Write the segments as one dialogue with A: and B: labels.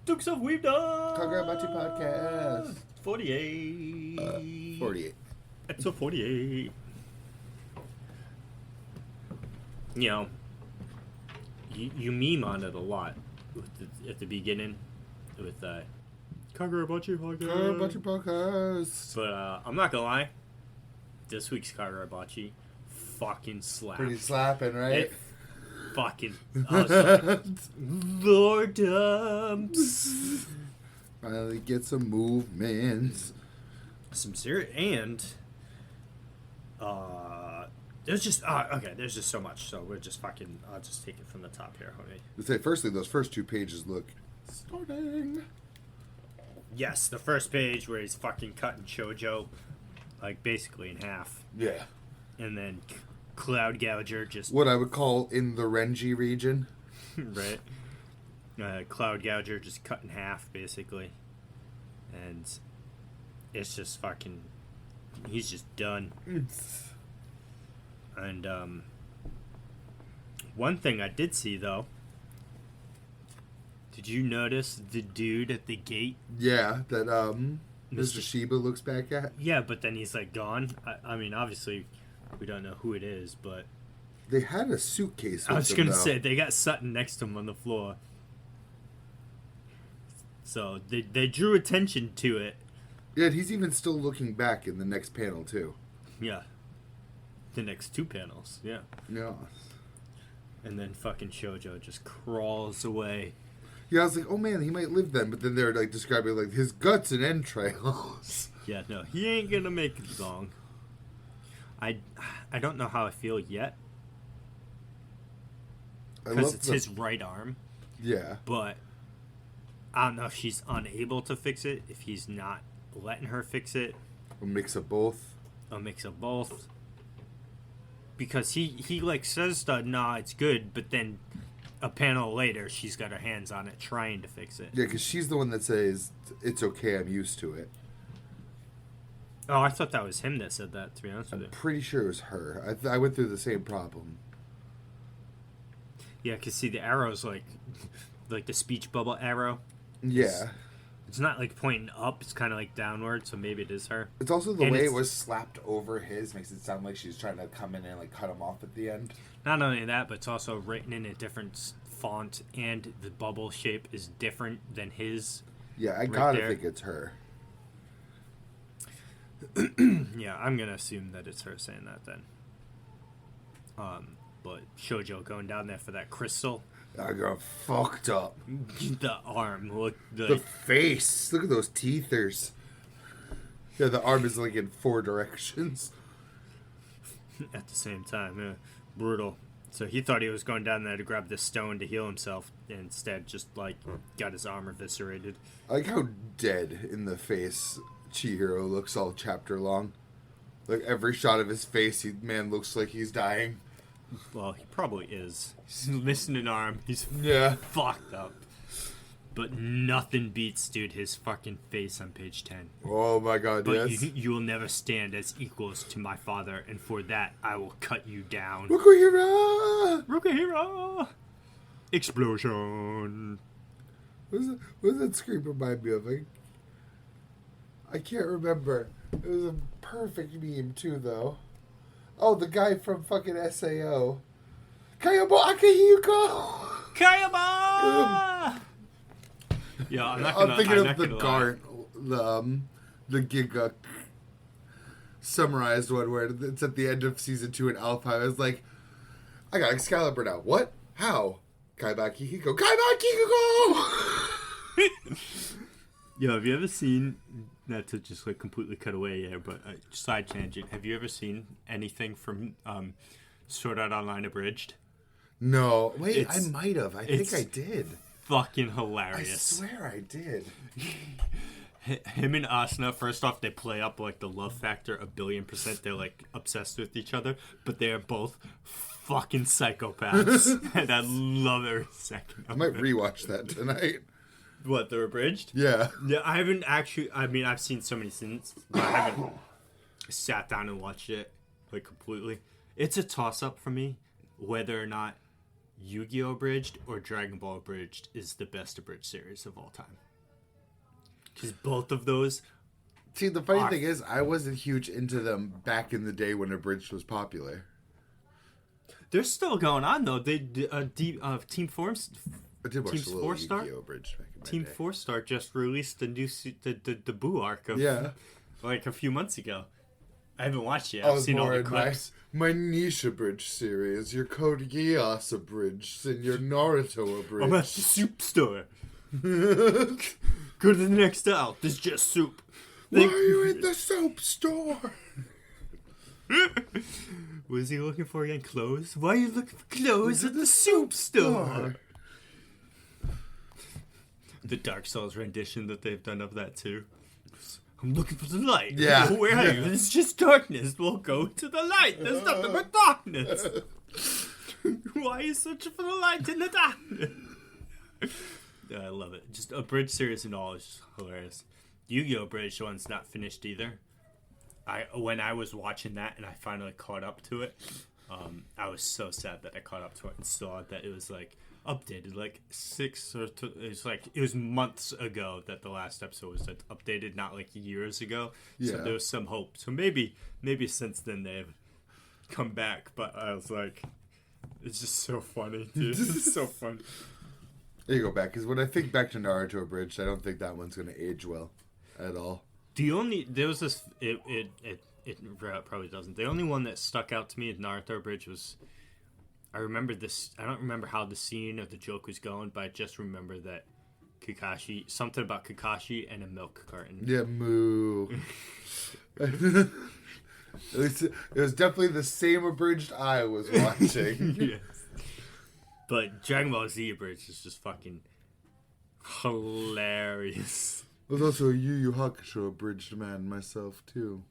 A: Dukes of Weebdom!
B: Kagurabachi podcast.
A: 48.
B: 48.
A: Episode 48. You know, you meme on it a lot at the beginning with Kagurabachi podcast.
B: Kagurabachi podcast.
A: But I'm not gonna lie, this week's Kagurabachi fucking slaps.
B: Pretty slapping, right?
A: It fucking Lord dumps.
B: Finally get some movements.
A: Some serious and there's just there's just so much, so we're just fucking I'll just take it from the top here, homie.
B: Let's say firstly those first two pages look stunning.
A: Yes, the first page where he's fucking cutting Shoujo like basically in half.
B: Yeah.
A: And then Cloud Gouger just
B: what I would call in the Renji region.
A: right. Cloud Gouger just cut in half basically. And it's just fucking he's just done. And one thing I did see though, did you notice the dude at the gate?
B: Yeah, that Mr. Shiba looks back at.
A: Yeah, but then he's like gone. I mean, obviously we don't know who it is, but
B: they had a suitcase with
A: I was
B: them,
A: gonna
B: though.
A: say they got Sutton next to him on the floor, so they drew attention to it.
B: Yeah, he's even still looking back in the next panel too.
A: Yeah, the next two panels. Yeah.
B: Yeah.
A: And then fucking Shoujo just crawls away.
B: Yeah, I was like, oh man, he might live then. But then they're like describing like his guts and entrails.
A: Yeah, no, he ain't gonna make it long. I don't know how I feel yet. Because it's his right arm.
B: Yeah.
A: But I don't know if she's unable to fix it, if he's not letting her fix it.
B: A mix of both.
A: A mix of both. Because he like says that, nah, it's good, but then a panel later, she's got her hands on it trying to fix it.
B: Yeah, because she's the one that says, it's okay, I'm used to it.
A: Oh, I thought that was him that said that, to be honest with you.
B: I'm pretty sure it was her. I went through the same problem.
A: Yeah, because see, the arrow's like the speech bubble arrow.
B: Yeah.
A: It's not like pointing up, it's kind of like downward, so maybe it is her.
B: It's also the way it was slapped over his makes it sound like she's trying to come in and like cut him off at the end.
A: Not only that, but it's also written in a different font, and the bubble shape is different than his.
B: Yeah, I gotta think it's her.
A: Yeah, I'm gonna assume that it's her saying that then. But Shoujo going down there for that crystal.
B: I got fucked up.
A: The arm, look.
B: The face. Look at those teethers. Yeah, the arm is like in 4 directions.
A: At the same time, yeah. Brutal. So he thought he was going down there to grab this stone to heal himself. And instead, just like got his arm eviscerated.
B: I like how dead in the face Chihiro looks all chapter long. Like every shot of his face, man looks like he's dying.
A: Well, he probably is. He's missing an arm. He's fucked up. But nothing beats, dude, his fucking face on page 10.
B: Oh my god,
A: but
B: yes.
A: you will never stand as equals to my father, and for that, I will cut you down.
B: Rokuhira!
A: Rokuhira! Explosion!
B: What does that scream remind me of? I can't remember. It was a perfect meme, too, though. Oh, the guy from fucking SAO. Kayabo Akihiko!
A: Kayaba! Yeah, I'm
B: thinking of the Gart, the Giga summarized one where it's at the end of season 2 in Alpha. I was like, I got Excalibur now. What? How? Kaiba Akihiko. Kaiba Akihiko!
A: Yo, have you ever seen, not to just like completely cut away here, but side tangent, have you ever seen anything from Sword Art Online Abridged?
B: No. Wait, I might have. I think I did.
A: Fucking hilarious.
B: I swear I did.
A: Him and Asuna, first off, they play up like the love factor 1,000,000,000%. They're like obsessed with each other, but they're both fucking psychopaths. And I love every second of
B: I might
A: it.
B: rewatch that tonight.
A: What, they're abridged?
B: Yeah.
A: Yeah, I haven't actually, I mean, I've seen so many scenes, but I haven't sat down and watched it like completely. It's a toss-up for me whether or not Yu-Gi-Oh! Abridged or Dragon Ball Abridged is the best Abridged series of all time. Because both of those...
B: See, the funny thing is, I wasn't huge into them back in the day when Abridged was popular.
A: They're still going on, though. They Team Forms...
B: I did watch
A: Team
B: a little
A: 4-Star?
B: Yu-Gi-Oh! Abridged back in my
A: Team
B: day.
A: 4-Star just released the new the Boo arc of like a few months ago. I haven't watched it yet. I've seen all the clips.
B: My niche Abridged series, your Code Geass Abridged, and your Naruto Abridged.
A: I'm at the soup store. Go to the next aisle. There's just soup.
B: Why are you in the soap store?
A: What is he looking for again? Clothes? Why are you looking for clothes at the soup store? The Dark Souls rendition that they've done of that too. I'm looking for the light.
B: Yeah.
A: Where are you? It's just darkness. We'll go to the light. There's nothing but darkness. Why are you searching for the light in the darkness? Yeah, I love it. Just Abridged series and all is just hilarious. Yu-Gi-Oh! Abridged one's not finished either. When I was watching that and I finally caught up to it, I was so sad that I caught up to it and saw that it was like updated like it was months ago that the last episode was updated, not like years ago. So there was some hope. So maybe since then they've come back, but I was like, it's just so funny, dude. It's so funny.
B: There you go back, because when I think back to Naruto Abridged, I don't think that one's going to age well at all. It
A: probably doesn't. The only one that stuck out to me in Naruto Abridged was, I remember this. I don't remember how the scene of the joke was going, but I just remember that something about Kakashi and a milk carton.
B: Yeah, moo. It was definitely the same Abridged I was watching.
A: Yes. But Dragon Ball Z Abridged is just fucking hilarious.
B: I was also a Yu Yu Hakusho Abridged man myself, too.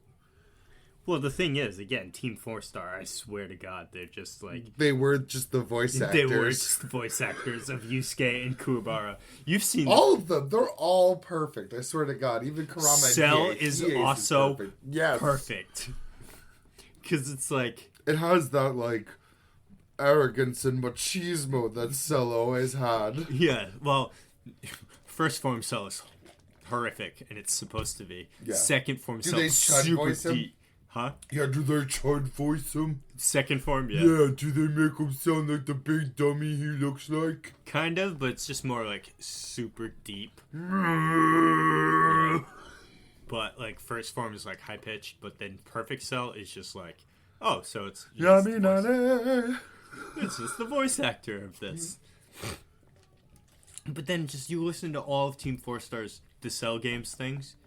A: Well, the thing is, again, Team 4-Star, I swear to God, they're just like...
B: They were just the voice actors.
A: They were just the voice actors of Yusuke and Kuwabara. You've seen...
B: All of them. They're all perfect. I swear to God. Even Kurama
A: Cell is also
B: perfect. Yes.
A: Perfect. Because it's like...
B: It has that, like, arrogance and machismo that Cell always had.
A: Yeah, well, first form Cell is horrific, and it's supposed to be. Yeah. Second form Cell is super deep. Huh?
B: Yeah, do they try and voice him?
A: Second form, yeah.
B: Yeah, do they make him sound like the big dummy he looks like?
A: Kind of, but it's just more like super deep. Yeah. But like first form is like high pitched, but then perfect Cell is just like, oh, so it's just the voice actor of this. But then just you listen to all of Team 4-Star's the Cell games things,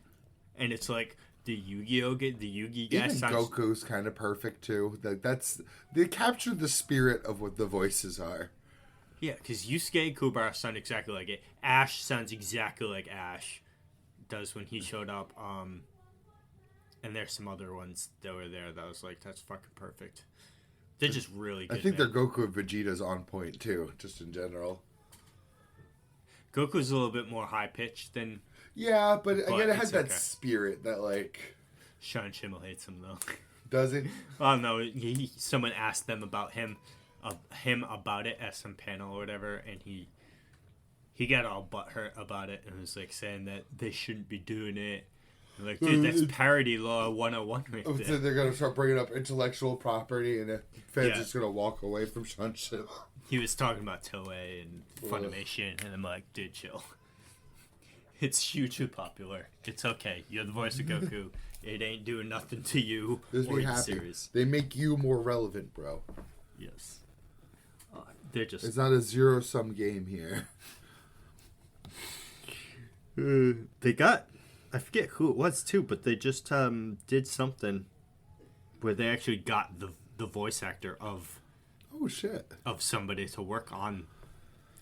A: and it's like the Yu-Gi-Oh! The Yu-Gi guy
B: even
A: sounds...
B: Goku's kind of perfect too. They captured the spirit of what the voices are.
A: Yeah, because Yusuke and Kuwabara sound exactly like it. Ash sounds exactly like Ash does when he showed up. And there's some other ones that were there that was like, that's fucking perfect. They're just really good.
B: I think their Goku and Vegeta's on point too, just in general.
A: Goku's a little bit more high pitched than...
B: Yeah, but again, it has that spirit that, like...
A: Sean Schimmel hates him, though.
B: Does he?
A: Oh, no. Someone asked them about him about it at some panel or whatever, and he got all butthurt about it and was, like, saying that they shouldn't be doing it. And like, dude, that's parody law 101 right there.
B: So they're going to start bringing up intellectual property, and the fans just going to walk away from Sean Schimmel.
A: He was talking about Toei and Funimation, and I'm like, dude, chill. It's hugely popular. It's okay. You're the voice of Goku. It ain't doing nothing to you or the series.
B: They make you more relevant, bro.
A: Yes. They're just...
B: It's not a zero-sum game here.
A: They got... I forget who it was, too, but they just did something where they actually got the voice actor of...
B: Oh, shit.
A: Of somebody to work on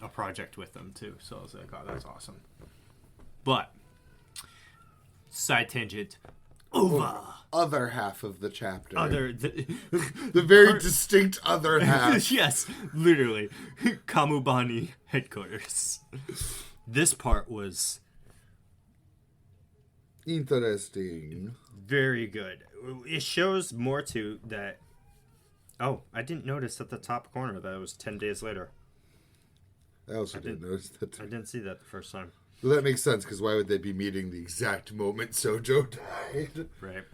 A: a project with them, too. So I was like, oh, that's awesome. But, side tangent, over.
B: Other half of the chapter.
A: The
B: very distinct other half.
A: Yes, literally. Kamubani headquarters. This part was...
B: interesting.
A: Very good. It shows more, too, that... Oh, I didn't notice at the top corner that it was 10 days later.
B: I also didn't notice that.
A: I didn't see that the first time.
B: Well, that makes sense, because why would they be meeting the exact moment Sojo died?
A: Right.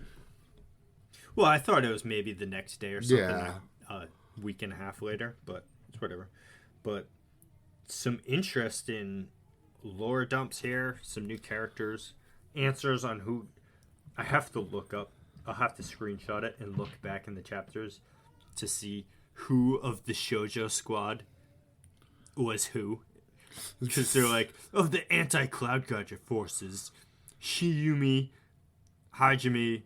A: Well, I thought it was maybe the next day or something.
B: Yeah.
A: A week and a half later, but it's whatever. But some interesting lore dumps here, some new characters, answers on who... I have to look up. I'll have to screenshot it and look back in the chapters to see who of the shoujo squad was who. Because they're like, of the anti-Cloud Gadget forces, Shiyumi, Hajime.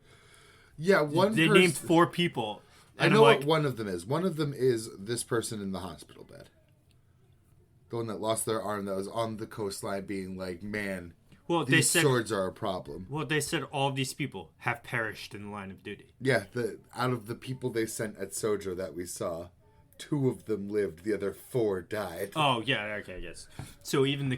B: Yeah,
A: They named 4 people.
B: I know what one of them is. One of them is this person in the hospital bed. The one that lost their arm that was on the coastline being like, man, these swords are a problem.
A: Well, they said all of these people have perished in the line of duty.
B: Yeah, out of the people they sent at Sojo that we saw, 2 of them lived, the other 4 died.
A: Oh, yeah, okay, I guess. So even the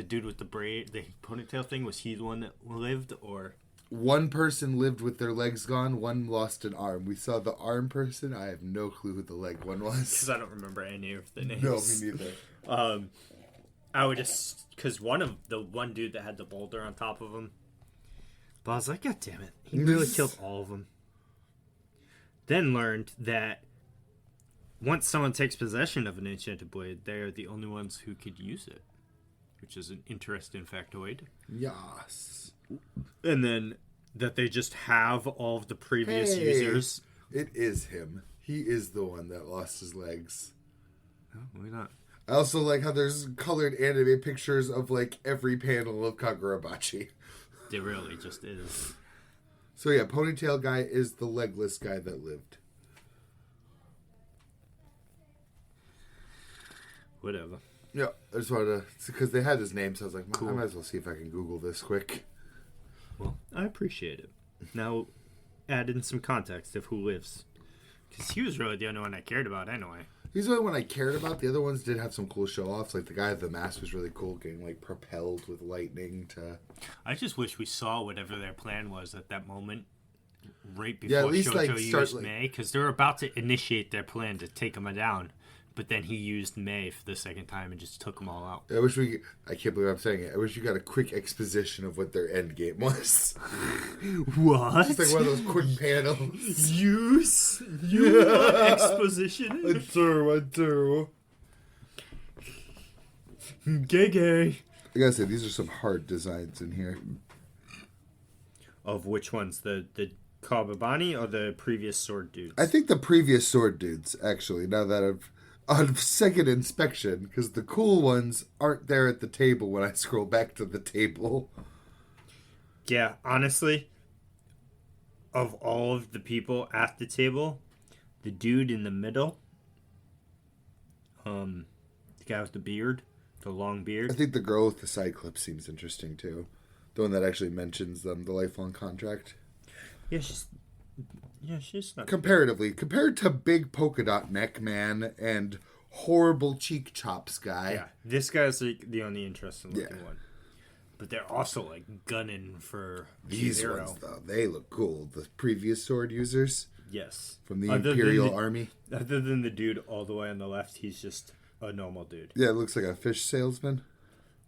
A: dude with the braid, the ponytail thing, was he the one that lived, or...
B: One person lived with their legs gone, one lost an arm. We saw the arm person. I have no clue who the leg one was.
A: Because I don't remember any of the names.
B: No, me neither.
A: I would just... Because one dude that had the boulder on top of him. But I was like, God damn it. He really killed all of them. Then learned that once someone takes possession of an enchanted blade, they are the only ones who could use it. Which is an interesting factoid.
B: Yes.
A: And then that they just have all of the previous users.
B: It is him. He is the one that lost his legs.
A: Oh, why not?
B: I also like how there's colored anime pictures of like every panel of Kagurabachi.
A: It really just is.
B: So yeah, ponytail guy is the legless guy that lived.
A: Whatever.
B: Yeah, I just wanted to, because they had his name, so I was like,
A: cool.
B: I might as well see if I can Google this quick.
A: Well, I appreciate it. Now, add in some context of who lives. Because he was really the only one I cared about anyway.
B: He's the only one I cared about. The other ones did have some cool show-offs. Like, the guy with the mask was really cool, getting, like, propelled with lightning to...
A: I just wish we saw whatever their plan was at that moment. Right before
B: at least,
A: Shoujo
B: like,
A: used May. Because they were about to initiate their plan to take him down. But then he used May for the second time and just took them all out.
B: I can't believe I'm saying it. I wish you got a quick exposition of what their end game was.
A: What?
B: Just like one of those quick panels.
A: Use? You want exposition?
B: I do.
A: Gay.
B: I gotta say, these are some hard designs in here.
A: Of which ones? The Kawabani or the previous sword dudes?
B: I think the previous sword dudes, actually, now that I've... On second inspection, because the cool ones aren't there at the table when I scroll back to the table.
A: Yeah, honestly, of all of the people at the table, the dude in the middle, the guy with the beard, the long beard.
B: I think the girl with the Cyclops seems interesting, too. The one that actually mentions the lifelong contract.
A: Yeah, she's not...
B: Comparatively, compared to big polka dot neck man and horrible cheek chops guy.
A: Yeah, this guy's like the only interesting looking one. But they're also like gunning for
B: these
A: Zero.
B: ones, though. They look cool. The previous sword users.
A: Yes.
B: From the Imperial Army.
A: Other than the dude all the way on the left, he's just a normal dude.
B: Yeah, it looks like a fish salesman.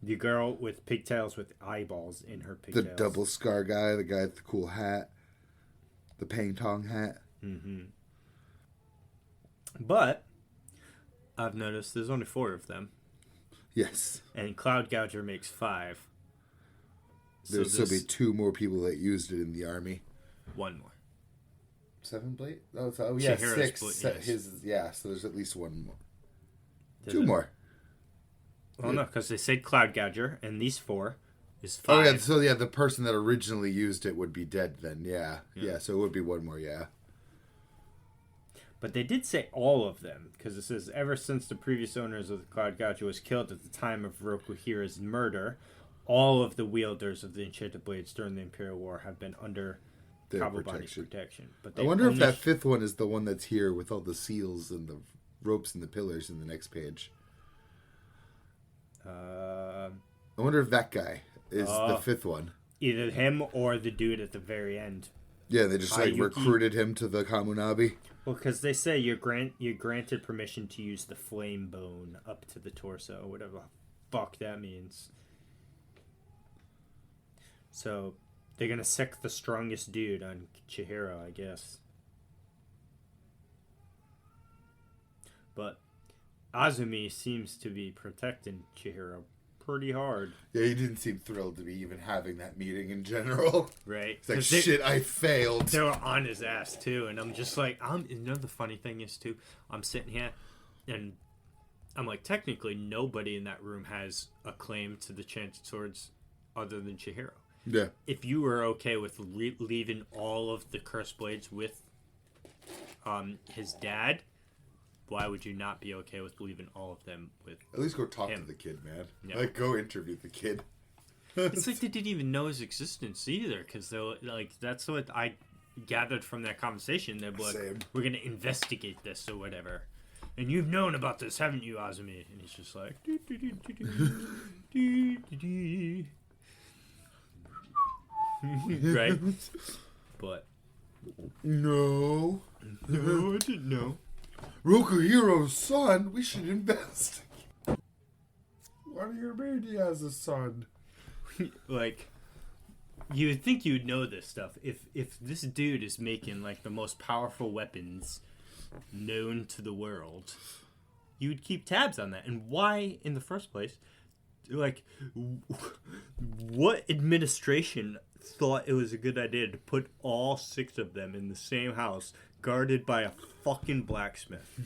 A: The girl with pigtails with eyeballs in her pigtails.
B: The double scar guy, the guy with the cool hat. The Pang Tong hat.
A: Mm-hmm. But I've noticed there's only 4 of them.
B: Yes.
A: And Cloud Gouger makes 5.
B: There'll still be 2 more people that used it in the army.
A: 1 more.
B: 7 blade? Oh yeah,
A: Chihira's
B: 6.
A: yes.
B: So there's at least 1 more.
A: There's
B: 2 more.
A: Well, no, because they said Cloud Gouger, and these 4 is 5.
B: Oh yeah, so yeah, the person that originally used it would be dead then. Yeah, so it would be 1 more. Yeah.
A: But they did say all of them, because it says, ever since the previous owners of the Cloud Gouger was killed at the time of Rokuhira's murder, all of the wielders of the Enchanted Blades during the Imperial War have been under Kawabani's protection. But
B: I wonder if that 5th one is the one that's here with all the seals and the ropes and the pillars in the next page. I wonder if that guy is the 5th one.
A: Either him or the dude at the very end.
B: Yeah, they just like
A: Hayuki.
B: recruited him to the Kamunabi.
A: Well, because they say you're granted permission to use the flame bone up to the torso, whatever the fuck that means. So they're gonna sick the strongest dude on Chihiro, I guess. But Azumi seems to be protecting Chihiro pretty hard.
B: Yeah, he didn't seem thrilled to be even having that meeting in general.
A: Right?
B: It's like, shit, I failed.
A: They were on his ass, too. And I'm just like, you know, the funny thing is, too, I'm sitting here, and I'm like, technically, nobody in that room has a claim to the Chanted Swords other than Chihiro.
B: Yeah.
A: If you were okay with leaving all of the Cursed Blades with his dad, why would you not be okay with leaving all of them with
B: At least go talk
A: him?
B: to the kid, man.
A: Yeah.
B: Like, go interview the kid.
A: It's like they didn't even know his existence either, because they're like, that's what I gathered from that conversation. They're like,
B: Same.
A: we're gonna investigate this or whatever, and you've known about this, haven't you, Azumi? And he's just like, right? But
B: No.
A: no, I didn't know.
B: Rokuhiro's son, we should investigate. What do you mean he has a son?
A: Like, you would think you'd know this stuff if this dude is making like the most powerful weapons known to the world. You would keep tabs on that. And why, in the first place, like, what administration thought it was a good idea to put all 6 of them in the same house, guarded by a fucking blacksmith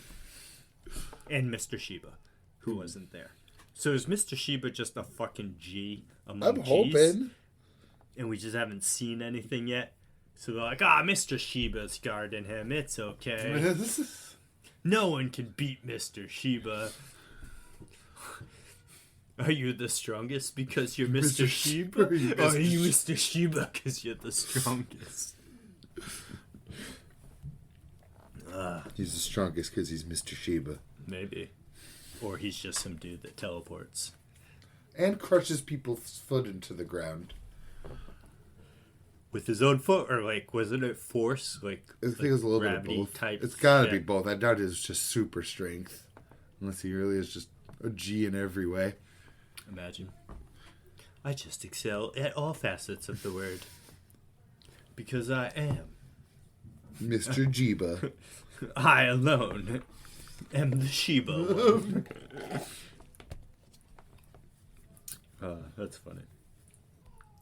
A: and Mr. Shiba, who wasn't there? So is Mr. Shiba just a fucking G among
B: I'm
A: Gs?
B: hoping.
A: And we just haven't seen anything yet? So they're like, Mr. Shiba's guarding him. It's okay. No one can beat Mr. Shiba. Are you the strongest because you're Mr. Shiba? Or are you Mr. Shiba because you're the strongest?
B: He's the strongest because he's Mr. Shiba.
A: Maybe. Or he's just some dude that teleports.
B: And crushes people's foot into the ground.
A: With his own foot? Or, like, wasn't it force? Like,
B: I think it's a little bit of
A: gravity
B: both.
A: type
B: It's gotta be
A: shit?
B: both. I doubt it's just super strength. Unless he really is just a G in every way.
A: Imagine. I just excel at all facets of the word. Because I am.
B: Mr. Jiba.
A: I alone am the Shiba one. That's funny.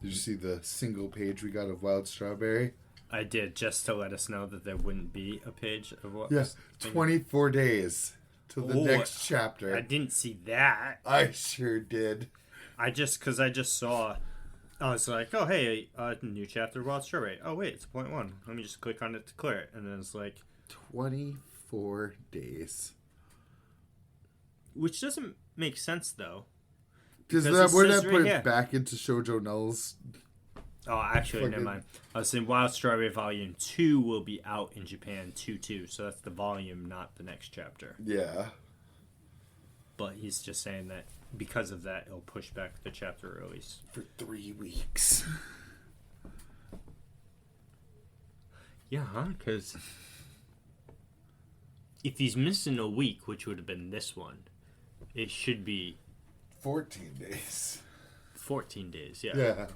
B: Did you see the single page we got of Wild Strawberry?
A: I did, just to let us know that there wouldn't be a page of what.
B: Yes. 24 days to the next chapter.
A: I didn't see that.
B: I sure did.
A: Because I just saw. I was like, oh, hey, new chapter of Wild Strawberry. Oh, wait, it's 0.1. Let me just click on it to clear it. And then it's like.
B: 24 days.
A: Which doesn't make sense, though.
B: Because
A: it
B: we're
A: says
B: not
A: right
B: put
A: here.
B: it back into Shoujo Null's.
A: Oh, actually, never mind. I was saying Wild Strawberry Volume 2 will be out in Japan 2/2. So that's the volume, not the next chapter.
B: Yeah.
A: But he's just saying that because of that, it'll push back the chapter release.
B: For 3 weeks.
A: Yeah, huh? Because if he's missing a week, which would have been this one, it should be
B: 14 days.
A: 14 days, yeah.
B: Yeah.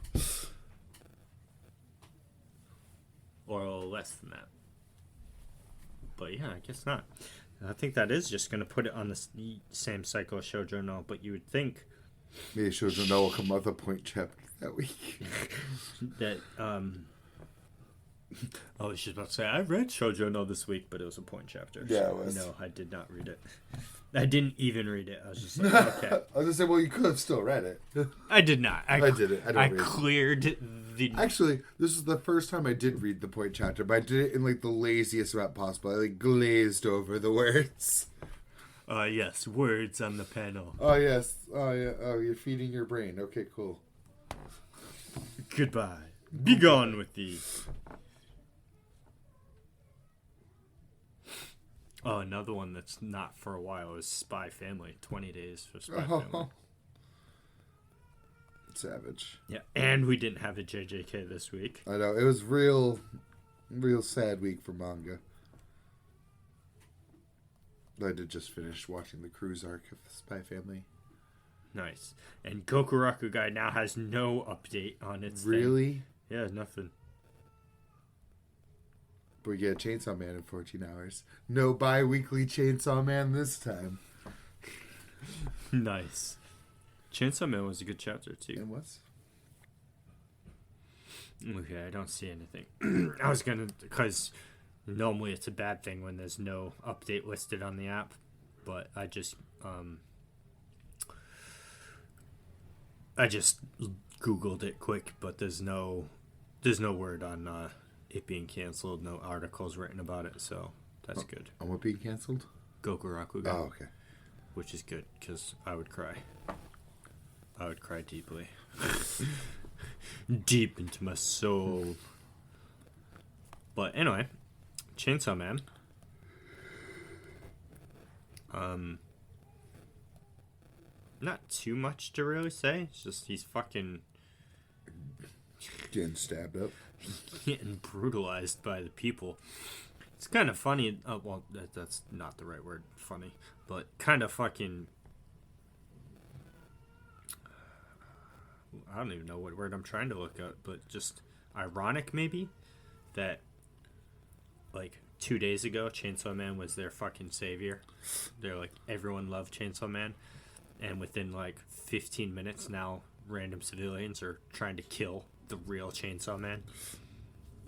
A: Or less than that. But yeah, I guess not. I think that is just going to put it on the same cycle as Shoujo No, but you would think
B: Maybe Shoujo No will come with a point chapter that week.
A: that, I was just about to say, I read Shoujo No this week, but it was a point chapter.
B: Yeah,
A: so
B: it was.
A: No, I did not read it. I didn't even read it. I was just like, okay.
B: I was going to say, well, you could have still read it.
A: I did not.
B: I did it. I don't
A: I
B: read it.
A: cleared the...
B: Actually, this is the first time I did read the point chapter, but I did it in like the laziest route possible. I like glazed over the words.
A: Yes, words on the panel.
B: Oh yes. Oh yeah. Oh, you're feeding your brain. Okay, cool.
A: Goodbye. Be gone with thee. Oh, another one that's not for a while is Spy Family. 20 days for Spy Family.
B: Savage.
A: Yeah, and we didn't have a JJK this week.
B: I know. It was real Real sad week for manga. I did just finish watching the Cruise arc of the Spy Family.
A: Nice. And Gokuraku Guy now has no update on its
B: Really?
A: thing. Yeah, nothing.
B: But we get Chainsaw Man in 14 hours. No bi-weekly Chainsaw Man this time.
A: Nice. Chainsaw Man was a good chapter, too.
B: It was?
A: Okay, I don't see anything. I was gonna... Because normally it's a bad thing when there's no update listed on the app. But I just Googled it quick, but there's no word on it being canceled. No articles written about it, so that's good.
B: On what being canceled?
A: Gokuraku Guy.
B: Oh, okay.
A: Which is good, because I would cry. I would cry deeply. Deep into my soul. But anyway, Chainsaw Man. Not too much to really say. It's just he's fucking
B: Getting stabbed up.
A: getting brutalized by the people. It's kind of funny. Well, that's not the right word, funny. But kind of fucking... I don't even know what word I'm trying to look at, but just ironic, maybe, that, like, 2 days ago, Chainsaw Man was their fucking savior. They're like, everyone loved Chainsaw Man. And within, like, 15 minutes now, random civilians are trying to kill the real Chainsaw Man.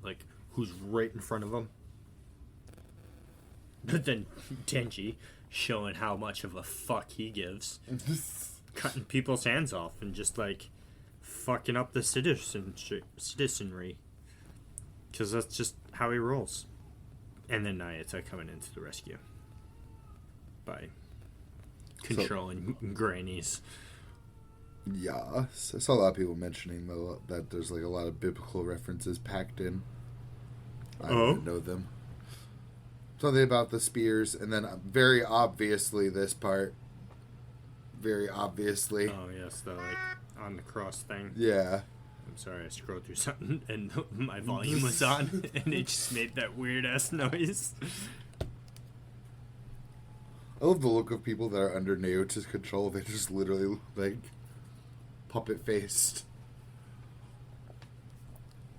A: Like, who's right in front of them. But then Denji showing how much of a fuck he gives. Cutting people's hands off and just, like, fucking up the citizenry. Because that's just how he rolls. And then Nayata coming into the rescue. By controlling grannies.
B: Yeah. I saw a lot of people mentioning that there's like a lot of biblical references packed in. I don't know them. Something about the spears, and then very obviously this part. Very obviously.
A: Oh, yes, the, like, on the cross thing.
B: Yeah.
A: I'm sorry, I scrolled through something, and my volume was on, and it just made that weird-ass noise.
B: I love the look of people that are under Naoto's control. They just literally, like, puppet-faced.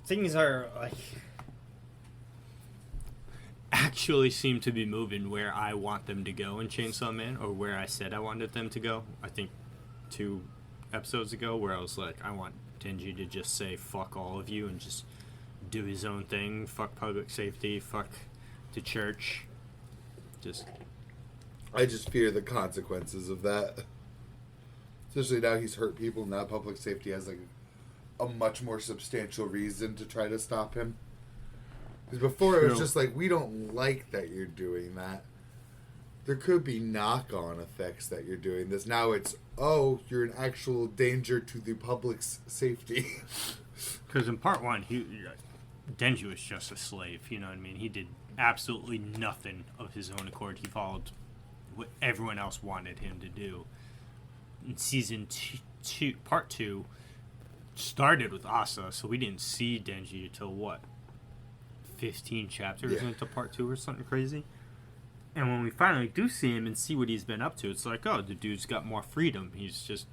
A: Things are, like... actually seem to be moving where I want them to go in Chainsaw Man, or where I said I wanted them to go. I think 2 episodes ago, where I was like, I want Denji to just say fuck all of you and just do his own thing. Fuck public safety. Fuck the church.
B: I just fear the consequences of that. Especially now he's hurt people. Now public safety has like a much more substantial reason to try to stop him. Because before it was just like, we don't like that you're doing that. There could be knock-on effects that you're doing this. Now it's, oh, you're an actual danger to the public's safety.
A: Because in part 1, Denji was just a slave, you know what I mean? He did absolutely nothing of his own accord. He followed what everyone else wanted him to do. In season 2, part 2, started with Asa, so we didn't see Denji until what? 15 chapters into part 2 or something crazy? And when we finally do see him and see what he's been up to, it's like, oh, the dude's got more freedom. He's just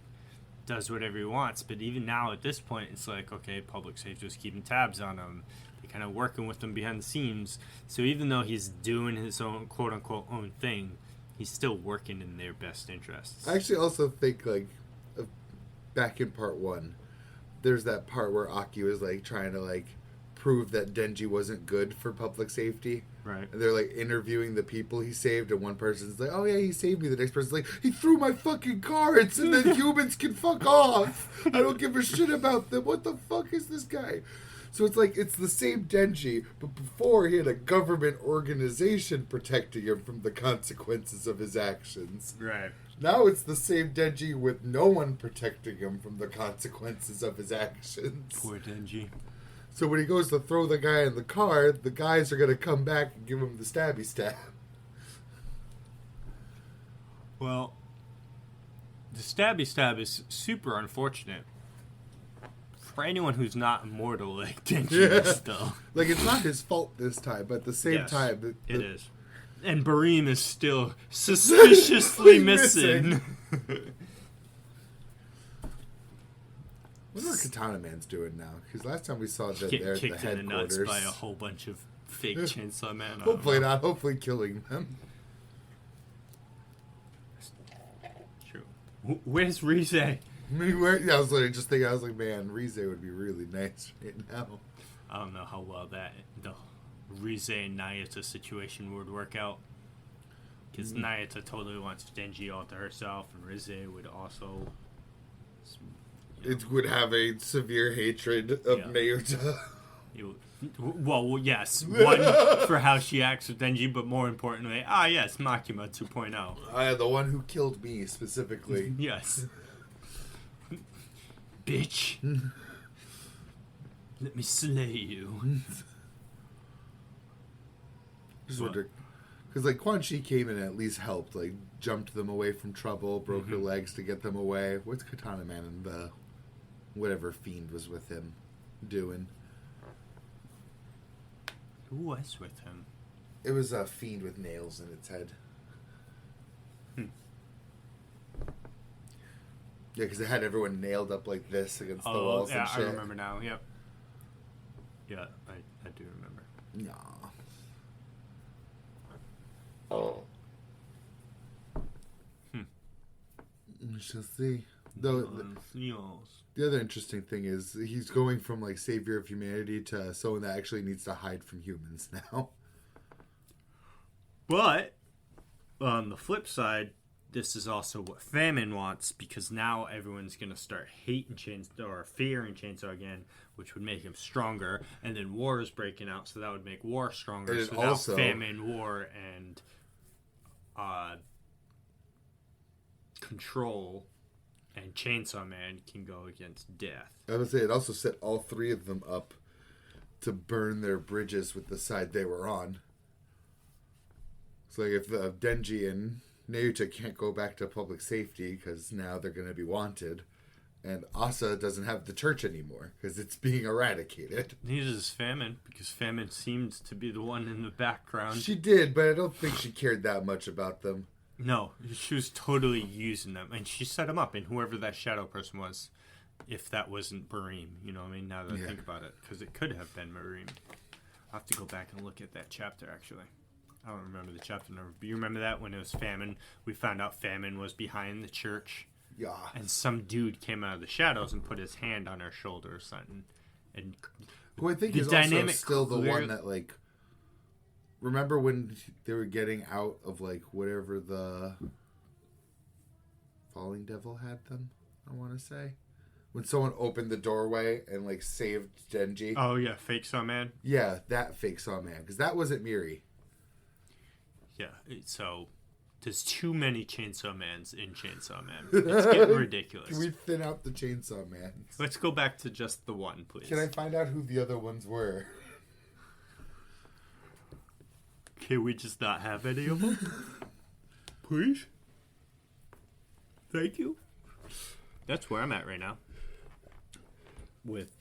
A: does whatever he wants. But even now at this point, it's like, okay, public safety was keeping tabs on him. They're kind of working with him behind the scenes. So even though he's doing his own quote-unquote own thing, he's still working in their best interests.
B: I actually also think, like, back in part 1, there's that part where Aki was, like, trying to, like, prove that Denji wasn't good for public safety.
A: Right.
B: And they're like interviewing the people he saved, and one person's like, oh yeah, he saved me. The next person's like, he threw my fucking cards, and then humans can fuck off. I don't give a shit about them. What the fuck is this guy? So it's like, it's the same Denji, but before he had a government organization protecting him from the consequences of his actions.
A: Right.
B: Now it's the same Denji with no one protecting him from the consequences of his actions.
A: Poor Denji.
B: So when he goes to throw the guy in the car, the guys are going to come back and give him the stabby stab.
A: Well, the stabby stab is super unfortunate For anyone who's not immortal like Denji is, though.
B: Like, it's not his fault this time, but at the same time...
A: It is. And Bareem is still suspiciously missing.
B: What's our Katana Man's doing now? Because last time we saw that they're at the
A: kicked in the nuts
B: headquarters.
A: by a whole bunch of fake Chainsaw Man.
B: Hopefully not. Hopefully killing them.
A: True. Where's Rize?
B: I was literally just thinking, I was like, man, Rize would be really nice right now.
A: I don't know how well the Rize and Nayata situation would work out. Because Nayata totally wants Denji all to herself, and Rize would also...
B: It would have a severe hatred of Nayuta.
A: Well, yes. One, for how she acts with Denji, but more importantly, yes, Makima 2.0.
B: The one who killed me, specifically.
A: Yes. Bitch. Let me slay you.
B: Because, like, Quan Chi came in and at least helped. Like, jumped them away from trouble, broke her legs to get them away. What's Katana Man and the... whatever fiend was with him doing?
A: Who was with him?
B: It was a fiend with nails in its head. Yeah, because it had everyone nailed up like this against the walls and shit.
A: I remember now, yep. Yeah, I do remember.
B: Nah. We shall see. Though the other interesting thing is he's going from like savior of humanity to someone that actually needs to hide from humans now.
A: But on the flip side, this is also what Famine wants, because now everyone's gonna start hating Chainsaw or fearing Chainsaw again, which would make him stronger. And then war is breaking out, so that would make war stronger.
B: And
A: so
B: also,
A: now Famine, war, and Control and Chainsaw Man can go against Death.
B: I would say it also set all three of them up to burn their bridges with the side they were on. So like if Denji and Nayuta can't go back to public safety because now they're going to be wanted, and Asa doesn't have the church anymore because it's being eradicated.
A: Neither is Famine, because Famine seems to be the one in the background.
B: She did, but I don't think she cared that much about them.
A: No, she was totally using them, and she set them up, and whoever that shadow person was, if that wasn't Bareem, you know what I mean, now that I think about it, because it could have been Bareem. I'll have to go back and look at that chapter, actually. I don't remember the chapter number, but you remember that when it was Famine, we found out Famine was behind the church,
B: Yeah.
A: and some dude came out of the shadows and put his hand on her shoulder or something, and
B: who I think is also still the one that, like, remember when they were getting out of, like, whatever the Falling Devil had them, I want to say? When someone opened the doorway and, like, saved Denji.
A: Oh, yeah, Fake Saw Man?
B: Yeah, that Fake Saw Man. Because that wasn't Miri.
A: Yeah, so there's too many Chainsaw Mans in Chainsaw Man. It's getting ridiculous.
B: Can we thin out the Chainsaw Man?
A: Let's go back to just the one, please.
B: Can I find out who the other ones were?
A: Can we just not have any of them? Please? Thank you. That's where I'm at right now. With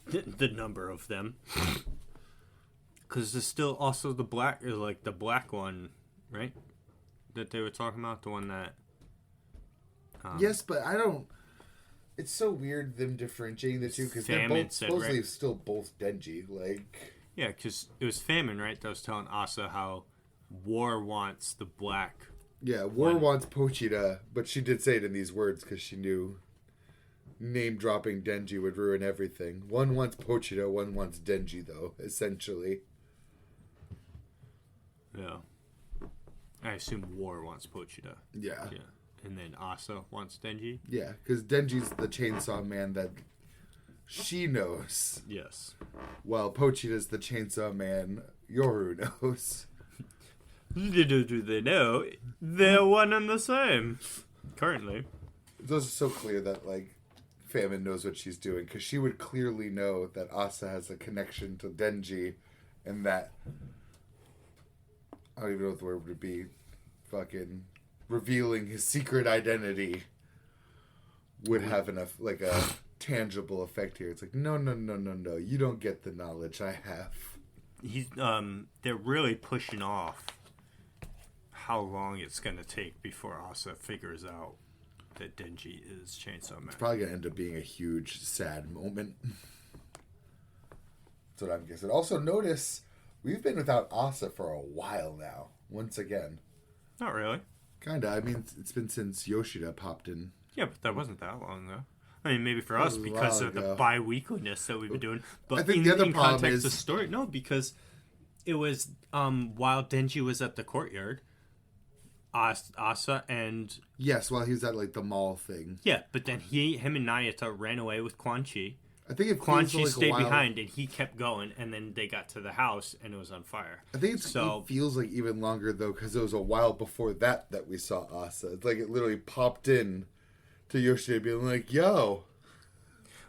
A: the number of them. Because there's still also the black, like the black one, right? That they were talking about, the one that...
B: yes, but I don't... It's so weird them differentiating the two, because they're both supposedly still both Denji, like...
A: Yeah, because it was Famine, right? That was telling Asa how War wants the black.
B: Yeah, War wants Pochita, but she did say it in these words because she knew name-dropping Denji would ruin everything. One wants Pochita, one wants Denji, though, essentially.
A: Yeah. I assume War wants Pochita.
B: Yeah.
A: And then Asa wants Denji?
B: Yeah, because Denji's the Chainsaw Man that she knows.
A: Yes.
B: While Pochita's the Chainsaw Man Yoru knows.
A: Little do they know, they're one and the same. Currently.
B: Those are so clear that, like, Famine knows what she's doing, because she would clearly know that Asa has a connection to Denji, and that, I don't even know what the word would be, fucking revealing his secret identity would have enough, like a tangible effect here. It's like, no, you don't get the knowledge I have.
A: They're really pushing off how long it's gonna take before Asa figures out that Denji is Chainsaw Man.
B: It's probably gonna end up being a huge sad moment. That's what I'm guessing. Also, notice we've been without Asa for a while now. Once again,
A: Not really.
B: kinda. I mean, it's been since Yoshida popped in.
A: Yeah, but that wasn't that long though. I mean, maybe for us
B: was a
A: because
B: while
A: of the
B: ago.
A: bi-weekliness that we've been doing. But
B: I think the other
A: in
B: problem
A: context of
B: is-
A: story, no, because it was while Denji was at the courtyard, Asa and
B: Yes, while he was at like the mall thing.
A: yeah, but then him and Nayata ran away with Quan Chi.
B: I think it
A: Quan
B: feels
A: Chi
B: like
A: stayed
B: a while.
A: behind, and he kept going, and then they got to the house, and it was on fire.
B: I think it feels like even longer though, because it was a while before that we saw Asa. It's like it literally popped in to Yoshida being like, "Yo."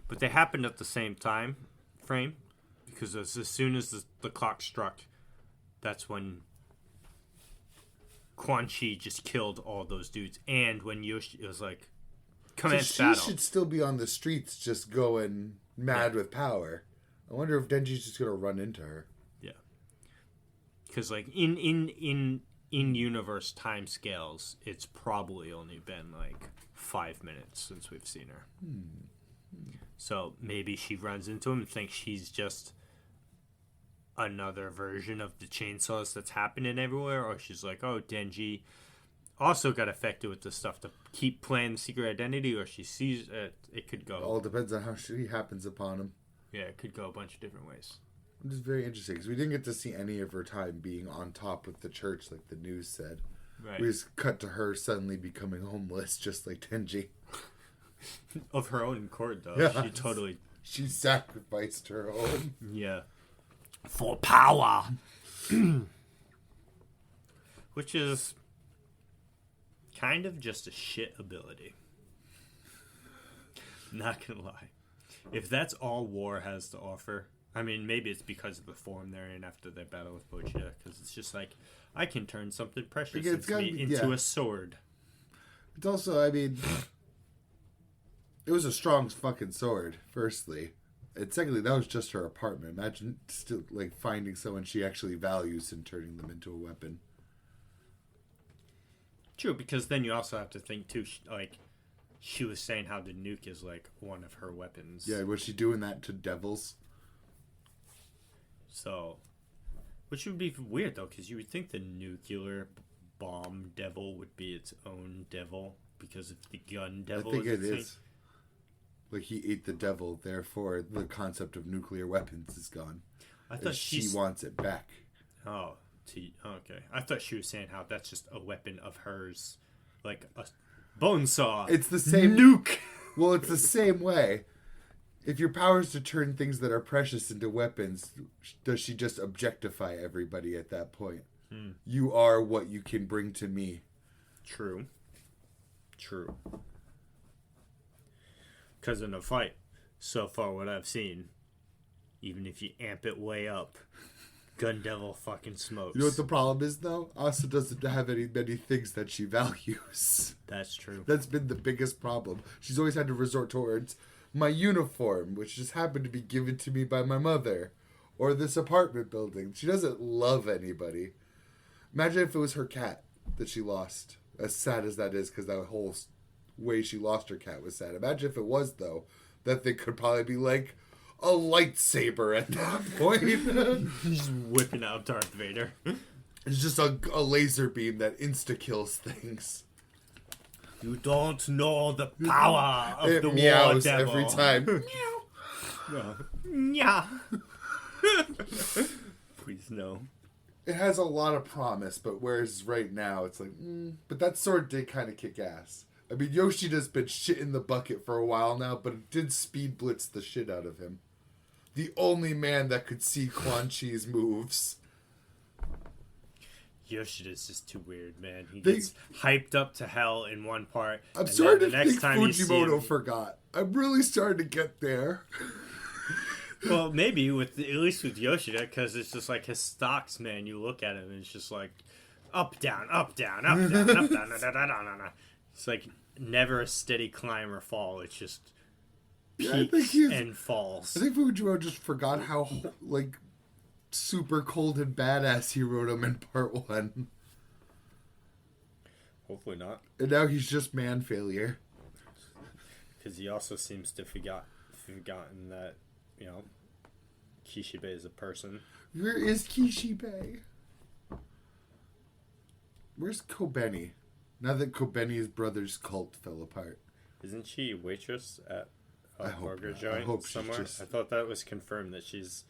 A: But they happened at the same time frame, because as soon as the clock struck, that's when Quan Chi just killed all those dudes, and when Yoshida was like, commence
B: So she
A: battle.
B: should still be on the streets, just going mad with power. I wonder if Denji's just gonna run into her.
A: Yeah, because like in universe time scales, it's probably only been like 5 minutes since we've seen her. So maybe she runs into him and thinks she's just another version of the chainsaws that's happening everywhere, or she's like, oh, Denji also got affected with this stuff to keep playing the secret identity, or she sees it. It could go.
B: It all depends on how she happens upon him.
A: Yeah, it could go a bunch of different ways.
B: Which is very interesting because we didn't get to see any of her time being on top with the church, like the news said.
A: Right.
B: We just cut to her suddenly becoming homeless, just like Denji.
A: Of her own accord, though.
B: Yeah.
A: She totally.
B: She sacrificed her home.
A: Yeah. For power. Which is kind of just a shit ability. Not gonna lie. If that's all war has to offer, I mean, maybe it's because of the form they're in after their battle with Bochida, because it's just like, I can turn something precious into a sword.
B: It's also, I mean, it was a strong fucking sword, firstly. And secondly, that was just her apartment. Imagine still, like, finding someone she actually values and turning them into a weapon.
A: True, because then you also have to think, too, like, she was saying how the nuke is, like, one of her weapons.
B: Yeah, was she doing that to devils?
A: So, which would be weird, though, because you would think the nuclear bomb devil would be its own devil, because if the gun devil
B: I think it
A: the
B: is. Like, he ate the devil, therefore the concept of nuclear weapons is gone.
A: I thought
B: she wants it back.
A: Oh, okay. I thought she was saying how that's just a weapon of hers, like a bone saw.
B: It's the same
A: nuke.
B: Well, it's the same way. If your power is to turn things that are precious into weapons, does she just objectify everybody at that point? You are what you can bring to me.
A: True. Because in a fight, so far what I've seen, even if you amp it way up, Gun Devil fucking smokes.
B: You know what the problem is, though? Asa doesn't have many things that she values.
A: That's true.
B: That's been the biggest problem. She's always had to resort towards my uniform, which just happened to be given to me by my mother, or this apartment building. She doesn't love anybody. Imagine if it was her cat that she lost. As sad as that is, because that whole way she lost her cat was sad. Imagine if it was, though. That thing could probably be like a lightsaber at that point.
A: Just whipping out Darth Vader.
B: It's just a laser beam that insta-kills things.
A: You don't know the power of
B: It
A: the war
B: meows
A: devil.
B: every time.
A: Yeah. Please no.
B: It has a lot of promise, but whereas right now it's like, but that sword did kind of kick ass. I mean, Yoshida's been shit in the bucket for a while now, but it did speed blitz the shit out of him. The only man that could see Quan Chi's moves.
A: Yoshida's just too weird, man. He gets hyped up to hell in one part.
B: I'm
A: and
B: starting
A: then
B: to
A: the next
B: think
A: time you see
B: Fujimoto
A: him,
B: forgot. I'm really starting to get there.
A: well, maybe at least with Yoshida, because it's just like his stocks, man. You look at him and it's just like up, down, up, down, up, down, up, down, da, da, da, da, da. It's like never a steady climb or fall. It's just
B: Yeah,
A: peaks and falls.
B: I think Fujimoto just forgot how, like, super cold and badass he wrote him in part 1.
A: Hopefully not.
B: And now he's just man failure.
A: Because he also seems to forgotten that, you know, Kishibe is a person.
B: Where is Kishibe? Where's Kobeni? Now that Kobeni's brother's cult fell apart.
A: Isn't she a waitress at
B: I
A: a
B: hope
A: burger
B: not.
A: joint
B: I hope she's
A: somewhere?
B: just-
A: I thought that was confirmed that she's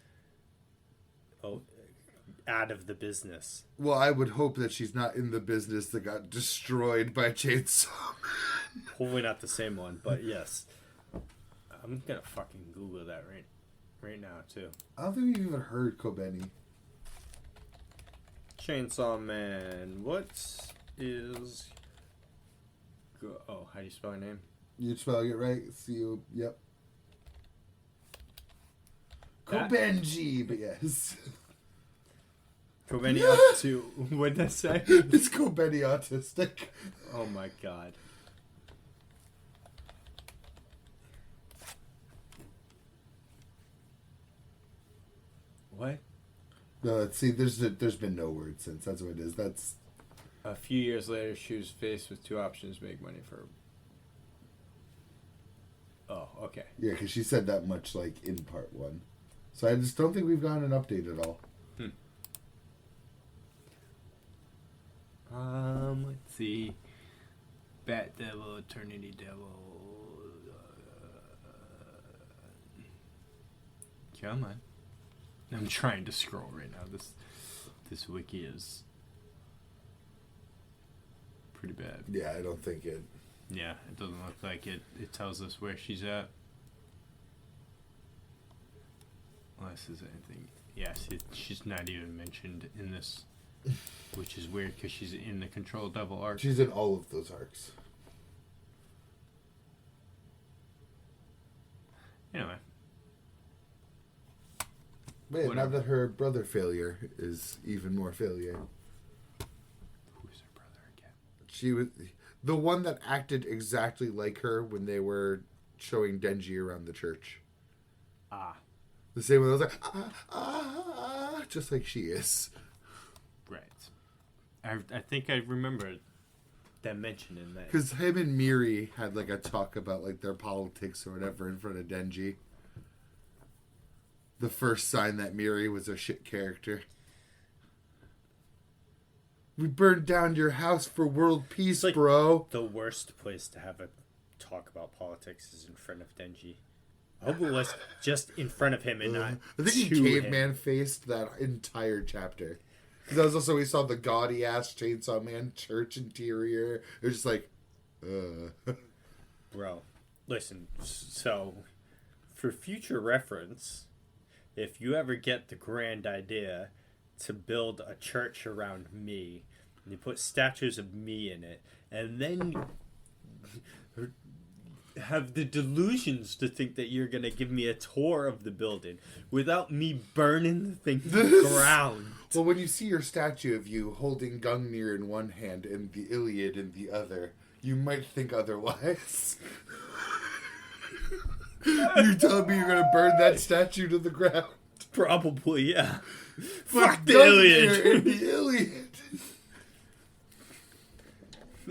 A: out of the business.
B: Well, I would hope that she's not in the business that got destroyed by Chainsaw Man.
A: Hopefully not the same one, but yes. I'm gonna fucking Google that right now too.
B: I don't think we've even heard Kobeni.
A: Chainsaw Man. What is? Oh, how do you spell her name?
B: You spelling it right? C-O... Yep.
A: That-
B: Kobenji, but yes.
A: Kobeni up to what did I say?
B: It's Kobeni autistic.
A: Oh my god. What?
B: No, see, there's been no word since. That's what it is. That's
A: A few years later, she was faced with two options: make money for. Oh, okay.
B: yeah, because she said that much like in part 1. So I just don't think we've gotten an update at all.
A: Let's see. Bat Devil, Eternity Devil. Come on. I'm trying to scroll right now. This wiki is pretty bad.
B: Yeah, I don't think it.
A: Yeah, it doesn't look like it. It tells us where she's at. Unless there's anything. Yeah, she's not even mentioned in this, which is weird because she's in the Control Devil arc.
B: She's in all of those arcs.
A: Anyway.
B: But yeah, now
A: Whatever.
B: that her brother failure is even more failure.
A: Who's her brother again?
B: She was the one that acted exactly like her when they were showing Denji around the church.
A: Ah,
B: The same one that was like, just like she is.
A: right. I think I remember them mentioning that.
B: Because him and Miri had like a talk about like their politics or whatever in front of Denji. The first sign that Miri was a shit character. We burned down your house for world peace,
A: like-
B: bro.
A: The worst place to have a talk about politics is in front of Denji. I hope it was just in front of him and not
B: I think he
A: to
B: caveman
A: him.
B: faced that entire chapter. Because that was also, we saw the gaudy ass Chainsaw Man church interior. It was just like,
A: Bro, listen, so for future reference, if you ever get the grand idea to build a church around me, and you put statues of me in it, and then have the delusions to think that you're going to give me a tour of the building without me burning the thing to the ground.
B: well, when you see your statue of you holding Gungnir in one hand and the Iliad in the other, you might think otherwise. You telling me you're going to burn that statue to the ground?
A: Probably, yeah.
B: But
A: Fuck the
B: Gungnir in
A: Iliad.
B: the Iliad.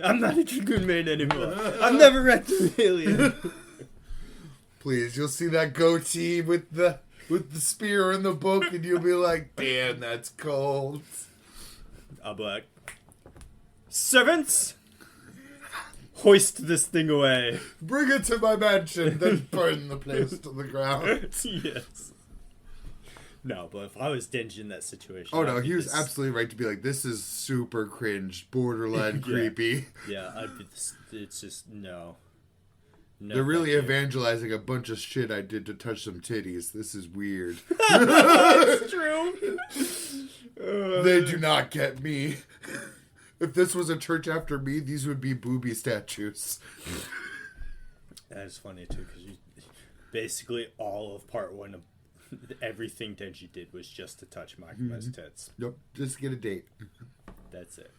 A: I'm not a Dragoon man anymore. I've never read the Iliad.
B: Please, you'll see that goatee with the spear in the book, and you'll be like, "Damn, that's cold."
A: I'll be like, servants, hoist this thing away.
B: Bring it to my mansion, then burn the place to the ground.
A: Yes. No, but if I was Denji in that situation,
B: Oh no,
A: I'd be
B: he was
A: this-
B: absolutely right to be like, "This is super cringe, borderline creepy."
A: Yeah, I'd be. It's just no. No,
B: They're really
A: thank you.
B: evangelizing a bunch of shit I did to touch some titties. This is weird.
A: That's true.
B: They do not get me. If this was a church after me, these would be booby statues.
A: That is funny too, because basically all of part one of everything Denji did was just to touch Makima's tits.
B: Nope, just to get a date.
A: That's it.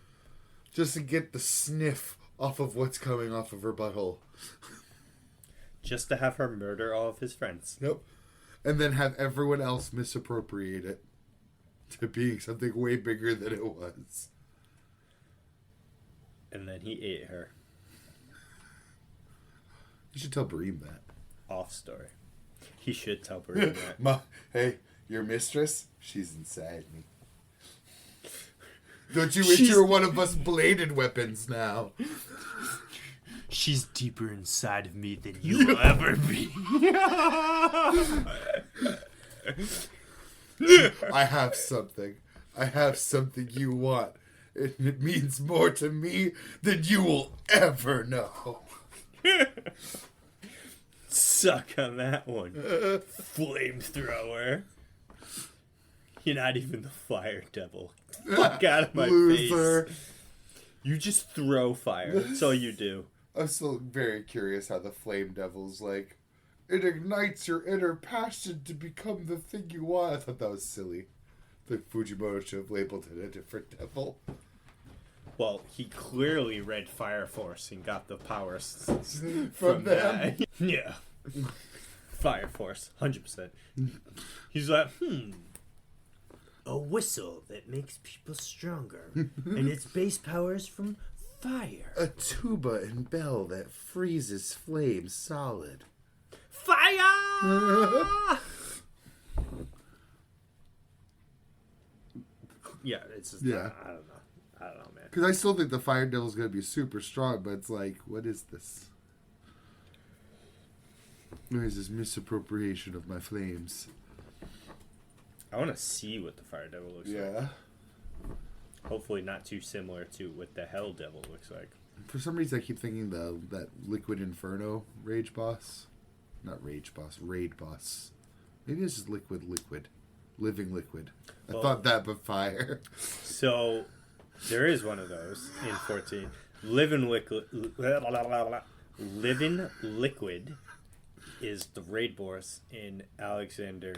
B: Just to get the sniff off of what's coming off of her butthole.
A: Just to have her murder all of his friends.
B: Yep. And then have everyone else misappropriate it to being something way bigger than it was.
A: And then he ate her.
B: You should tell Bream that.
A: Off story. He should tell Bream that.
B: Hey, your mistress, she's inside me. Don't you wish you were one of us bladed weapons now?
A: She's deeper inside of me than you will ever be.
B: I have something. I have something you want. And it means more to me than you will ever know.
A: Suck on that one. Flamethrower. You're not even the fire devil. Fuck out of my
B: Loser.
A: face. You just throw fire. That's all you do.
B: I'm still very curious how the flame devil's like, it ignites your inner passion to become the thing you want. I thought that was silly. The Fujimoto should have labeled it a different devil.
A: Well, he clearly read Fire Force and got the powers
B: From them.
A: that. Yeah. Fire Force, 100%. He's like, a whistle that makes people stronger. And its base powers from fire.
B: A tuba and bell that freezes flames solid.
A: Fire! Yeah, it's just,
B: Yeah.
A: I don't know, man.
B: Because I still think the Fire Devil's going to be super strong, but it's like, what is this? Where is this misappropriation of my flames?
A: I want to see what the Fire Devil looks like.
B: Yeah.
A: Hopefully not too similar to what the Hell Devil looks like.
B: For some reason, I keep thinking that Liquid Inferno Rage Boss. Not Rage Boss, Raid Boss. Maybe it's just Liquid. Living Liquid. I thought that, but fire.
A: So, there is one of those in 14. Living Liquid is the raid boss in Alexander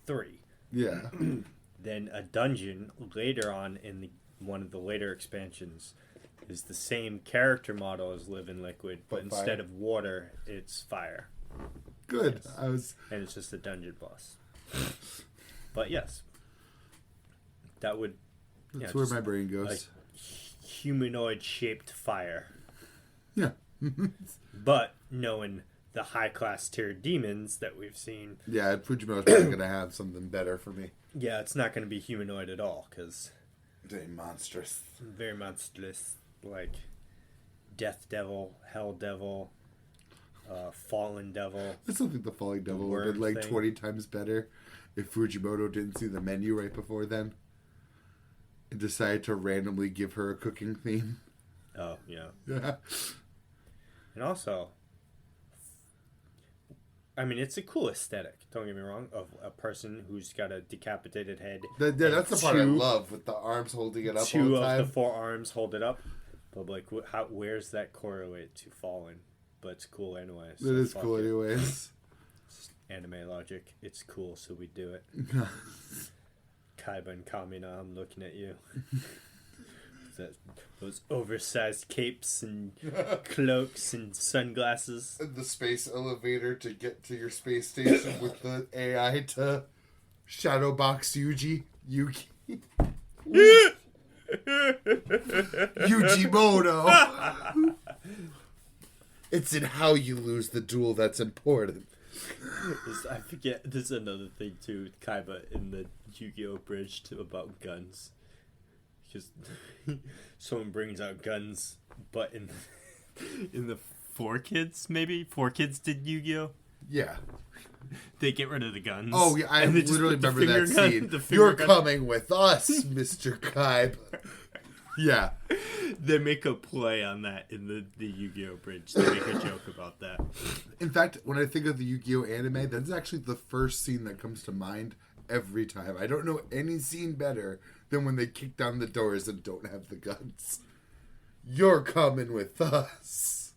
A: 3.
B: Yeah.
A: Then a dungeon later on in one of the later expansions is the same character model as Living Liquid, but instead
B: fire.
A: of water, it's fire.
B: Good.
A: Yes. And it's just a dungeon boss. But yes, that would...
B: That's where my brain goes.
A: Humanoid-shaped fire.
B: Yeah.
A: But knowing the high-class tier demons that we've seen...
B: Yeah, Fujimoto's probably going to have something better for me.
A: Yeah, it's not going to be humanoid at all, because...
B: Very monstrous.
A: Very monstrous. Like, Death Devil, Hell Devil, Fallen Devil.
B: I still think the Falling Devil would have been like 20 times better if Fujimoto didn't see the menu right before then and decided to randomly give her a cooking theme.
A: Oh, yeah.
B: Yeah.
A: And also, I mean, it's a cool aesthetic, don't get me wrong, of a person who's got a decapitated head.
B: That's the part I love, with the arms holding it up all the time.
A: Two of the four arms hold it up. But, like, where's that correlate to Fallen? But it's cool anyway. So
B: it is cool anyways.
A: Anime logic. It's cool, so we do it. Kaiba and Kamina, I'm looking at you. Those oversized capes and cloaks and sunglasses.
B: And the space elevator to get to your space station with the AI to shadowbox Yugi. Yujimoto. It's in how you lose the duel that's important.
A: I forget. There's another thing too with Kaiba in the Yu-Gi-Oh! Bridge about guns. Because someone brings out guns, but in the 4Kids, maybe 4Kids did Yu-Gi-Oh!
B: Yeah.
A: They get rid of the guns.
B: Oh, yeah, I literally remember that scene. You're coming with us, Mr. Kaiba. Yeah.
A: They make a play on that in the Yu-Gi-Oh! Bridge. They make a joke about that.
B: In fact, when I think of the Yu-Gi-Oh! Anime, that's actually the first scene that comes to mind every time. I don't know any scene better than when they kick down the doors and don't have the guns. You're coming with us.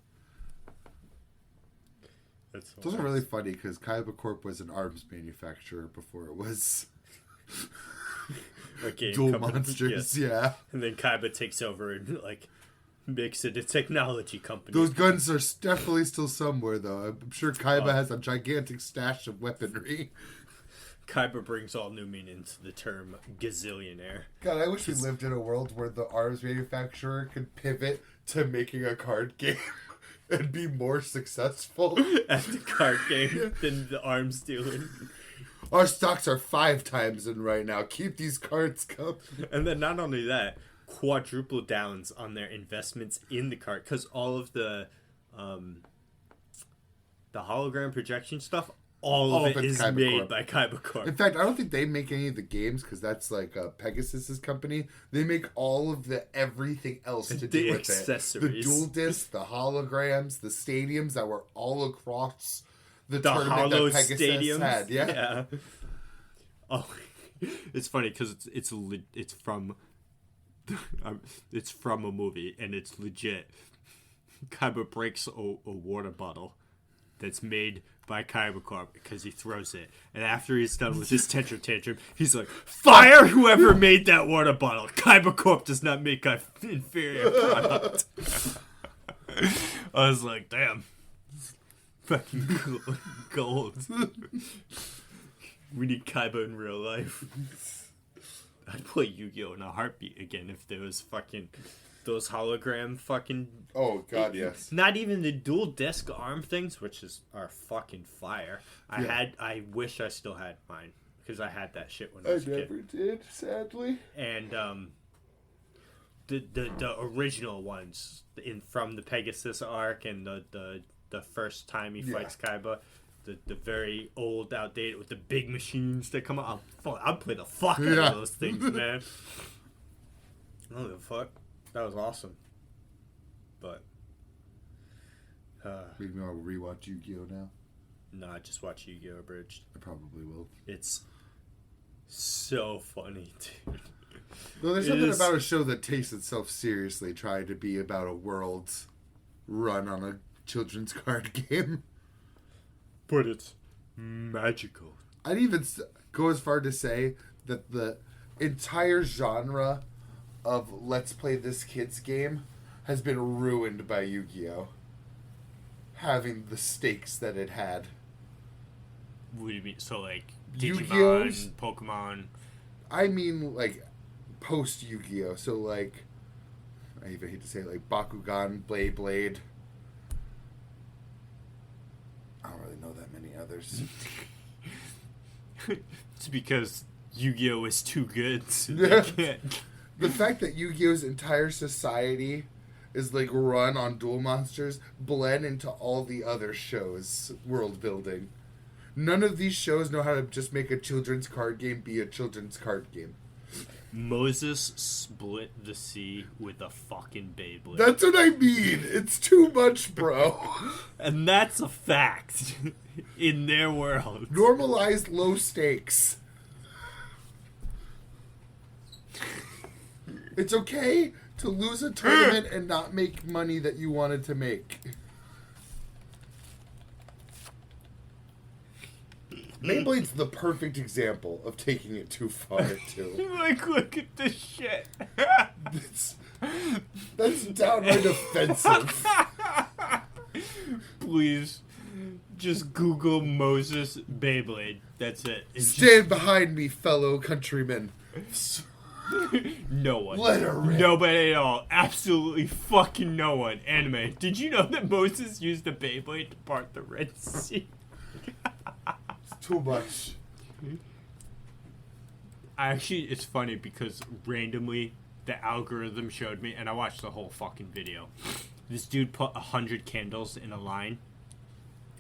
B: Those are really funny because Kaiba Corp was an arms manufacturer before it was
A: Okay,
B: Duel Monsters, yeah.
A: And then Kaiba takes over and like Makes it a technology company.
B: Those guns are definitely still somewhere, though. I'm sure Kaiba has a gigantic stash of weaponry.
A: Kaiba brings all new meaning to the term gazillionaire.
B: God, I wish we lived in a world where the arms manufacturer could pivot to making a card game and be more successful
A: at the card game than the arms dealer.
B: Our stocks are 5 times in right now. Keep these cards coming.
A: And then not only that, quadruple downs on their investments in the card, because all of the hologram projection stuff, all of it is
B: Kaiba
A: made
B: Corp.
A: by Kaiba Corp.
B: In fact, I don't think they make any of the games because that's like Pegasus's company. They make all of the everything else to do with
A: accessories.
B: it. The dual discs, the holograms, the stadiums that were all across the tournament
A: hollow
B: that Pegasus
A: stadiums
B: had.
A: Yeah. Oh, it's funny because it's from it's from a movie and it's legit. Kaiba breaks a water bottle that's made by Kaiba Corp because he throws it, and after he's done with his tantrum, he's like, "Fire whoever made that water bottle! Kaiba Corp does not make an inferior product." I was like, "Damn, fucking gold." We need Kaiba in real life. I'd play Yu-Gi-Oh! In a heartbeat again if there was fucking those hologram fucking...
B: Oh, God, yes.
A: Not even the dual disc arm things, which are fucking fire. I wish I still had mine, because I had that shit when I was a kid.
B: I never did, sadly.
A: And the original ones from the Pegasus arc and the first time he fights Kaiba, the very old, outdated with the big machines that come out. I'll play the fuck out of those things, man. I don't give a fuck. That was awesome. But
B: maybe I'll rewatch Yu-Gi-Oh! Now.
A: No, I just watch Yu-Gi-Oh! Abridged.
B: I probably will.
A: It's so funny, dude.
B: Well, there's something about a show that takes itself seriously, trying to be about a world run on a children's card game.
A: But it's magical.
B: I'd even go as far to say that the entire genre of let's play this kid's game has been ruined by Yu-Gi-Oh! Having the stakes that it had.
A: What do you mean? So, like,
B: Yu-Gi-Oh's?
A: Digimon, Pokemon?
B: I mean, like, post Yu-Gi-Oh! So, like, I even hate to say it, like, Bakugan, Beyblade. I don't really know that many others.
A: It's because Yu-Gi-Oh! Is too good. So they can't.
B: The fact that Yu-Gi-Oh's entire society is like run on Duel Monsters blend into all the other shows world building. None of these shows know how to just make a children's card game be a children's card game.
A: Moses split the sea with a fucking Beyblade.
B: That's what I mean. It's too much, bro.
A: And that's a fact in their world.
B: Normalized low stakes. It's okay to lose a tournament and not make money that you wanted to make. Beyblade's the perfect example of taking it too far, too.
A: Like, look at this shit.
B: That's downright offensive.
A: Please, just Google Moses Beyblade. That's it.
B: Stand behind me, fellow countrymen.
A: No one.
B: Let her rip.
A: Nobody at all. Absolutely fucking no one. Anime. Did you know that Moses used the Beyblade to part the Red Sea?
B: It's too much.
A: Actually, it's funny because randomly the algorithm showed me, and I watched the whole fucking video. This dude put 100 candles in a line,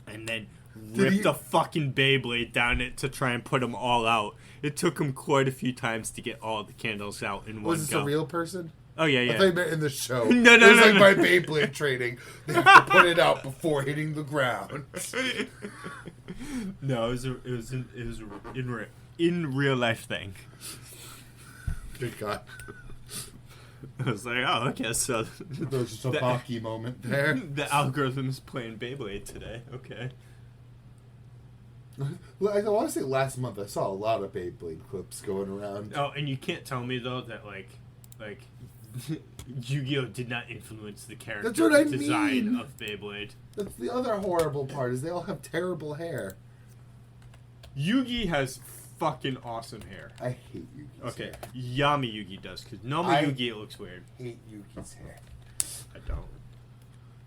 A: and then ripped a fucking Beyblade down it to try and put them all out. It took him quite a few times to get all the candles out in one go.
B: Was this a real person?
A: Oh, yeah.
B: I thought you meant in the show.
A: No.
B: It was like my Beyblade training. They have to put it out before hitting the ground.
A: No, it was in real life thing.
B: Good God.
A: I was like, oh, okay, so
B: There was just a Baki moment there.
A: The algorithm's playing Beyblade today. Okay.
B: I want to say last month I saw a lot of Beyblade clips going around.
A: Oh, and you can't tell me though that like Yu-Gi-Oh did not influence the character
B: That's what I
A: design
B: mean.
A: of Beyblade.
B: That's the other horrible part, is they all have terrible hair.
A: Yugi has fucking awesome hair.
B: I hate Yugi's hair.
A: Yami Yugi does, because normal Yugi it looks weird.
B: I hate Yugi's hair.
A: I don't.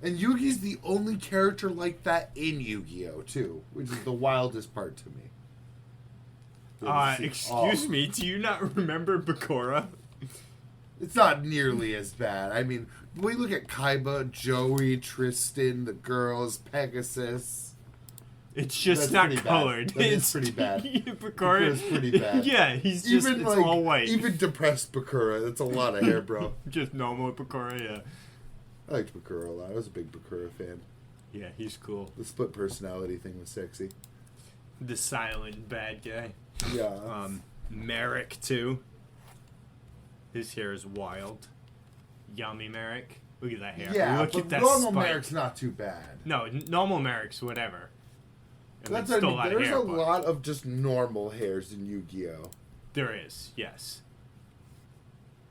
B: And Yugi's the only character like that in Yu-Gi-Oh! Too, which is the wildest part to me.
A: Excuse me, do you not remember Bakura?
B: It's not nearly as bad. I mean, we look at Kaiba, Joey, Tristan, the girls, Pegasus.
A: It's just not colored.
B: It's pretty bad.
A: Bakura's
B: pretty bad.
A: Yeah, he's just
B: even,
A: it's all white.
B: Even depressed Bakura, that's a lot of hair, bro.
A: Just normal Bakura, yeah.
B: I liked Bakura a lot. I was a big Bakura fan.
A: Yeah, he's cool.
B: The split personality thing was sexy.
A: The silent bad guy.
B: Yeah.
A: Merrick, too. His hair is wild. Yummy Merrick. Look at that hair.
B: Yeah,
A: Look
B: but
A: at that
B: normal
A: spike.
B: Merrick's not too bad.
A: No, normal Merrick's whatever.
B: That's
A: still
B: I mean, there's
A: hair,
B: a lot of just normal hairs in Yu-Gi-Oh!
A: There is, yes.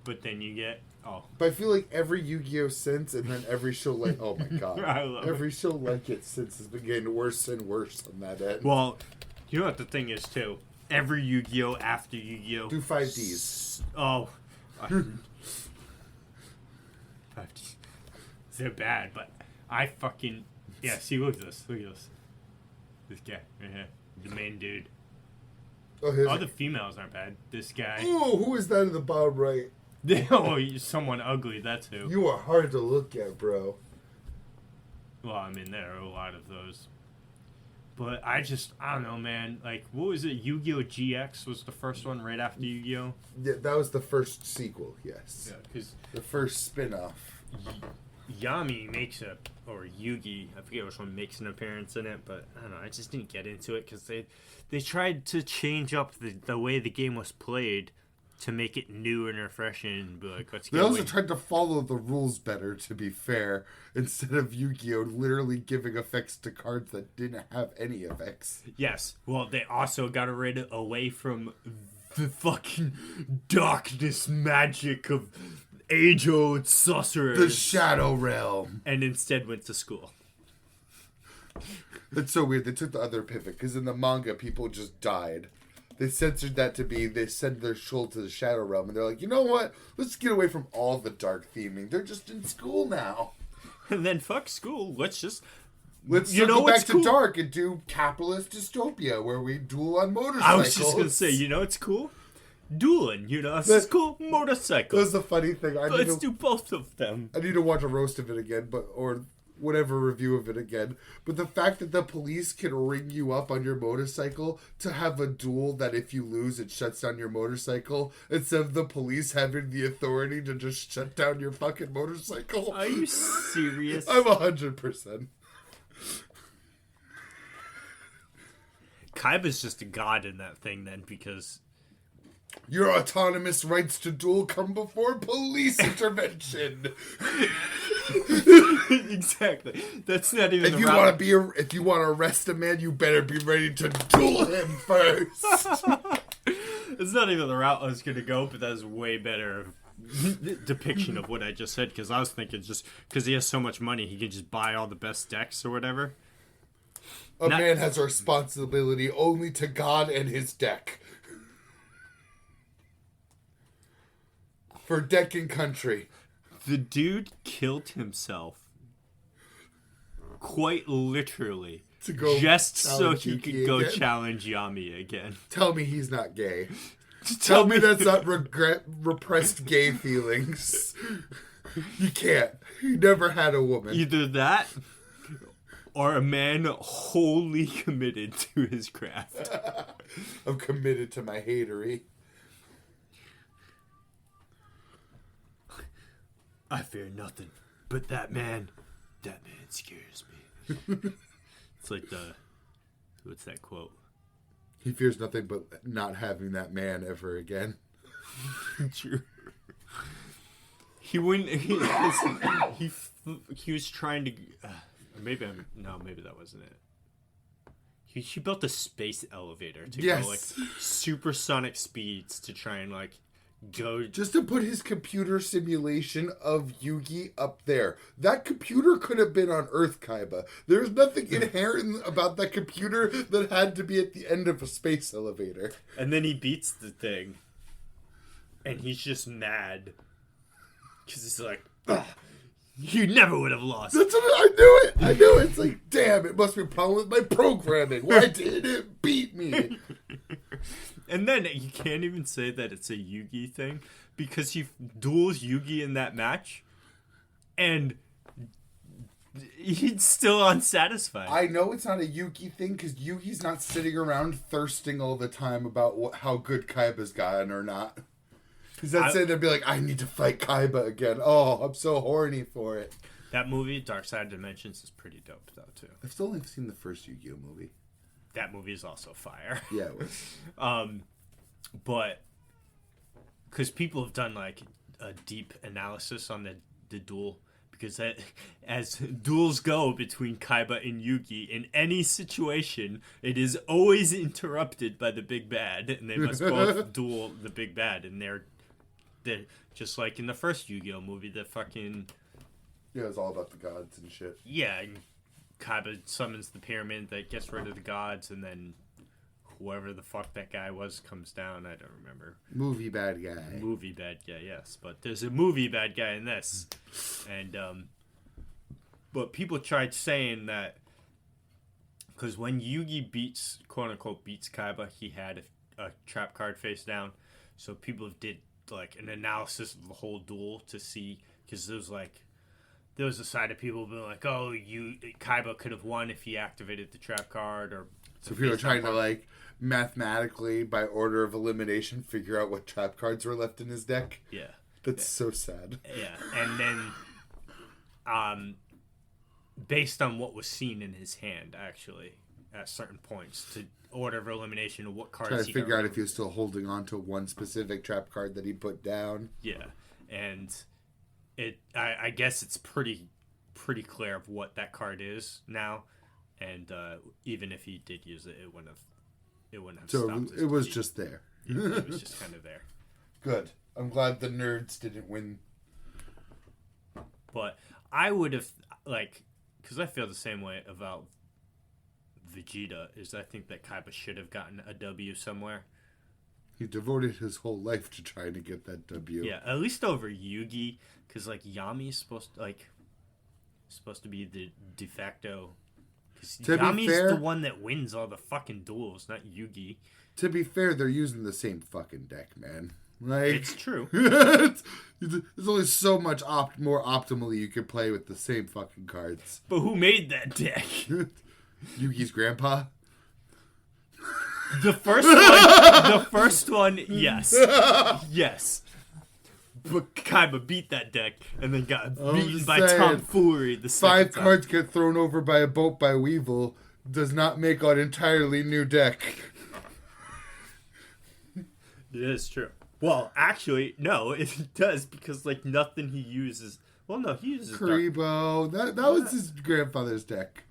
A: But then you get... Oh.
B: But I feel like every Yu-Gi-Oh! Since, and then every show like... Oh my god.
A: I love
B: every show like it since has been getting worse and worse on that end.
A: Well, you know what the thing is, too? Every Yu-Gi-Oh! After Yu-Gi-Oh!
B: Do 5Ds.
A: Oh. 5Ds. They're bad, but I fucking... Yeah, see, look at this. Look at this. This guy right here. The main dude.
B: Oh,
A: the females aren't bad. This guy.
B: Oh, who is that in the bottom right?
A: Oh, someone ugly, that's who.
B: You are hard to look at, bro.
A: Well, I mean, there are a lot of those. But I don't know, man. Like, what was it? Yu-Gi-Oh! GX was the first one right after Yu-Gi-Oh!
B: Yeah, that was the first sequel, yes.
A: Yeah, because...
B: The first spin-off.
A: Yami makes or Yugi, I forget which one, makes an appearance in it, but I don't know, I just didn't get into it because they tried to change up the way the game was played to make it new and refreshing and be like, let's go.
B: They also tried to follow the rules better, to be fair, instead of Yu-Gi-Oh! Literally giving effects to cards that didn't have any effects.
A: Yes, well, they also got away from the fucking darkness magic of age-old sorcerers.
B: The Shadow Realm.
A: And instead went to school.
B: That's so weird. They took the other pivot, because in the manga, people just died. They censored that to be, they send their soul to the Shadow Realm, and they're like, you know what? Let's get away from all the dark theming. They're just in school now.
A: And then fuck school. Let's
B: go back to dark and do capitalist dystopia, where we duel on motorcycles.
A: I was just going to say, you know it's cool? Dueling, you know, it's cool. Motorcycle.
B: That's the funny thing.
A: Let's do both of them.
B: I need to watch a roast of it again, or whatever review of it again. But the fact that the police can ring you up on your motorcycle to have a duel that if you lose, it shuts down your motorcycle, instead of the police having the authority to just shut down your fucking motorcycle.
A: Are you serious?
B: I'm 100%.
A: Kaiba's just a god in that thing then, because...
B: Your autonomous rights to duel come before police intervention.
A: Exactly. That's not even
B: if you want to arrest a man, you better be ready to duel him first.
A: It's not even the route I was going to go, but that's way better depiction of what I just said, because I was thinking just because he has so much money, he can just buy all the best decks or whatever.
B: A man has a responsibility only to God and his deck. For deck and country.
A: The dude killed himself. Quite literally.
B: To go
A: just so he
B: Yuki
A: could go
B: again?
A: challenge Yami again.
B: Tell me he's not gay. Tell me that's not repressed gay feelings. You can't. He never had a woman.
A: Either that, or a man wholly committed to his craft.
B: I'm committed to my hatery.
A: I fear nothing, but that man scares me. It's like what's that quote?
B: He fears nothing but not having that man ever again.
A: True. He wouldn't. He was trying to. Maybe that wasn't it. He built a space elevator to go like supersonic speeds to try and like go
B: just to put his computer simulation of Yugi up there. That computer could have been on Earth, Kaiba. There's nothing inherent about that computer that had to be at the end of a space elevator.
A: And then he beats the thing. And he's just mad. Because he's like, ugh, you never would have lost.
B: That's what I knew it. I knew it. It's like, damn, it must be a problem with my programming. Why did it beat me?
A: And then you can't even say that it's a Yugi thing because he duels Yugi in that match, and he's still unsatisfied.
B: I know it's not a Yugi thing because Yugi's not sitting around thirsting all the time about how good Kaiba's gotten or not. Because that's it. They'd be like, I need to fight Kaiba again. Oh, I'm so horny for it.
A: That movie, Dark Side of Dimensions, is pretty dope though too.
B: I've still only seen the first Yu-Gi-Oh movie.
A: That movie is also fire.
B: Yeah, it was.
A: But because people have done like a deep analysis on the duel, because as duels go between Kaiba and Yugi, in any situation, it is always interrupted by the big bad, and they must both duel the big bad, and they're just like in the first Yu-Gi-Oh movie, the fucking
B: yeah, it's all about the gods and shit.
A: Yeah. And Kaiba summons the pyramid that gets rid of the gods, and then whoever the fuck that guy was comes down. I don't remember.
B: Movie bad guy.
A: Movie bad guy, yes. But there's a movie bad guy in this. And, but people tried saying that, because when Yugi beats, quote unquote, beats Kaiba, he had a trap card face down. So people did, like, an analysis of the whole duel to see, because there was a side of people being like, oh, Kaiba could have won if he activated the trap card. Or
B: so people are trying to, like, mathematically, by order of elimination, figure out what trap cards were left in his deck.
A: Yeah.
B: That's so sad.
A: Yeah. And then, based on what was seen in his hand, actually, at certain points, to order of elimination of what cards
B: trying to figure out if he was still holding on to one specific trap card that he put down.
A: Yeah. And I guess it's pretty clear of what that card is now, and even if he did use it, it wouldn't have
B: so
A: stopped.
B: It was just there.
A: It was just kind of there.
B: Good. I'm glad the nerds didn't win.
A: But I would have, like, because I feel the same way about Vegeta. Is I think that Kaiba should have gotten a W somewhere.
B: He devoted his whole life to trying to get that W.
A: Yeah, at least over Yugi, because like Yami is supposed to be the de facto. Because Yami's the one that wins all the fucking duels, not Yugi.
B: To be fair, they're using the same fucking deck, man. Like,
A: it's true.
B: There's only so much more optimally you can play with the same fucking cards.
A: But who made that deck?
B: Yugi's grandpa.
A: The first one, yes. Yes. But Kaiba beat that deck and then got beaten by tomfoolery the second
B: 5 cards get thrown over by a boat by Weevil does not make an entirely new deck.
A: It is true. Well, actually, no, it does, because like nothing he uses. Well, no, he uses
B: Karibo. That was his grandfather's deck.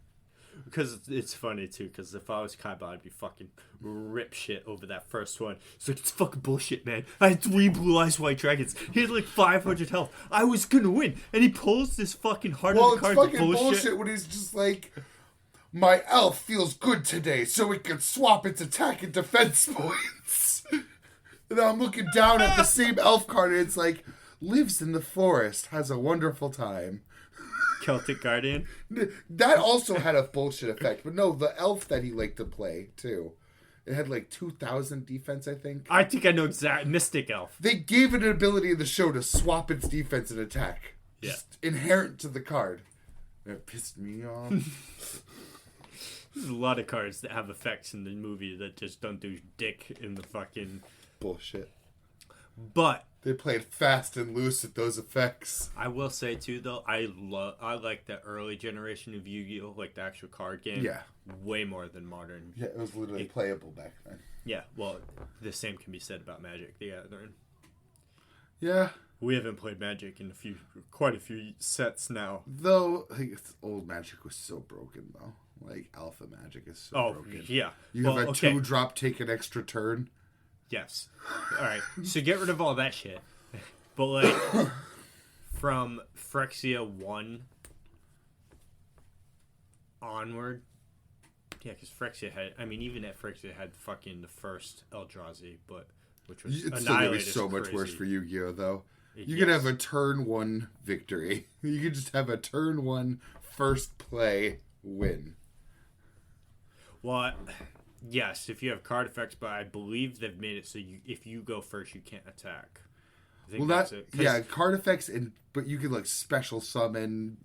A: Because it's funny too. Because if I was Kaiba, I'd be fucking rip shit over that first one. It's like, it's fucking bullshit, man. I had 3 blue eyes white dragons. He had like 500 health. I was gonna win, and he pulls this fucking heart of the card.
B: Well, it's fucking bullshit when he's just like, my elf feels good today, so it can swap its attack and defense points. And then I'm looking down at the same elf card, and it's like, lives in the forest, has a wonderful time.
A: Celtic Guardian.
B: That also had a bullshit effect. But no, the elf that he liked to play, too. It had like 2,000 defense, I think.
A: I think I know exactly. Mystic Elf.
B: They gave it an ability in the show to swap its defense and attack.
A: Yeah.
B: Just inherent to the card. It pissed me off.
A: There's a lot of cards that have effects in the movie that just don't do dick in the fucking...
B: Bullshit.
A: But...
B: They played fast and loose with those effects.
A: I will say, too, though, I like the early generation of Yu-Gi-Oh! Like the actual card game.
B: Yeah.
A: Way more than modern.
B: Yeah, it was literally playable back then.
A: Yeah, well, the same can be said about Magic the Gathering.
B: Yeah.
A: We haven't played Magic in quite a few sets now.
B: Though, like, old Magic was so broken, though. Like, Alpha Magic is so broken.
A: Yeah.
B: You have a 2-drop, take an extra turn.
A: Yes. All right. So get rid of all that shit. But like from Phyrexia 1 onward, yeah, because Phyrexia had. I mean, even at Phyrexia had fucking the first Eldrazi, but which was
B: It's still gonna be so much worse for Yu-Gi-Oh though. You could have a turn 1 victory. You could just have a turn 1 first play win.
A: Well, yes, if you have card effects, but I believe they've made it so if you go first, you can't attack. I think that's it.
B: Yeah, card effects, but you could like special summon,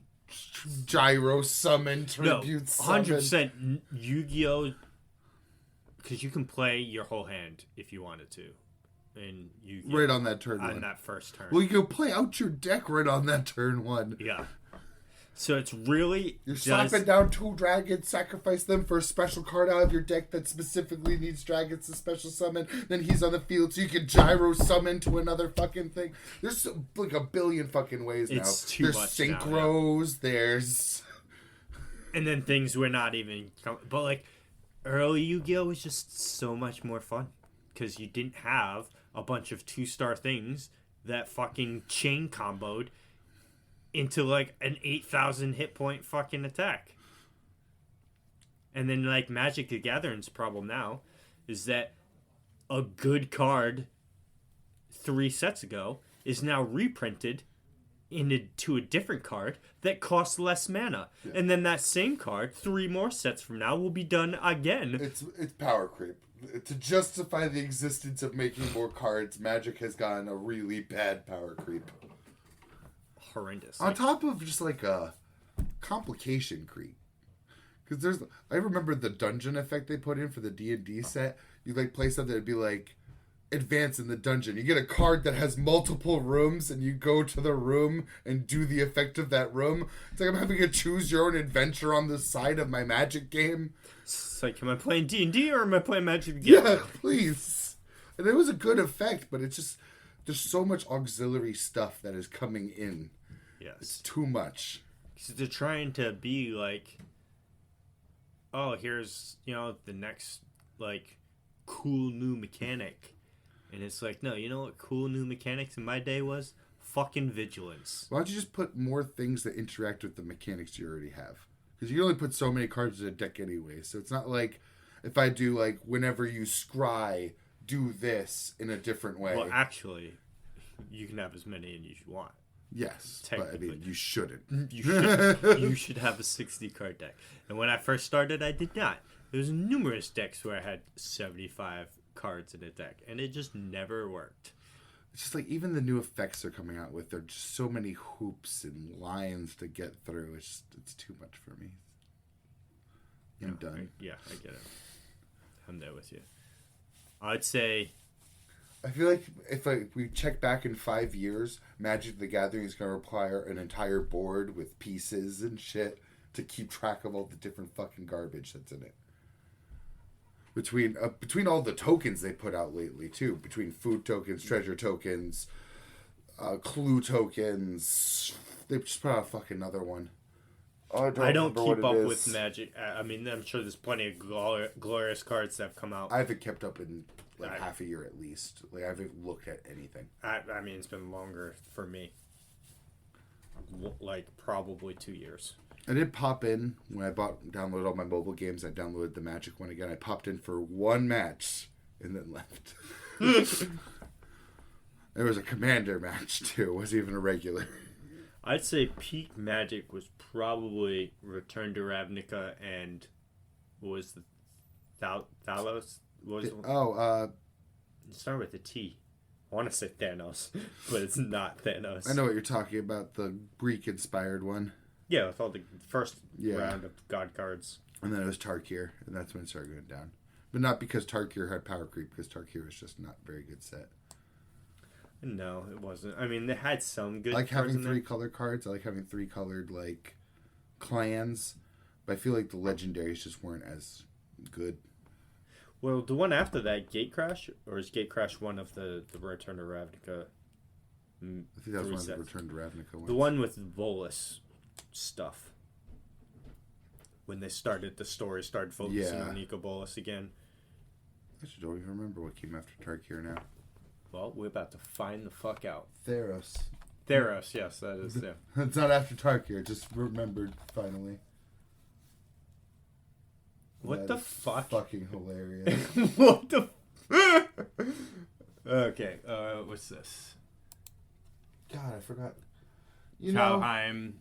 B: gyro summon, tribute summon.
A: 100% Yu-Gi-Oh! Because you can play your whole hand if you wanted to. And Yu-Gi-Oh!
B: Right on that turn
A: on
B: 1.
A: that first turn.
B: Well, you can play out your deck right on that turn 1.
A: Yeah. So it's really...
B: You're slapping down 2 dragons, sacrifice them for a special card out of your deck that specifically needs dragons to special summon. Then he's on the field, so you can gyro summon to another fucking thing. There's like a billion fucking ways now.
A: It's too
B: there's
A: much
B: synchros,
A: now, yeah.
B: There's...
A: And then things we're not even... But like, early Yu-Gi-Oh! Was just so much more fun. Because you didn't have a bunch of 2-star things that fucking chain comboed into like an 8,000 hit point fucking attack. And then like Magic the Gathering's problem now is that a good card 3 sets ago is now reprinted into a different card that costs less mana. Yeah. And then that same card 3 more sets from now will be done again.
B: It's power creep. To justify the existence of making more cards, Magic has gotten a really bad power creep.
A: Horrendous.
B: On top of just like a complication creep. Because I remember the dungeon effect they put in for the D&D set. You like play something that'd be like advance in the dungeon. You get a card that has multiple rooms and you go to the room and do the effect of that room. It's like I'm having a choose your own adventure on the side of my Magic game.
A: It's like, am I playing D&D or am I playing Magic?
B: Yeah, please. And it was a good effect, but it's just there's so much auxiliary stuff that is coming in.
A: Yes.
B: It's too much.
A: Because they're trying to be like, oh, here's, the next, like, cool new mechanic. And it's like, no, you know what cool new mechanics in my day was? Fucking vigilance.
B: Why don't you just put more things that interact with the mechanics you already have? Because you can only put so many cards in a deck anyway. So it's not like if I do, like, whenever you scry, do this in a different way.
A: Well, actually, you can have as many as you want.
B: Yes, but I mean, you shouldn't.
A: You should have a 60-card deck. And when I first started, I did not. There's numerous decks where I had 75 cards in a deck, and it just never worked.
B: It's just like, even the new effects they're coming out with, there are just so many hoops and lines to get through. It's too much for me. I'm done.
A: I get it. I'm there with you. I'd say...
B: I feel like if we check back in 5 years, Magic the Gathering is going to require an entire board with pieces and shit to keep track of all the different fucking garbage that's in it. Between all the tokens they put out lately, too. Between food tokens, treasure tokens, clue tokens. They just put out a fucking another one.
A: I don't keep up with Magic. I mean, I'm sure there's plenty of glorious cards that have come out.
B: I haven't kept up in half a year at least. Like, I haven't looked at anything.
A: I mean, it's been longer for me. Like, probably 2 years.
B: I did pop in when I downloaded all my mobile games. I downloaded the Magic one again. I popped in for one match and then left. There was a Commander match too. It wasn't even a regular.
A: I'd say peak Magic was probably Return to Ravnica and what was the Thalos? What was it started with a T. I want to say Thanos, but it's not Thanos.
B: I know what you're talking about. The Greek-inspired one.
A: Yeah, with all the first round of God cards.
B: And then it was Tarkir, and that's when it started going down. But not because Tarkir had power creep, because Tarkir was just not a very good set.
A: No, it wasn't. I mean, they had some good
B: I like
A: cards
B: having 3 color cards. I like having 3 colored, like, clans. But I feel like the legendaries just weren't as good.
A: Well, the one after that, Gatecrash? Or is Gatecrash one of the Return to Ravnica?
B: I think that was one of the Return to Ravnica ones.
A: The one with Volus stuff. When the story started focusing on Nico Bolas again.
B: actually don't even remember what came after Tarkir now.
A: Well, we're about to find the fuck out.
B: Theros.
A: Theros, yes, that is there.
B: It's not after Tarkir, just remembered finally.
A: What the fuck?
B: Fucking hilarious.
A: What the Okay, what's this?
B: God, I forgot.
A: Kaldheim.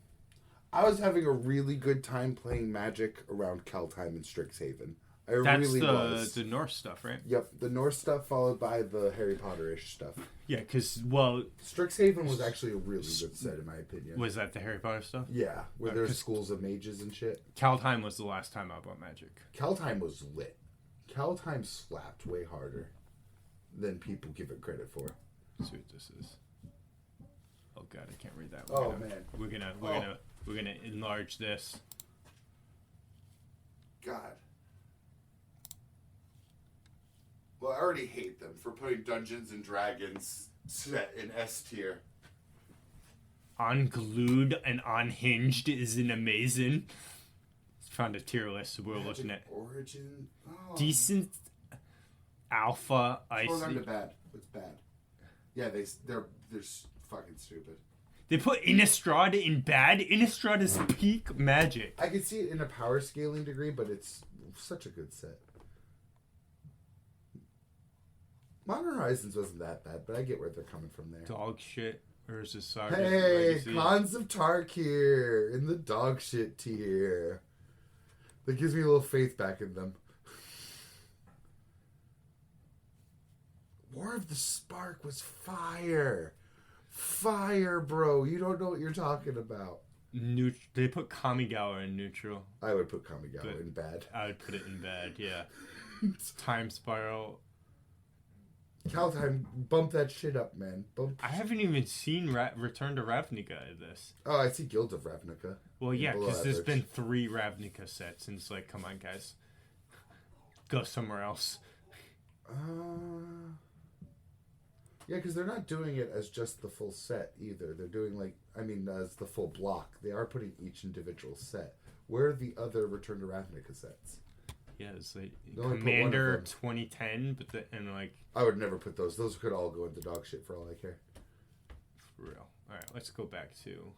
B: I was having a really good time playing Magic around Kaldheim and Strixhaven.
A: That's
B: really was.
A: the Norse stuff, right?
B: Yep, the Norse stuff followed by the Harry Potter-ish stuff.
A: Yeah, because, well...
B: Strixhaven was actually a really good set, in my opinion.
A: Was that the Harry Potter stuff?
B: Yeah, where there's schools of mages and shit.
A: Kaldheim was the last time I bought Magic.
B: Kaldheim was lit. Kaldheim slapped way harder than people give it credit for.
A: Let's see what this is. Oh god, I can't read that.
B: Man,
A: We're gonna enlarge this.
B: God. Well, I already hate them for putting Dungeons and Dragons set in S tier.
A: Unglued and Unhinged isn't amazing. Found a tier list, so we're looking at
B: Origin. Oh.
A: decent alpha ice.
B: Slow down to bad. It's bad. Yeah, they're fucking stupid.
A: They put Innistrad in bad. Innistrad is peak Magic.
B: I can see it in a power scaling degree, but it's such a good set. Modern Horizons wasn't that bad, but I get where they're coming from there.
A: Dog shit versus Saga.
B: Hey, Cons of Tarkir in the dog shit tier. That gives me a little faith back in them. War of the Spark was fire. Fire, bro. You don't know what you're talking about.
A: They put Kamigawa in neutral.
B: I would put Kamigawa in bad.
A: I would put it in bad, yeah. Time Spiral.
B: Kaldheim, bump that shit up, man.
A: I haven't even seen Return to Ravnica in this.
B: Oh, I see Guild of Ravnica.
A: Well, yeah, because there's been 3 Ravnica sets, and it's like, come on, guys. Go somewhere else.
B: Yeah, because they're not doing it as just the full set either. They're doing, as the full block. They are putting each individual set. Where are the other Return to Ravnica sets?
A: Yeah, it's like Commander 2010,
B: I would never put those. Those could all go into dog shit for all I care.
A: For real. Alright, let's go back to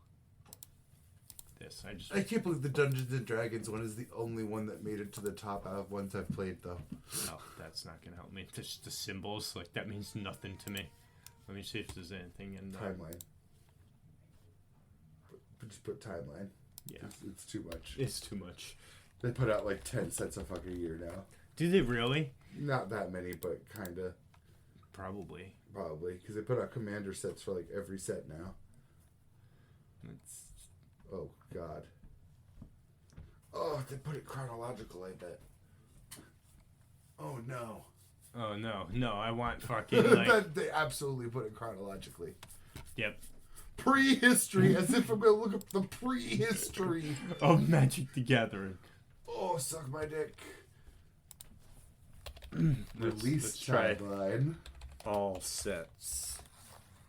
A: this.
B: I can't believe the Dungeons and Dragons one is the only one that made it to the top out of ones I've played, though.
A: No, that's not gonna help me. Just the symbols, that means nothing to me. Let me see if there's anything in there.
B: Timeline. Just put timeline.
A: Yeah.
B: It's too much.
A: It's too much.
B: They put out 10 sets a fucking year now.
A: Do they really?
B: Not that many, but kinda.
A: Probably,
B: because they put out commander sets for every set now. Oh god. Oh, they put it chronological, I bet. Oh no.
A: Oh no, I want fucking
B: They absolutely put it chronologically.
A: Yep.
B: Prehistory, as if I'm gonna look up the prehistory
A: of Magic the Gathering.
B: Oh, suck my dick. Release timeline.
A: All sets.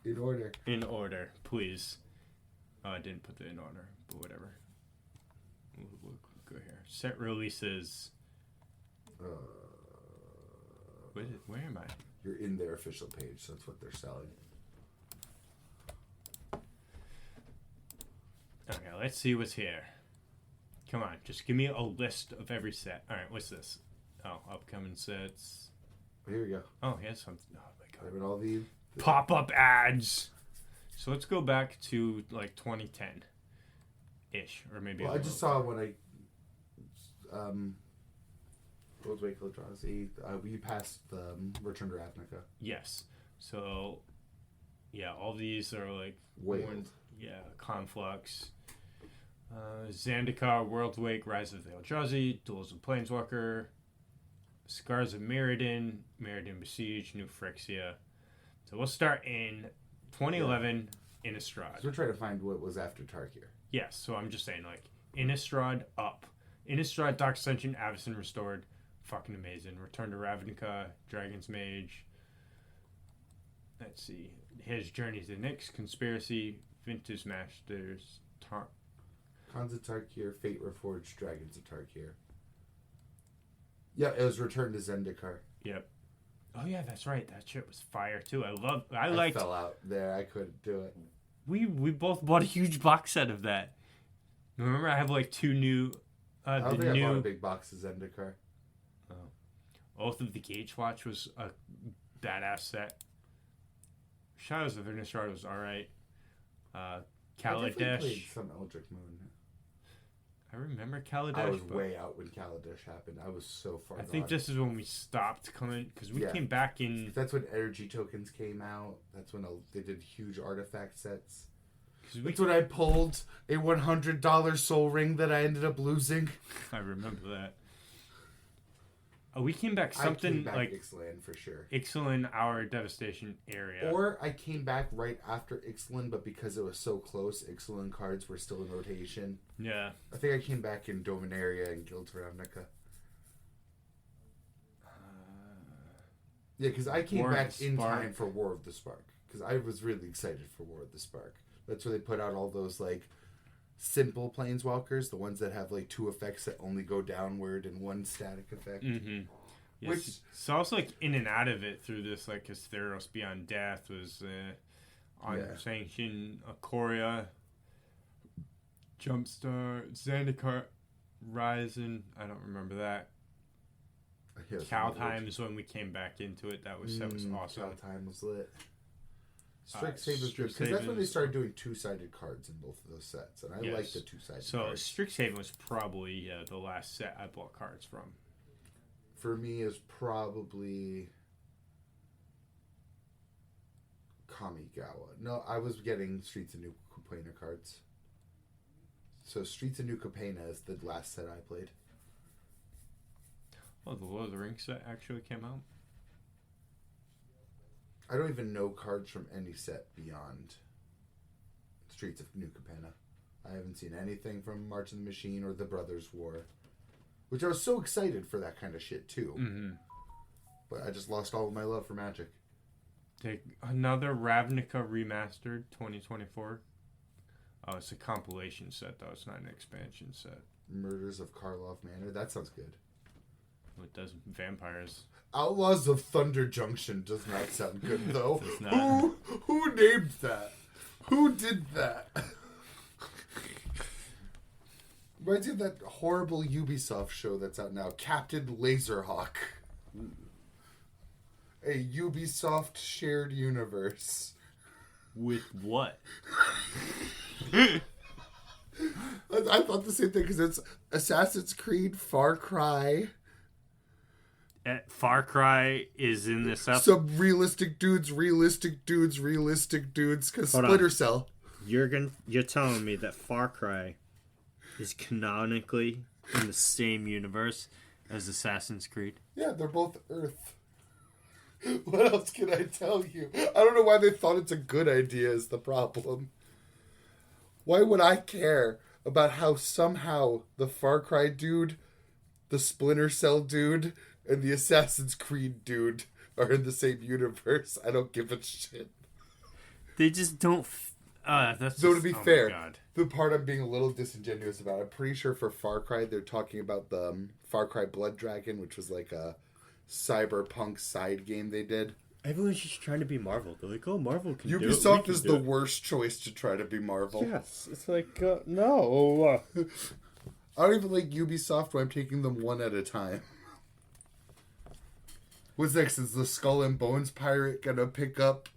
B: In order.
A: In order, please. Oh, I didn't put it in order, but whatever. We'll go here. Set releases. Where am I?
B: You're in their official page, so that's what they're selling.
A: Okay, let's see what's here. Come on, just give me a list of every set. Alright, what's this? Oh, upcoming sets.
B: Here we go.
A: Oh, here's something. Oh my god.
B: All the
A: pop-up ads. So let's go back to 2010 ish, or maybe.
B: Well, I just saw when I World's Eldrazi. We passed Return to Ravnica.
A: Yes. So yeah, all these are
B: Wailed.
A: Yeah, Conflux. Zendikar, Worldwake, Rise of the Eldrazi, Duels of Planeswalker, Scars of Mirrodin, Mirrodin Besiege, New Phyrexia. So we'll start in 2011 Innistrad.
B: So we're trying to find what was after Tarkir.
A: Yes, so I'm just saying Innistrad up. Innistrad, Dark Ascension, Avacyn Restored. Fucking amazing. Return to Ravnica, Dragon's Mage. Let's see. His Journey to Nyx, Conspiracy, Vintage Masters,
B: Khans of Tarkir, Fate Reforged, Dragons of Tarkir. Yeah, it was Return to Zendikar.
A: Yep. Oh yeah, that's right. That shit was fire too. I
B: I fell out there. I couldn't do it.
A: We both bought a huge box set of that. Remember, I have like two new.
B: I don't think I bought a big box of Zendikar.
A: Oh. Oath of the Gage Watch was a badass set. Shadows of Innistrad was alright. Kaladesh.
B: Played some Eldritch Moon.
A: I remember Kaladesh.
B: I was way out when Kaladesh happened. I was so far.
A: I think this is when we stopped coming because we came back in.
B: That's when energy tokens came out. That's when they did huge artifact sets. That's when I pulled a $100 soul ring that I ended up losing.
A: I remember that. We came back like
B: Ixalan for sure.
A: Ixalan, our devastation area.
B: Or I came back right after Ixalan, but because it was so close, Ixalan cards were still in rotation.
A: Yeah.
B: I think I came back in Dominaria and Guild Ravnica. Yeah, because I came back in time for War of the Spark. Because I was really excited for War of the Spark. That's where they put out all those, like, simple planeswalkers, the ones that have, like, 2 effects that only go downward and 1 static effect.
A: Mm-hmm. Yes.
B: Which,
A: so also, like, in and out of it through this, like, Asteros Beyond Death was Unsanctioned, Ikoria, Jumpstart, Zendikar, Ryzen. I don't remember that. Kaldheim is when we came back into it. That was awesome.
B: Kaldheim was lit. Strixhaven was good because that's when they started doing 2-sided cards in both of those sets, and I like the 2-sided cards.
A: So Strixhaven was probably the last set I bought cards from.
B: For me, is probably Kamigawa. No, I was getting Streets of New Capenna cards. So Streets of New Capenna is the last set I played.
A: Oh, the Lord of the Rings set actually came out?
B: I don't even know cards from any set beyond Streets of New Capenna. I haven't seen anything from March of the Machine or the Brothers' War. Which I was so excited for that kind of shit, too.
A: Mm-hmm.
B: But I just lost all of my love for Magic.
A: Take another Ravnica Remastered 2024. Oh, it's a compilation set, though. It's not an expansion set.
B: Murders of Karlov Manor. That sounds good.
A: It does vampires.
B: Outlaws of Thunder Junction does not sound good, though.
A: Does not.
B: Who named that? Who did that? Reminds me of that horrible Ubisoft show that's out now, Captain Laserhawk. A Ubisoft shared universe.
A: With what?
B: I thought the same thing because it's Assassin's Creed, Far Cry.
A: Far Cry is in this up.
B: Some realistic dudes, because Splinter Cell.
A: You're telling me that Far Cry is canonically in the same universe as Assassin's Creed?
B: Yeah, they're both Earth. What else can I tell you? I don't know why they thought it's a good idea is the problem. Why would I care about how somehow the Far Cry dude, the Splinter Cell dude, and the Assassin's Creed dude are in the same universe? I don't give a shit.
A: They just don't...
B: So to be fair, the part I'm being a little disingenuous about, I'm pretty sure for Far Cry, they're talking about the Far Cry Blood Dragon, which was like a cyberpunk side game they did.
A: Everyone's just trying to be Marvel. They're like, oh, Marvel can do it.
B: Ubisoft is the worst choice to try to be Marvel.
A: Yes. It's like, no.
B: I don't even like Ubisoft when I'm taking them one at a time. What's next? Is the Skull and Bones pirate gonna pick up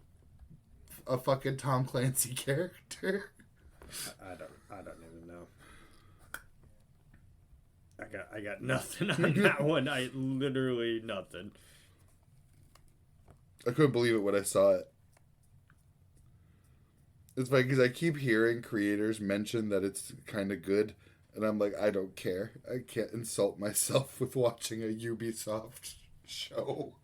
B: a fucking Tom Clancy character?
A: I don't even know. I got nothing on that one. Literally nothing.
B: I couldn't believe it when I saw it. It's funny because I keep hearing creators mention that it's kind of good, and I'm like, I don't care. I can't insult myself with watching a Ubisoft show.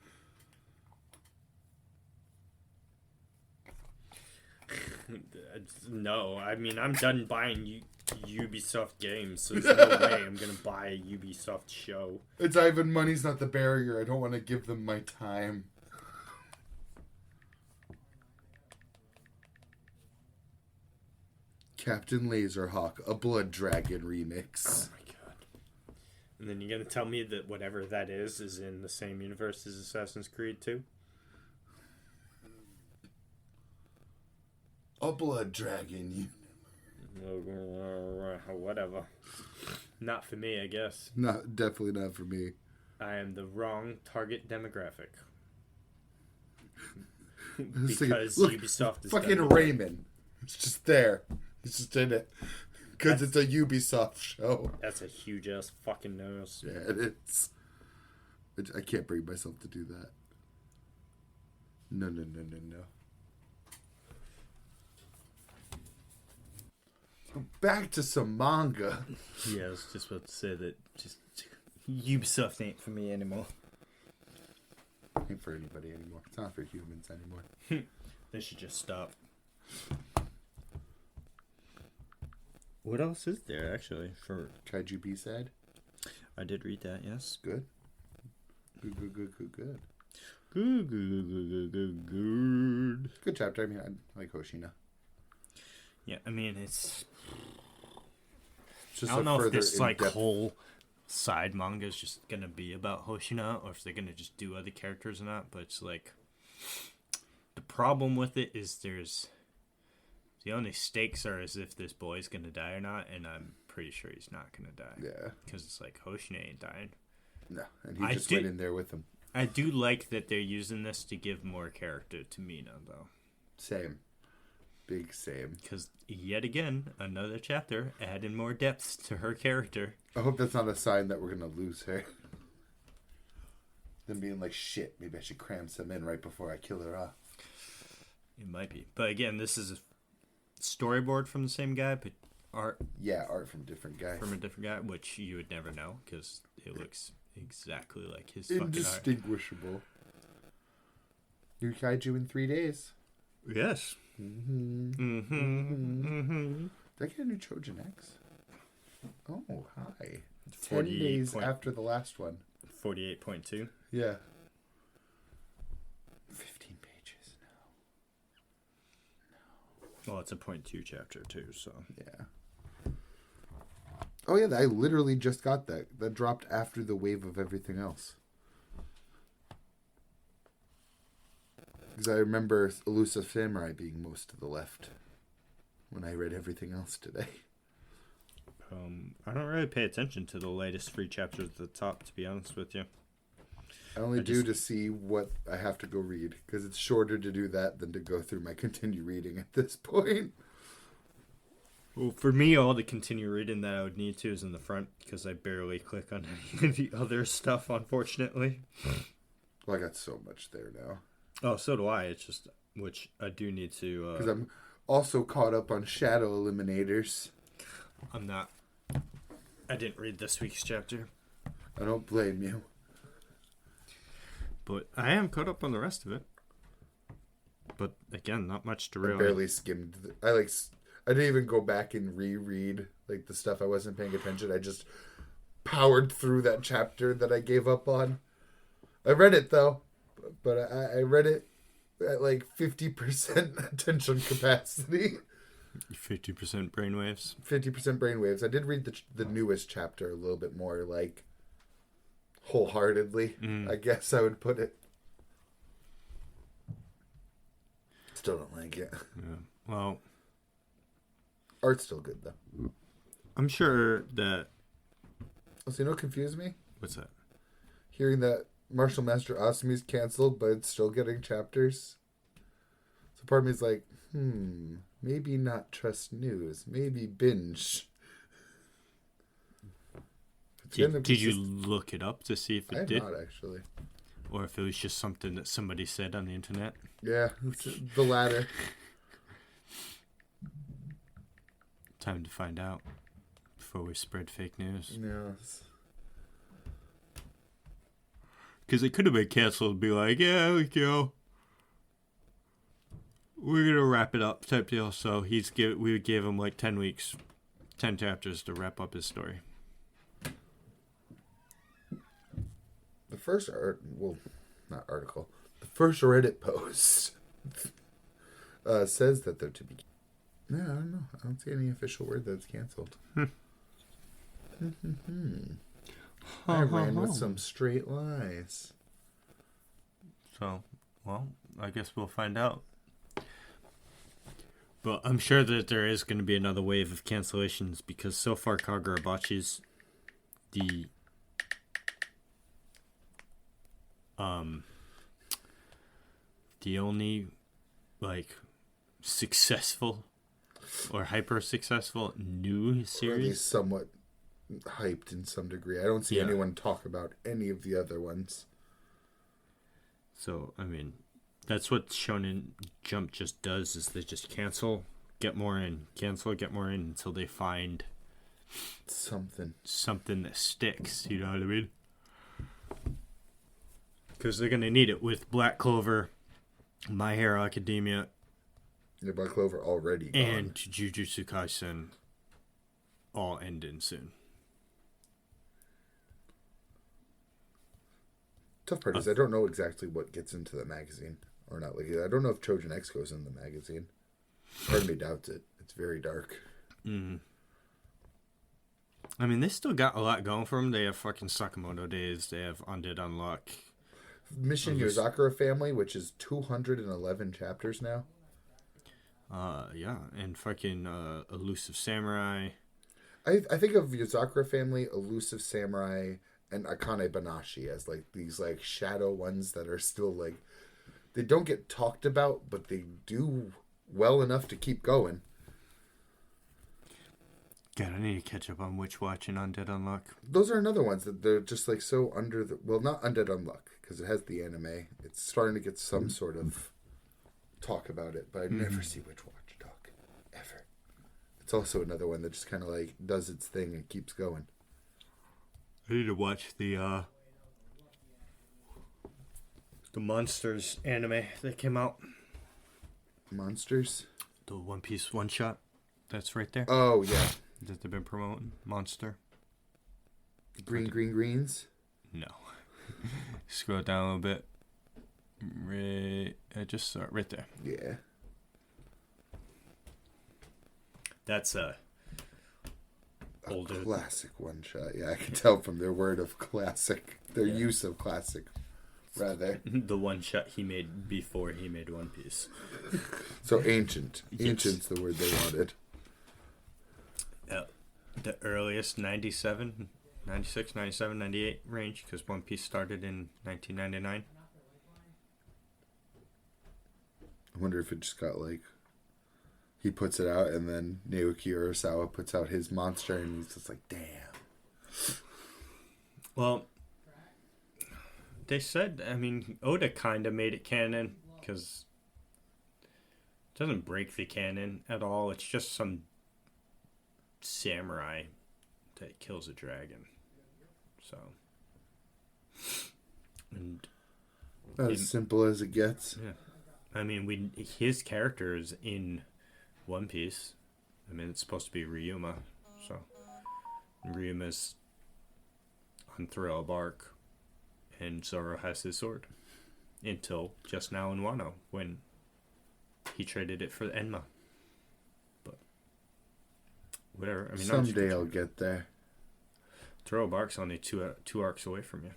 A: No, I mean, I'm done buying Ubisoft games, so there's no way I'm going to buy a Ubisoft show.
B: It's Ivan, money's not the barrier. I don't want to give them my time. Captain Laserhawk, a Blood Dragon remix.
A: Oh my god. And then you're gonna tell me that whatever that is in the same universe as Assassin's Creed 2?
B: A blood dragon.
A: Whatever. Not for me, I guess.
B: Definitely not for me.
A: I am the wrong target demographic. Because
B: Look,
A: Ubisoft is
B: fucking Grayman. It's just there. It's just in it. Because it's a Ubisoft show.
A: That's a huge ass fucking nose.
B: Yeah, it is. I can't bring myself to do that. No. Back to some manga.
A: Yeah, I was just about to say that just Ubisoft ain't for me anymore.
B: Ain't for anybody anymore. It's not for humans anymore.
A: They should just stop. What else is there, actually, for...
B: Kaiju B-side?
A: I did read that, yes.
B: Good. Good.
A: Good.
B: Good chapter. I mean, I like Hoshina.
A: Yeah, I mean, it's...
B: Just
A: I don't know if this, like, whole side manga is just going to be about Hoshina, or if they're going to just do other characters or not, but it's like... The problem with it is there's... The only stakes are as if this boy's going to die or not, and I'm pretty sure he's not going to die.
B: Yeah.
A: Because it's like, Hoshina ain't dying.
B: No, and he just went in there with him.
A: I do like that they're using this to give more character to Mina, though.
B: Same. Big same.
A: Because, yet again, another chapter adding more depth to her character.
B: I hope that's not a sign that we're going to lose her. Them being like, shit, maybe I should cram some in right before I kill her off.
A: It might be. But again, this is a storyboard from the same guy, but art...
B: Yeah, art from a different guy.
A: From a different guy, which you would never know, because it looks exactly like his fucking art.
B: Indistinguishable. New Kaiju in 3 days.
A: Yes.
B: Did I get a new Trojan X? Oh, hi. 10 days after the last one.
A: 48.2.
B: Yeah. 15 pages now.
A: Well, it's a .2 chapter, too, so...
B: Yeah. Oh, yeah, I literally just got that. That dropped after the wave of everything else. Because I remember Elusive Samurai being most to the left when I read everything else today.
A: I don't really pay attention to the latest 3 chapters at the top, to be honest with you.
B: I only do to see what I have to go read, because it's shorter to do that than to go through my continue reading at this point.
A: Well, for me, all the continue reading that I would need to is in the front, because I barely click on any of the other stuff, unfortunately.
B: Well, I got so much there now.
A: Oh, so do I. It's just, which I do need to...
B: Because I'm also caught up on Shadow Eliminators.
A: I'm not. I didn't read this week's chapter.
B: I don't blame you.
A: But I am caught up on the rest of it. But again, not much to really...
B: I barely skimmed. I didn't even go back and reread like the stuff I wasn't paying attention. I just powered through that chapter that I gave up on. I read it though, but I read it at like 50% attention capacity.
A: 50% brainwaves.
B: 50% brainwaves. I did read the newest chapter a little bit more like wholeheartedly. I guess I would put it. Still don't like it.
A: Yeah. Well,
B: art's still good though.
A: I'm sure that...
B: Oh, so you know what confused me?
A: What's that?
B: Hearing that Martial Master Asumi's canceled, but it's still getting chapters. So part of me is like, maybe not trust news. Maybe binge.
A: Did you look it up to see if it did?
B: I have not, actually.
A: Or if it was just something that somebody said on the internet?
B: Yeah, it's the latter.
A: Time to find out before we spread fake news.
B: Yes.
A: Because it could have been canceled and be like, yeah, we go. We're going to wrap it up type deal. So we gave him like 10 weeks, 10 chapters to wrap up his story.
B: The first not article. The first Reddit post says that they're to be... No, I don't know. I don't see any official word that it's canceled. I ran with some straight lies.
A: So, well, I guess we'll find out. But I'm sure that there is going to be another wave of cancellations because so far Kagurabachi's the only like successful or hyper successful new series.
B: Or at least somewhat hyped in some degree. I don't see anyone talk about any of the other ones.
A: So, I mean, that's what Shonen Jump just does, is they just cancel, get more in, cancel, get more in, until they find something that sticks, you know what I mean? Because they're going to need it with Black Clover, My Hero Academia,
B: Yeah, Black Clover already gone.
A: And Jujutsu Kaisen all ending soon.
B: Tough part is I don't know exactly what gets into the magazine or not. Like, I don't know if Trojan X goes in the magazine. Part of me doubts it. It's very dark.
A: Mm. I mean, they still got a lot going for them. They have fucking Sakamoto Days. They have Undead Unluck.
B: Mission Yozakura Family, which is 211 chapters now.
A: Yeah, and fucking Elusive Samurai.
B: I think of Yozakura Family, Elusive Samurai, and Akane Banashi as like these like shadow ones that are still like they don't get talked about, but they do well enough to keep going.
A: God, I need to catch up on Witch Watch and Undead Unluck.
B: Those are another ones that they're just like so under the not Undead Unluck because it has the anime. It's starting to get some sort of talk about it, but I never see Witch Watch talk ever. It's also another one that just kind of like does its thing and keeps going.
A: I need to watch the Monsters anime that came out.
B: Monsters?
A: The One Piece one shot that's right there.
B: Oh, yeah.
A: That they've been promoting. Monster.
B: Greens?
A: No. Scroll down a little bit. I just saw it right there.
B: Yeah.
A: That's older.
B: Classic one shot. Yeah, I can tell from their word of classic. Their use of classic, rather.
A: The one shot he made before he made One Piece.
B: So ancient. Ancient's the word they wanted.
A: The earliest 97, 96, 97, 98 range, because One Piece started in 1999.
B: I wonder if it just got like he puts it out and then Naoki Urasawa puts out his monster and he's just like, damn.
A: Well, they said, I mean, Oda kind of made it canon because it doesn't break the canon at all. It's just some samurai that kills a dragon. So, and
B: Not as simple as it gets.
A: yeah. I mean, his character is in One Piece. I mean, it's supposed to be Ryuma, so Ryuma's on Thriller Bark, and Zoro has his sword. Until just now in Wano, when he traded it for Enma. But whatever. I mean,
B: someday I'll get there.
A: Thriller Bark's only two arcs away from you.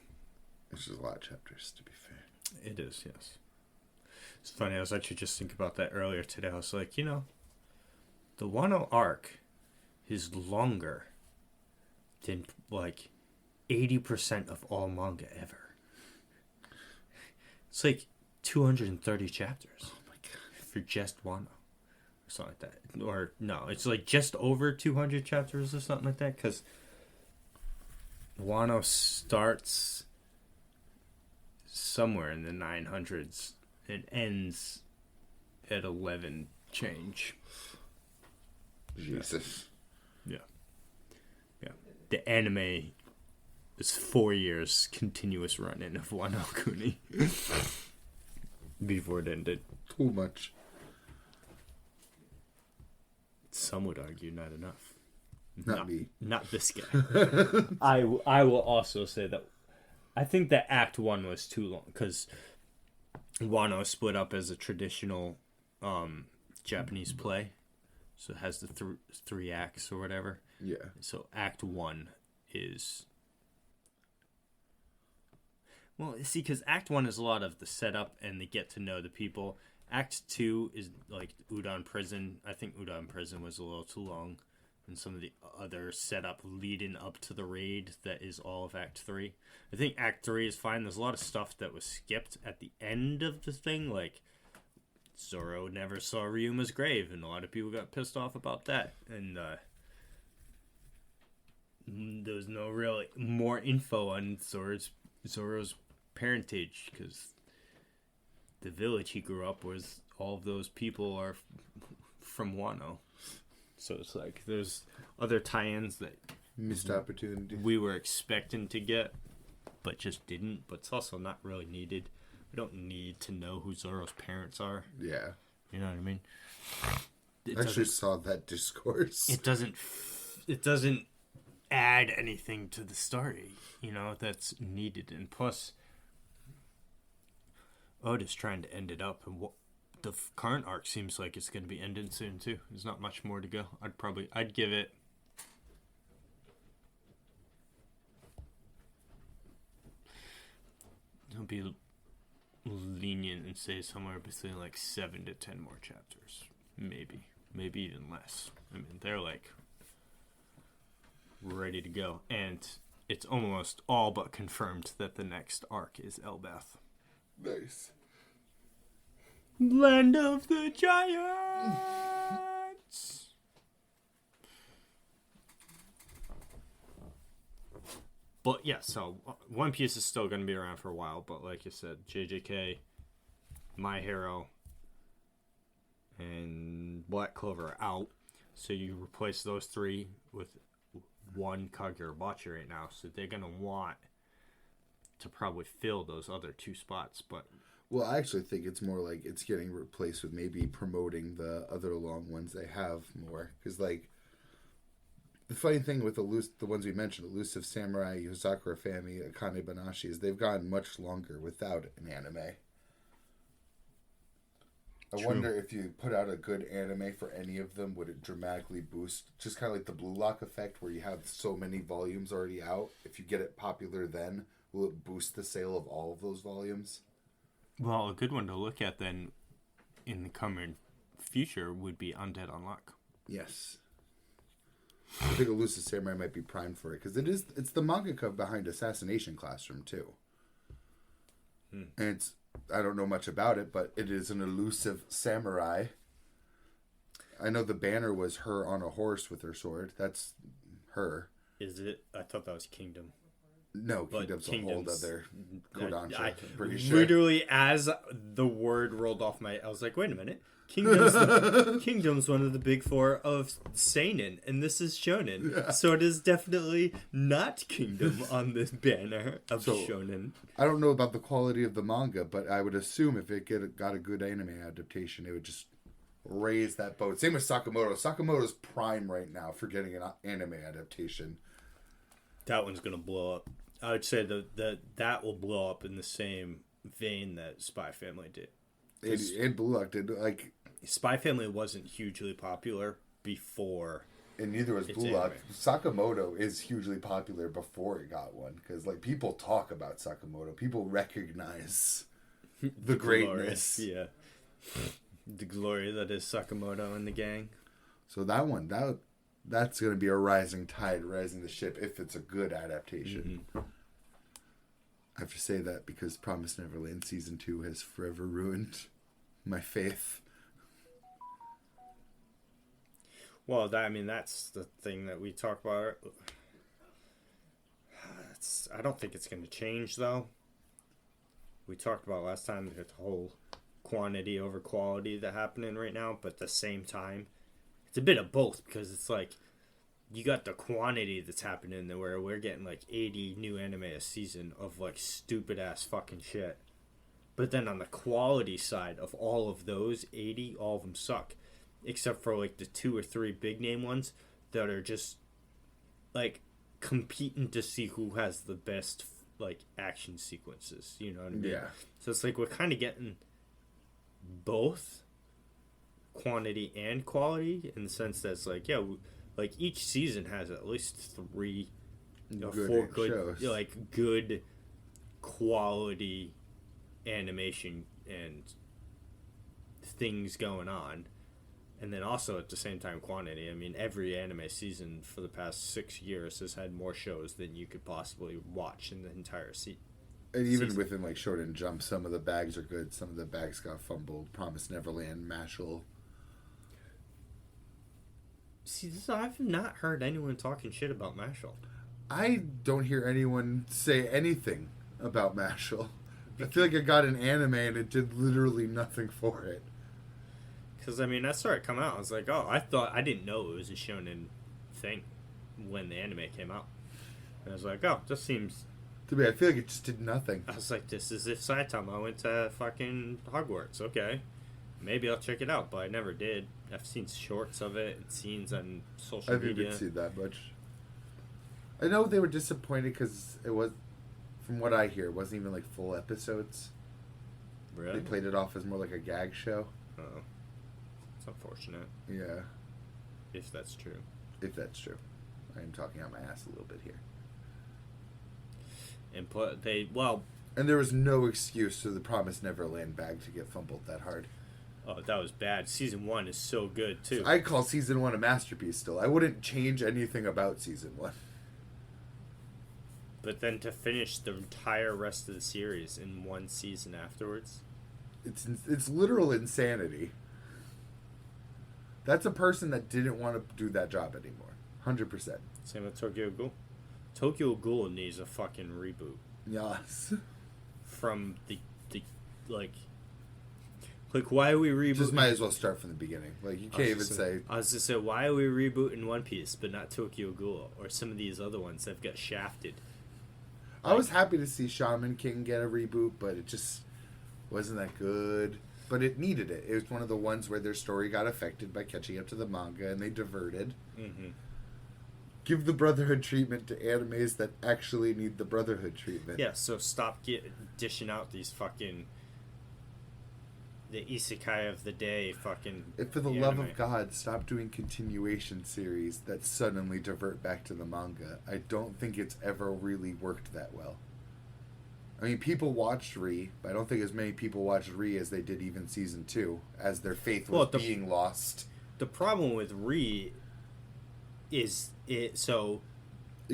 B: Which is a lot of chapters, to be fair.
A: It is, yes. It's funny, I was actually just thinking about that earlier today. I was like, the Wano arc is longer than, like, 80% of all manga ever. It's like 230 chapters.
B: Oh my god.
A: For just Wano. Or something like that. Or, no, it's like just over 200 chapters or something like that. Because Wano starts somewhere in the 900s. It ends at 11 change.
B: Jesus.
A: Yeah. The anime is 4 years continuous run-in of Wano Kuni. Before it ended.
B: Too much.
A: Some would argue not enough.
B: Not me.
A: Not this guy. I will also say that I think that Act 1 was too long, because Wano is split up as a traditional Japanese play. So it has the three acts or whatever.
B: Yeah.
A: So Act 1 is Well, see, because Act 1 is a lot of the setup and the get to know the people. Act 2 is like Udon Prison. I think Udon Prison was a little too long. And some of the other setup leading up to the raid that is all of Act 3. I think Act 3 is fine. There's a lot of stuff that was skipped at the end of the thing. Like, Zoro never saw Ryuma's grave, and a lot of people got pissed off about that. And there was no real more info on Zoro's parentage, because the village he grew up with, all of those people are from Wano. So it's like there's other tie-ins that
B: missed opportunity
A: we were expecting to get, but just didn't. But it's also not really needed. We don't need to know who Zoro's parents are.
B: Yeah.
A: You know what I mean?
B: I actually saw that discourse.
A: It doesn't add anything to the story, that's needed. And plus, Oda's trying to end it up, and the current arc seems like it's going to be ending soon too. There's not much more to go. I'd give it I'll be lenient and say somewhere between like 7 to 10 more chapters, maybe even less. I mean, they're like ready to go, and it's almost all but confirmed that the next arc is Elbeth.
B: Nice.
A: Land of the Giants. But yeah, so One Piece is still going to be around for a while, but like you said, JJK, My Hero, and Black Clover are out. So you replace those three with one Kagurabachi right now. So they're going to want to probably fill those other two spots. But
B: well, I actually think it's more like it's getting replaced with maybe promoting the other long ones they have more. Because, like, the funny thing with the ones we mentioned, Elusive Samurai, Yozakura Family, Akane Banashi, is they've gotten much longer without an anime. I wonder if you put out a good anime for any of them, would it dramatically boost? Just kind of like the Blue Lock effect, where you have so many volumes already out. If you get it popular then, will it boost the sale of all of those volumes?
A: Well, a good one to look at then in the coming future would be Undead Unluck.
B: Yes. I think Elusive Samurai might be primed for it, because it's the mangaka behind Assassination Classroom too. And it's, I don't know much about it, but it is an elusive samurai. I know the banner was her on a horse with her sword. That's her.
A: Is it? I thought that was Kingdom.
B: No, Kingdom's a whole other Kodansha. Pretty sure.
A: Literally, as the word rolled off I was like, wait a minute. Kingdom's one of the big four of Seinen, and this is Shonen. Yeah. So it is definitely not Kingdom on this banner of Shonen.
B: I don't know about the quality of the manga, but I would assume if it got a good anime adaptation, it would just raise that boat. Same with Sakamoto. Sakamoto's prime right now for getting an anime adaptation.
A: That one's going to blow up. I would say that will blow up in the same vein that Spy Family did.
B: It blew up. Like,
A: Spy Family wasn't hugely popular before.
B: And neither was Blue Lock. Sakamoto is hugely popular before it got one. Because, like, people talk about Sakamoto. People recognize the greatness.
A: Yeah. The glory that is Sakamoto and the gang.
B: So that one, that's going to be a rising tide, rising the ship, if it's a good adaptation. Mm-hmm. I have to say that because Promised Neverland Season 2 has forever ruined my faith.
A: Well, that's the thing that we talk about. I don't think it's going to change, though. We talked about last time the whole quantity over quality that's happening right now, but at the same time, it's a bit of both, because it's like you got the quantity that's happening there where we're getting like 80 new anime a season of like stupid ass fucking shit. But then on the quality side of all of those 80, all of them suck. Except for like the 2 or 3 big name ones that are just like competing to see who has the best like action sequences. You know what I mean?
B: Yeah.
A: So it's like we're kind of getting both quantity and quality in the sense that it's like, yeah, like each season has at least 3 or 4 good shows. Like good quality animation and things going on, and then also at the same time quantity. I mean, every anime season for the past 6 years has had more shows than you could possibly watch in the entire season.
B: And even within like Shonen Jump, some of the bags are good, some of the bags got fumbled. Promise Neverland, Mashal.
A: See, I've not heard anyone talking shit about Mashal.
B: I don't hear anyone say anything about Mashal. I feel like it got an anime and it did literally nothing for it.
A: Because, I mean, I saw it come out. I was like, oh, I didn't know it was a shonen thing when the anime came out. And I was like, oh, this seems...
B: To me, I feel like it just did nothing.
A: I was like, this is if Saitama went to fucking Hogwarts. Okay. Maybe I'll check it out, but I never did. I've seen shorts of it and scenes on social media.
B: I haven't seen that much. I know they were disappointed because it was, from what I hear, it wasn't even like full episodes.
A: Really?
B: They played it off as more like a gag show.
A: Oh. It's unfortunate.
B: Yeah.
A: If that's true.
B: If that's true. I am talking out my ass a little bit here.
A: And
B: and there was no excuse for the Promised Neverland bag to get fumbled that hard.
A: Oh, that was bad. Season 1 is so good, too.
B: I call Season 1 a masterpiece still. I wouldn't change anything about Season 1.
A: But then to finish the entire rest of the series in one season afterwards?
B: It's literal insanity. That's a person that didn't want to do that job anymore. 100%.
A: Same with Tokyo Ghoul. Tokyo Ghoul needs a fucking reboot.
B: Yes.
A: From the like why are we rebooting?
B: Just might as well start from the beginning. Like you can't even say.
A: I was just say, why are we rebooting One Piece but not Tokyo Ghoul or some of these other ones that got shafted?
B: I was happy to see Shaman King get a reboot, but it just wasn't that good. But it needed it. It was one of the ones where their story got affected by catching up to the manga, and they diverted. Mm-hmm. Give the Brotherhood treatment to animes that actually need the Brotherhood treatment.
A: Yeah, so stop dishing out these fucking... the isekai of the day fucking...
B: If for the love of God, stop doing continuation series that suddenly divert back to the manga. I don't think it's ever really worked that well. I mean, people watched Re, but I don't think as many people watched Re as they did even Season 2, as their faith was being lost.
A: The problem with Re is it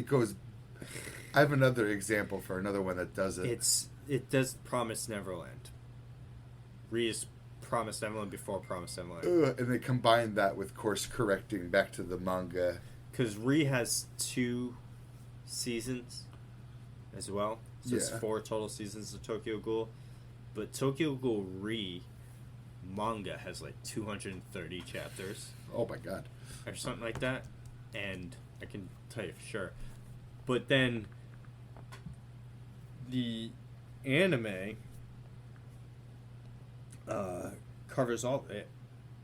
B: goes... I have another example for another one that does it.
A: It does Promise Neverland. Re is Promise Neverland before Promise Neverland.
B: And they combine that with course correcting back to the manga.
A: Because Re has 2 seasons as well. So it's 4 total seasons of Tokyo Ghoul. But Tokyo Ghoul Re manga has like 230 chapters.
B: Oh my god.
A: Or something like that. And I can tell you for sure. But then the anime covers all it.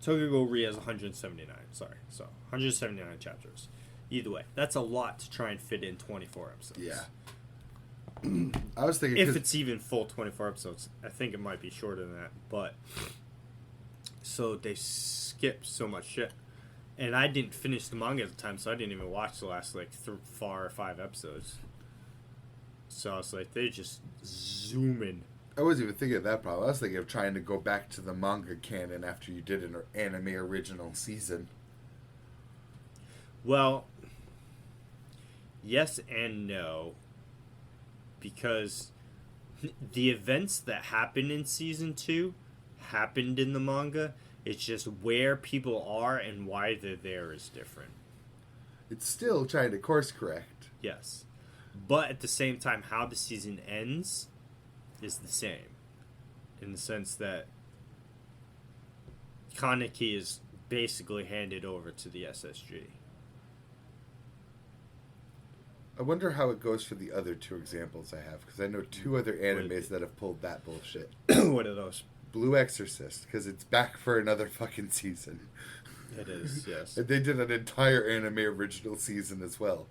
A: Tokyo Ghoul Re has 179. Sorry, so 179 chapters. Either way, that's a lot to try and fit in 24 episodes.
B: Yeah. I was thinking
A: if it's even full 24 episodes, I think it might be shorter than that. But so they skip so much shit, and I didn't finish the manga at the time, so I didn't even watch the last like 4 or 5 episodes. So I was like, they just zoom in.
B: I wasn't even thinking of that problem. I was thinking of trying to go back to the manga canon after you did an anime original season.
A: Well, yes and no. Because the events that happened in Season 2 happened in the manga. It's just where people are and why they're there is different.
B: It's still trying to course correct.
A: Yes. But at the same time, how the season ends is the same. In the sense that Kaneki is basically handed over to the SSG.
B: I wonder how it goes for the other 2 examples I have, because I know 2 other animes that have pulled that bullshit.
A: What are those?
B: Blue Exorcist, because it's back for another fucking season.
A: It is, yes.
B: And they did an entire anime original season as well.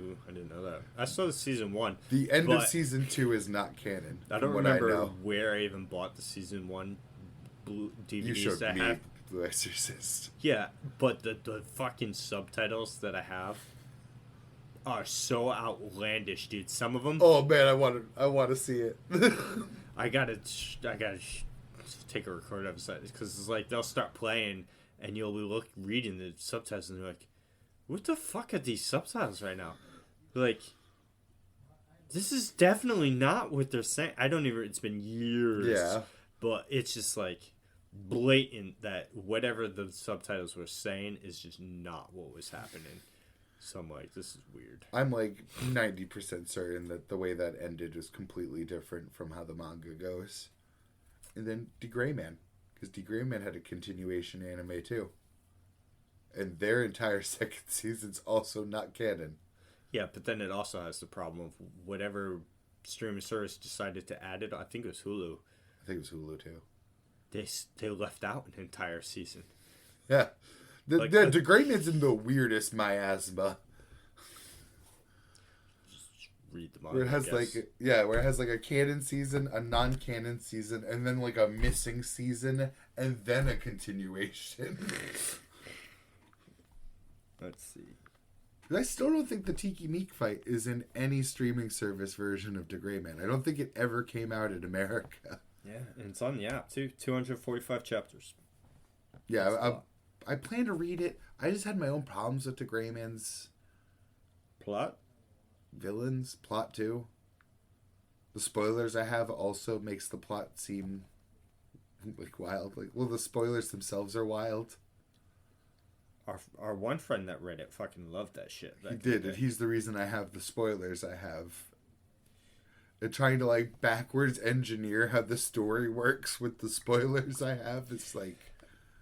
A: Ooh, I didn't know that. I saw the Season 1.
B: The end of Season 2 is not canon.
A: I don't remember where I even bought the Season 1 blue DVDs
B: you showed
A: that
B: me
A: have.
B: Blue Exorcist.
A: Yeah, but the fucking subtitles that I have are so outlandish, dude. Some of them.
B: Oh man, I want to see it.
A: I gotta take a record of it because it's like they'll start playing and you'll be reading the subtitles and you're like, what the fuck are these subtitles right now? Like, this is definitely not what they're saying. I don't even. It's been years.
B: Yeah.
A: But it's just like blatant that whatever the subtitles were saying is just not what was happening. So I'm like, this is weird.
B: I'm like 90% certain that the way that ended is completely different from how the manga goes. And then Grayman, because Grayman had a continuation anime too. And their entire second season's also not canon.
A: Yeah, but then it also has the problem of whatever streaming service decided to add it. I think it was Hulu.
B: I think it was Hulu too.
A: They left out an entire season.
B: Yeah. The Grayman's in the weirdest miasma.
A: Just read the manga.
B: Where it has where it has like a canon season, a non-canon season, and then like a missing season, and then a continuation.
A: Let's see.
B: I still don't think the Tiki Meek fight is in any streaming service version of Grayman. I don't think it ever came out in America.
A: Yeah, and it's on the app too. 245 chapters.
B: Yeah, I plan to read it. I just had my own problems with Grayman's
A: plot.
B: Villains, plot too. The spoilers I have also makes the plot seem like wild. Like, well, the spoilers themselves are wild.
A: Our one friend that read it fucking loved that shit.
B: He did, and he's the reason I have the spoilers I have. And trying to like backwards engineer how the story works with the spoilers I have, it's like...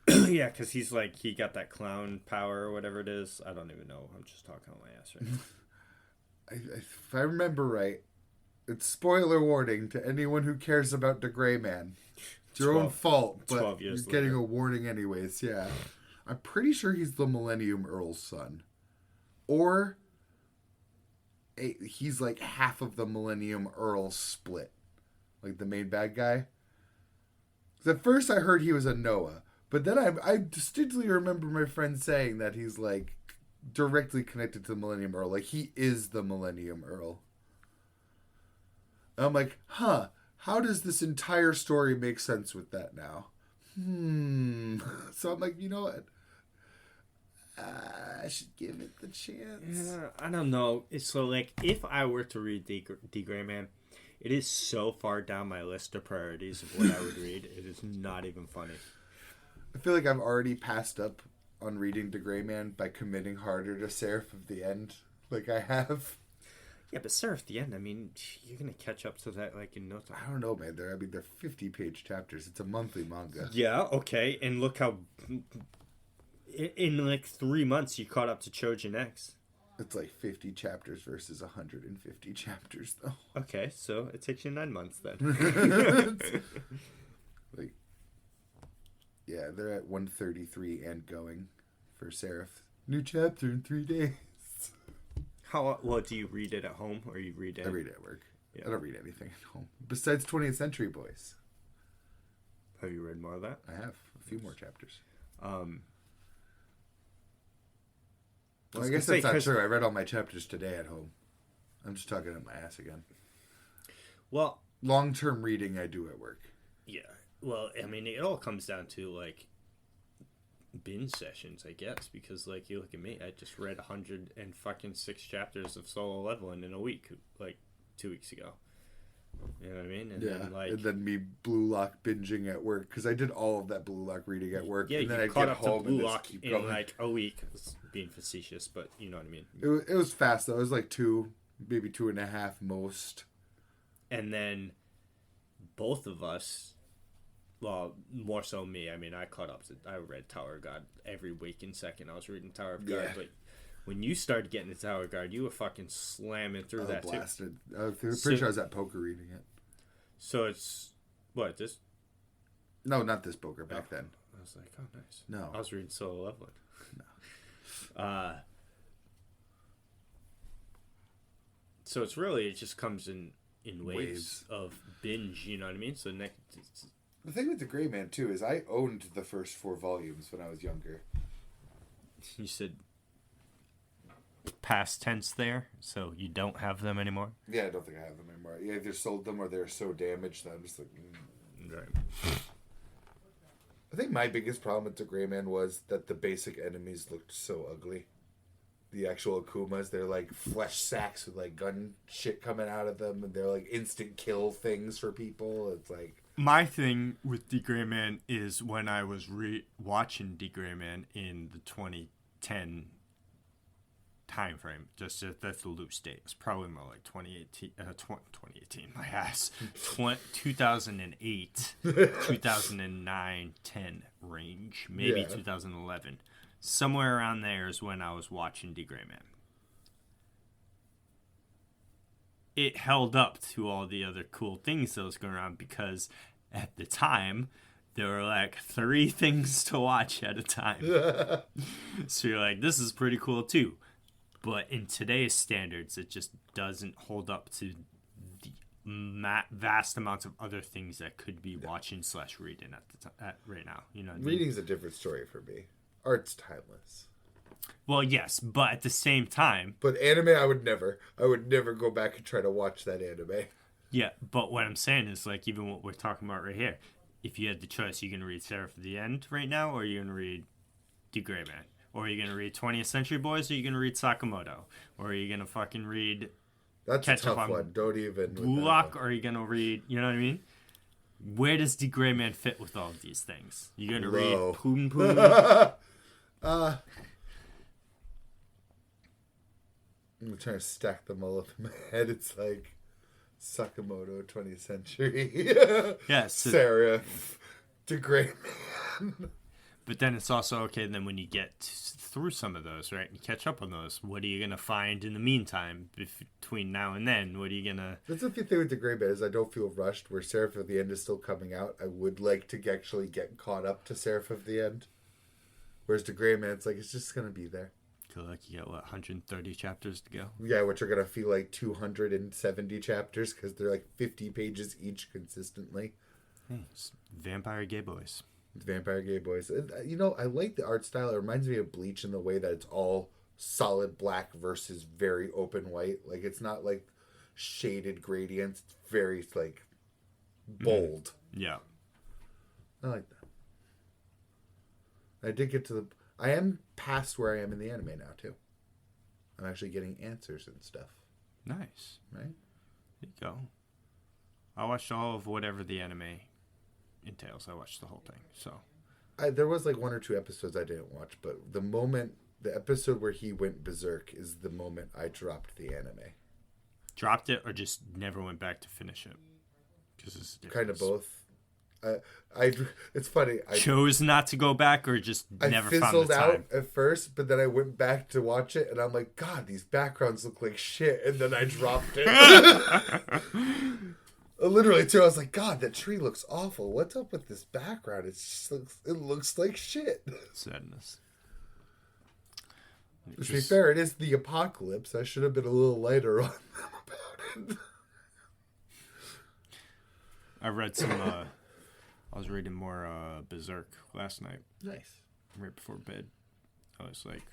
A: Yeah, because he's like, he got that clown power or whatever it is. I don't even know. I'm just talking on my ass right now.
B: If I remember right, it's spoiler warning to anyone who cares about Grayman. It's your own fault, but you're getting a warning anyways, yeah. I'm pretty sure he's the Millennium Earl's son. Or he's like half of the Millennium Earl split. Like the main bad guy. 'Cause at first I heard he was a Noah. But then I distinctly remember my friend saying that he's like directly connected to the Millennium Earl. Like he is the Millennium Earl. And I'm like, huh. How does this entire story make sense with that now? So I'm like, you know what? I should give it the chance.
A: Yeah, I don't know. It's so like, if I were to read Grayman, it is so far down my list of priorities of what I would read. It is not even funny.
B: I feel like I've already passed up on reading Grayman by committing harder to Seraph of the End, like I have.
A: Yeah, but Seraph of the End, I mean, you're gonna catch up to that like in no time.
B: I don't know, man. They're 50-page chapters. It's a monthly manga.
A: Yeah, okay, and look how in like 3 months you caught up to Trojan X.
B: It's like 50 chapters versus 150 chapters, though.
A: Okay, so it takes you 9 months then.
B: Like, yeah, they're at 133 and going for Seraph. New chapter in 3 days.
A: Well, do you read it at home or you read it?
B: I read it at work. Yeah. I don't read anything at home besides 20th Century Boys.
A: Have you read more of that?
B: I have a few more chapters.
A: Well,
B: I guess that's not true. I read all my chapters today at home. I'm just talking at my ass again.
A: Well,
B: long-term reading I do at work.
A: Yeah. Well, I mean, it all comes down to like binge sessions, I guess, because like you look at me, I just read 106 chapters of Solo Leveling in a week, like 2 weeks ago. You know what I mean? And
B: yeah. And then me Blue Lock binging at work because I did all of that Blue Lock reading at work.
A: Yeah,
B: and then
A: you
B: I'd
A: caught
B: get
A: up
B: home
A: to Blue
B: and
A: Lock
B: keep
A: in
B: going.
A: like a week. It's being facetious, but you know what I mean.
B: It was fast though. It was like 2, maybe 2.5 most.
A: And then both of us, well, more so me. I mean, I caught up to. I read Tower of God every waking second. I was reading Tower of God, but when you started getting to Tower of God, you were fucking slamming through that
B: blasted. Too. I'm pretty sure I was at poker reading it.
A: So it's what this?
B: No, not this poker. Back then.
A: I was like, oh, nice.
B: No,
A: I was reading Solo Leveling.
B: No.
A: So it's really, it just comes in waves of binge. You know what I mean? So next.
B: The thing with the Grayman too is I owned the first 4 volumes when I was younger.
A: You said past tense there, so you don't have them anymore.
B: Yeah, I don't think I have them anymore. You either sold them or they're so damaged that I'm just like.
A: Right.
B: I think my biggest problem with the Grayman was that the basic enemies looked so ugly. The actual Akumas, they're like flesh sacks with like gun shit coming out of them, and they're like instant kill things for people. It's like
A: my thing with D. Grayman is when I was watching D. Grayman in the 2010 time frame, just that's the loose date. It's probably more like 2018. My ass, 2008, 2009, 10 range, maybe 2011. Somewhere around there is when I was watching D. Grayman. It held up to all the other cool things that was going around because at the time there were like 3 things to watch at a time. So you're like, this is pretty cool too. But in today's standards, it just doesn't hold up to the vast amounts of other things that could be watching / reading at right now. You know,
B: reading's a different story for me. Art's timeless.
A: Well, yes, but at the same time...
B: But anime, I would never go back and try to watch that anime.
A: Yeah, but what I'm saying is, like, even what we're talking about right here, if you had the choice, you're going to read Seraph of the End right now, or you're going to read The Grayman? Or are you going to read 20th Century Boys, or are you going to read Sakamoto? Or are you going to fucking read...
B: That's a tough one. Don't even...
A: Blue Lock, or are you going to read... You know what I mean? Where does The Grayman fit with all of these things? You going to read Poon Poon?
B: I'm trying to stack them all up in my head. It's like Sakamoto, 20th Century.
A: Yes.
B: Seraph, The Grayman.
A: But then it's also, okay, then when you get through some of those, right, and you catch up on those, what are you going to find in the meantime between now and then? What are you going to...
B: That's the thing with The Grayman is I don't feel rushed, where Seraph of the End is still coming out. I would like to actually get caught up to Seraph of the End. Whereas The Grayman, it's like, it's just going to be there.
A: Feel like you got, 130 chapters to go?
B: Yeah, which are going to feel like 270 chapters because they're like 50 pages each consistently.
A: It's Vampire Gay Boys.
B: Vampire Gay Boys. You know, I like the art style. It reminds me of Bleach in the way that it's all solid black versus very open white. Like, it's not like shaded gradients. It's very, like, bold.
A: Yeah.
B: I like that. I did get to the... I am past where I am in the anime now, too. I'm actually getting answers and stuff.
A: Nice.
B: Right?
A: There you go. I watched all of whatever the anime entails. I watched the whole thing, so...
B: There was like 1 or 2 episodes I didn't watch, but the episode where he went berserk is the moment I dropped the anime.
A: Dropped it or just never went back to finish it? Because it's
B: kind of both. It's funny. I
A: chose not to go back, or just never found the time. I fizzled out
B: at first, but then I went back to watch it, and I'm like, God, these backgrounds look like shit. And then I dropped it. Literally, too. I was like, God, that tree looks awful. What's up with this background? It looks like shit.
A: Sadness.
B: To be fair, it is the apocalypse. I should have been a little lighter on them about it.
A: I read some. I was reading more Berserk last night.
B: Nice.
A: Right before bed. I was like,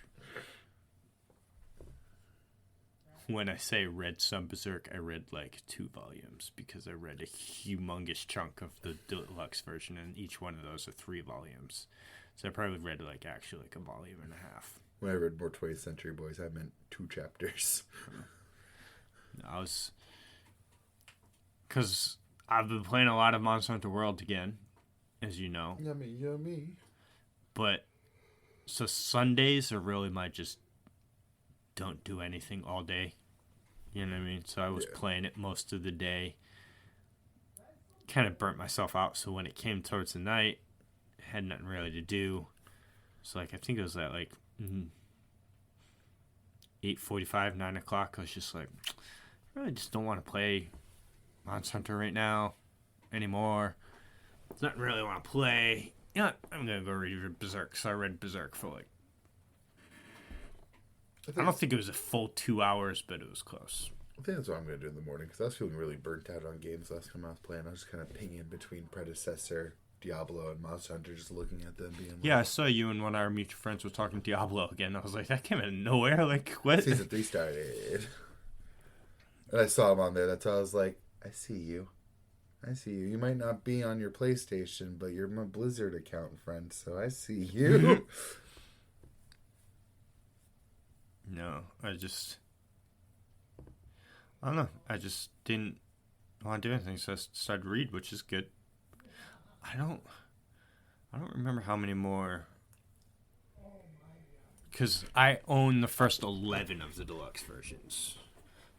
A: when I say read some Berserk, I read like 2 volumes because I read a humongous chunk of the deluxe version, and each one of those are 3 volumes. So I probably read like actually like a volume and a half.
B: When I read more 20th Century Boys, I meant 2 chapters.
A: I was... Because I've been playing a lot of Monster Hunter World again, as you know.
B: Yummy, yummy.
A: But, so Sundays are really my just don't do anything all day. You know what I mean? So I was playing it most of the day. Kind of burnt myself out, so when it came towards the night, had nothing really to do. So, like, I think it was at, like, 8:45, 9 o'clock. I was just like, I really just don't want to play Monster Hunter right now anymore. It's not really want to play. You know what? I'm going to go read Berserk. So I read Berserk for like... I don't think it was a full 2 hours, but it was close.
B: I think that's what I'm going to do in the morning, because I was feeling really burnt out on games last time I was playing. I was just kind of pinging between Predecessor, Diablo and Monster Hunter, just looking at them being like,
A: Yeah, I saw you and one of our mutual friends were talking Diablo again. I was like, that came out of nowhere. Like, what?
B: Season 3 started. And I saw him on there. That's how I was like, I see you. I see you. You might not be on your PlayStation, but you're my Blizzard account friend, so I see you.
A: No, I don't know. I just didn't want to do anything, so I started to read, which is good. I don't remember how many more, because I own the first 11 of the deluxe versions,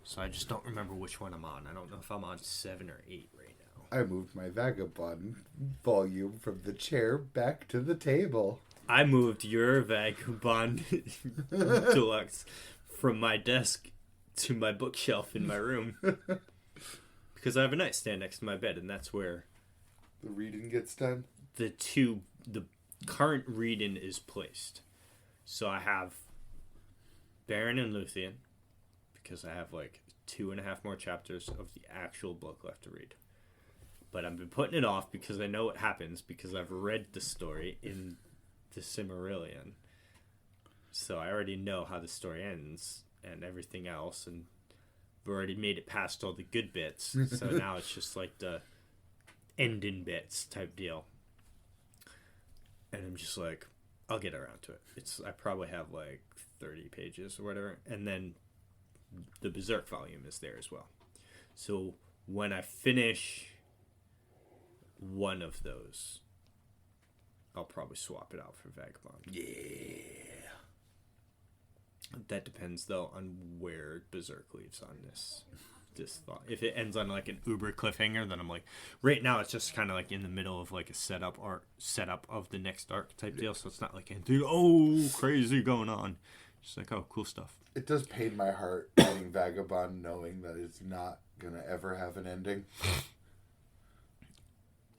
A: so I just don't remember which one I'm on. I don't know if I'm on 7 or 8 right now.
B: I moved my Vagabond volume from the chair back to the table.
A: I moved your Vagabond Deluxe from my desk to my bookshelf in my room. Because I have a nightstand next to my bed, and that's where
B: the reading gets done.
A: The current reading is placed. So I have Baron and Luthien, because I have like 2.5 more chapters of the actual book left to read. But I've been putting it off because I know what happens, because I've read the story in the Silmarillion, so I already know how the story ends and everything else, and we've already made it past all the good bits, so now it's just like the ending bits type deal, and I'm just like, I'll get around to it. I probably have like 30 pages or whatever, and then the Berserk volume is there as well, so when I finish one of those, I'll probably swap it out for Vagabond.
B: Yeah.
A: That depends, though, on where Berserk leaves on this thought. If it ends on, like, an uber cliffhanger, then I'm like... Right now, it's just kind of, like, in the middle of, like, a setup of the next arc type deal, so it's not, like, anything, crazy going on. Just like, oh, cool stuff.
B: It does pain my heart reading Vagabond knowing that it's not going to ever have an ending.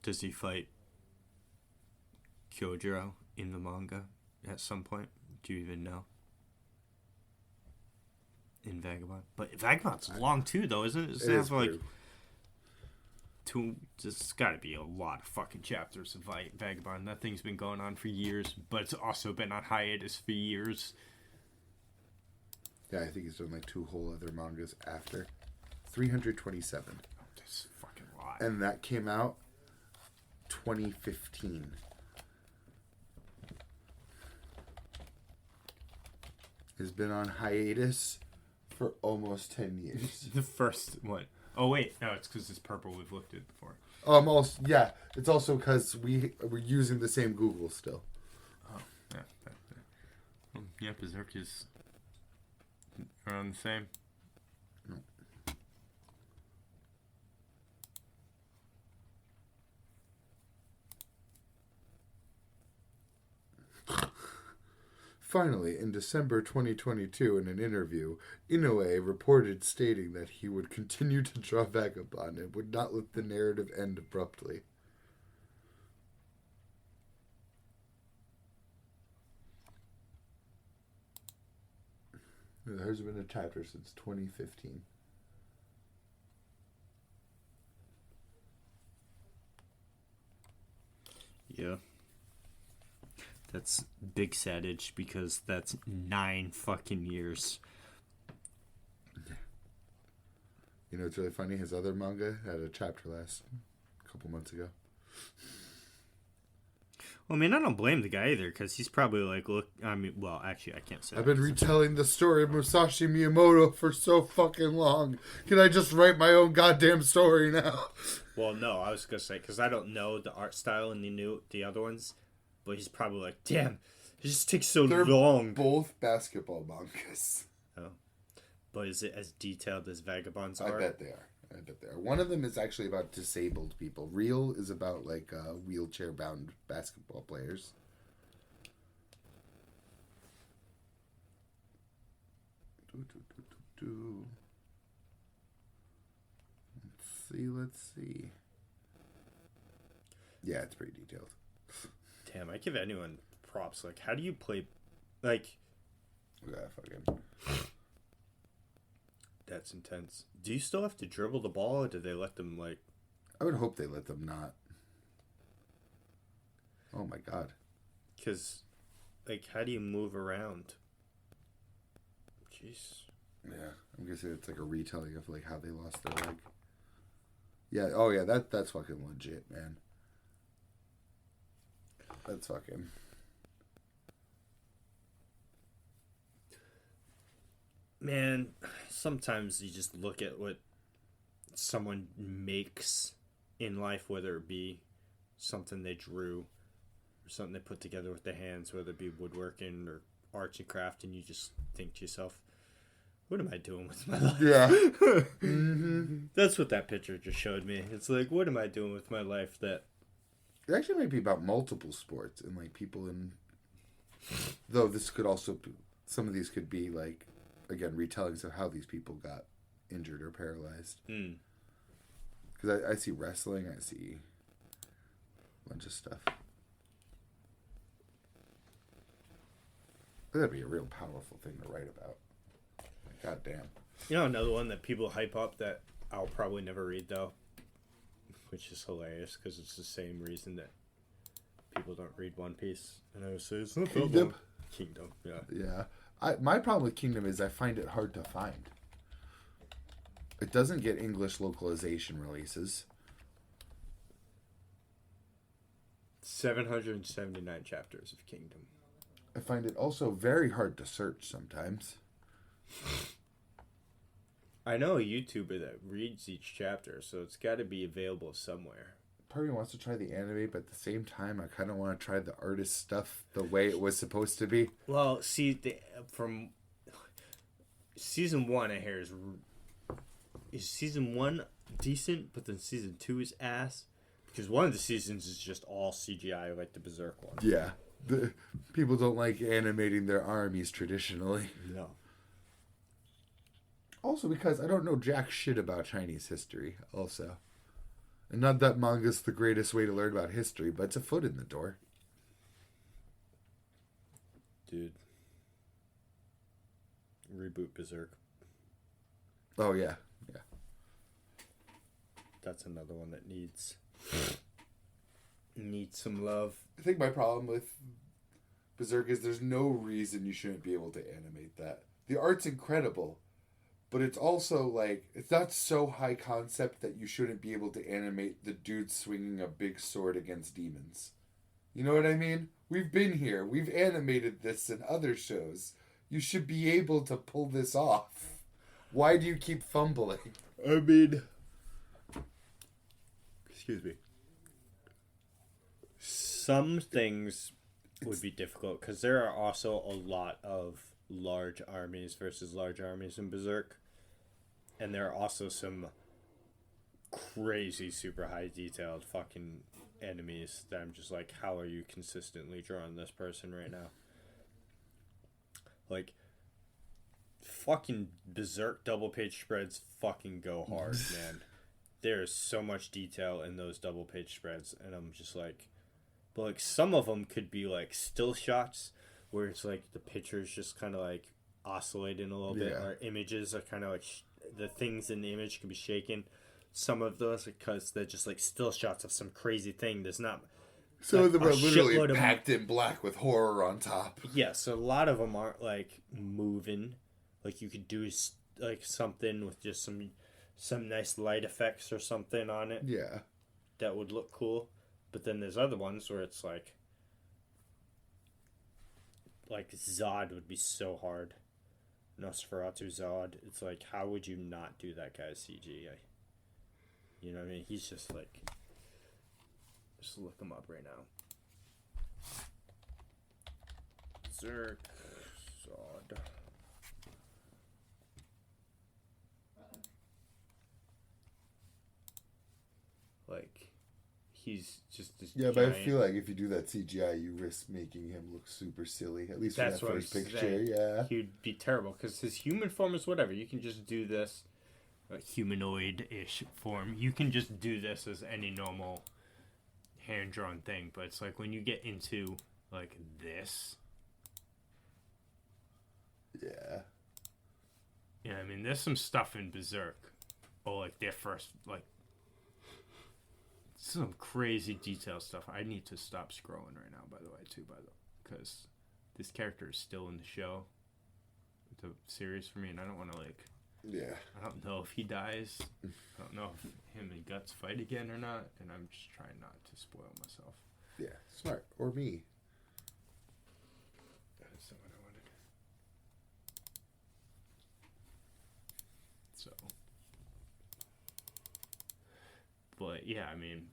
A: Does he fight Kyojiro in the manga at some point? Do you even know? In Vagabond? But Vagabond's long too, though, isn't it? It has like there's got to be a lot of fucking chapters of Vagabond. That thing's been going on for years, but it's also been on hiatus for years.
B: Yeah, I think he's done like 2 whole other mangas after. 327.
A: Oh, that's fucking a lot.
B: And that came out 2015. Has been on hiatus for almost 10 years.
A: The first one. Oh wait, no, it's because it's purple. We've looked at it before.
B: Also, yeah, it's also because we're using the same Google still.
A: Oh yeah, yeah. Berserk is around the same.
B: No. Finally, in December 2022, in an interview, Inoue reported stating that he would continue to draw Vagabond and would not let the narrative end abruptly. There hasn't been a chapter since 2015.
A: Yeah. That's big sadage because that's 9 fucking years.
B: You know what's really funny? His other manga had a chapter last a couple months ago.
A: Well, I mean, I don't blame the guy either because he's probably like, look, I mean, well, actually, I can't say
B: I've been retelling the story of Musashi Miyamoto for so fucking long. Can I just write my own goddamn story now?
A: Well, no, I was going to say, because I don't know the art style in the other ones. But he's probably like, damn, it just takes so long.
B: Both basketball mangas.
A: Oh. But is it as detailed as Vagabond's
B: I
A: art?
B: bet they are. One of them is actually about disabled people. Real is about, like, wheelchair-bound basketball players. Let's see. Yeah, it's pretty detailed.
A: Damn, I give anyone props. Like, how do you play... Like...
B: Yeah, fucking...
A: That's intense. Do you still have to dribble the ball, or do they let them, like...
B: I would hope they let them not. Oh my god.
A: Because, like, how do you move around? Jeez.
B: Yeah, I'm guessing it's like a retelling of like how they lost their leg. Yeah. Oh yeah. That's fucking legit, man. That's fucking.
A: Man, sometimes you just look at what someone makes in life, whether it be something they drew or something they put together with their hands, whether it be woodworking or arts and craft, and you just think to yourself, what am I doing with my life?
B: Yeah. Mm-hmm.
A: That's what that picture just showed me. It's like, what am I doing with my life that...
B: It actually might be about multiple sports and like people in... Though this could also be... Some of these could be like, again, retellings of how these people got injured or paralyzed. Because I see wrestling, I see a bunch of stuff. That'd be a real powerful thing to write about. God damn.
A: You know, another one that people hype up that I'll probably never read, though, which is hilarious because it's the same reason that people don't read One Piece. And I would say it's not
B: Kingdom.
A: Kingdom, yeah.
B: Yeah. My problem with Kingdom is I find it hard to find. It doesn't get English localization releases.
A: 779 chapters of Kingdom.
B: I find it also very hard to search sometimes.
A: I know a YouTuber that reads each chapter, so it's got to be available somewhere.
B: Part of me wants to try the anime, but at the same time, I kind of want to try the artist stuff the way it was supposed to be.
A: Well, see, from season 1, I hear is season 1 decent, but then season 2 is ass. Because one of the seasons is just all CGI, like the Berserk one.
B: Yeah. People don't like animating their armies traditionally.
A: No.
B: Also because I don't know jack shit about Chinese history, also. And not that manga's the greatest way to learn about history, but it's a foot in the door.
A: Dude. Reboot Berserk.
B: Oh, yeah. Yeah.
A: That's another one that needs some love.
B: I think my problem with Berserk is there's no reason you shouldn't be able to animate that. The art's incredible, but it's also like, it's not so high concept that you shouldn't be able to animate the dude swinging a big sword against demons. You know what I mean? We've been here. We've animated this in other shows. You should be able to pull this off. Why do you keep fumbling?
A: I mean... Excuse me. Some things would be difficult because there are also a lot of large armies versus large armies in Berserk, and there are also some crazy super high detailed fucking enemies that I'm just like, how are you consistently drawing this person right now? Like, fucking Berserk double page spreads fucking go hard, man. There is so much detail in those double page spreads, and I'm just like, but like some of them could be like still shots where it's like the picture's just kind of like oscillating a little bit, or images are kind of like the things in the image can be shaken. Some of those because they're just like still shots of some crazy thing. There's not.
B: Some
A: like,
B: of them are literally
A: of
B: packed in black with horror on top.
A: Yeah, so a lot of them aren't like moving. Like you could do like something with just some nice light effects or something on it.
B: Yeah.
A: That would look cool. But then there's other ones where it's like Zod would be so hard. Nosferatu Zod. It's like, how would you not do that guy's CGI? You know what I mean? He's just like, just look him up right now. Berserk Zod. Like, he's just this
B: Yeah,
A: giant...
B: but I feel like if you do that CGI, you risk making him look super silly. At least for that first picture,
A: saying.
B: yeah.
A: He'd be terrible, because his human form is whatever. You can just do this humanoid-ish form. You can just do this as any normal hand-drawn thing, but it's like when you get into, like, this...
B: Yeah.
A: Yeah, I mean, there's some stuff in Berserk. Or, like, their first, like... Some crazy detail stuff. I need to stop scrolling right now, by the way, because this character is still in the show, the series for me, and I don't want to
B: Yeah.
A: I don't know if he dies. I don't know if him and Guts fight again or not, and I'm just trying not to spoil myself.
B: Yeah, smart. Or me.
A: That is not what I wanted. So, but yeah, I mean,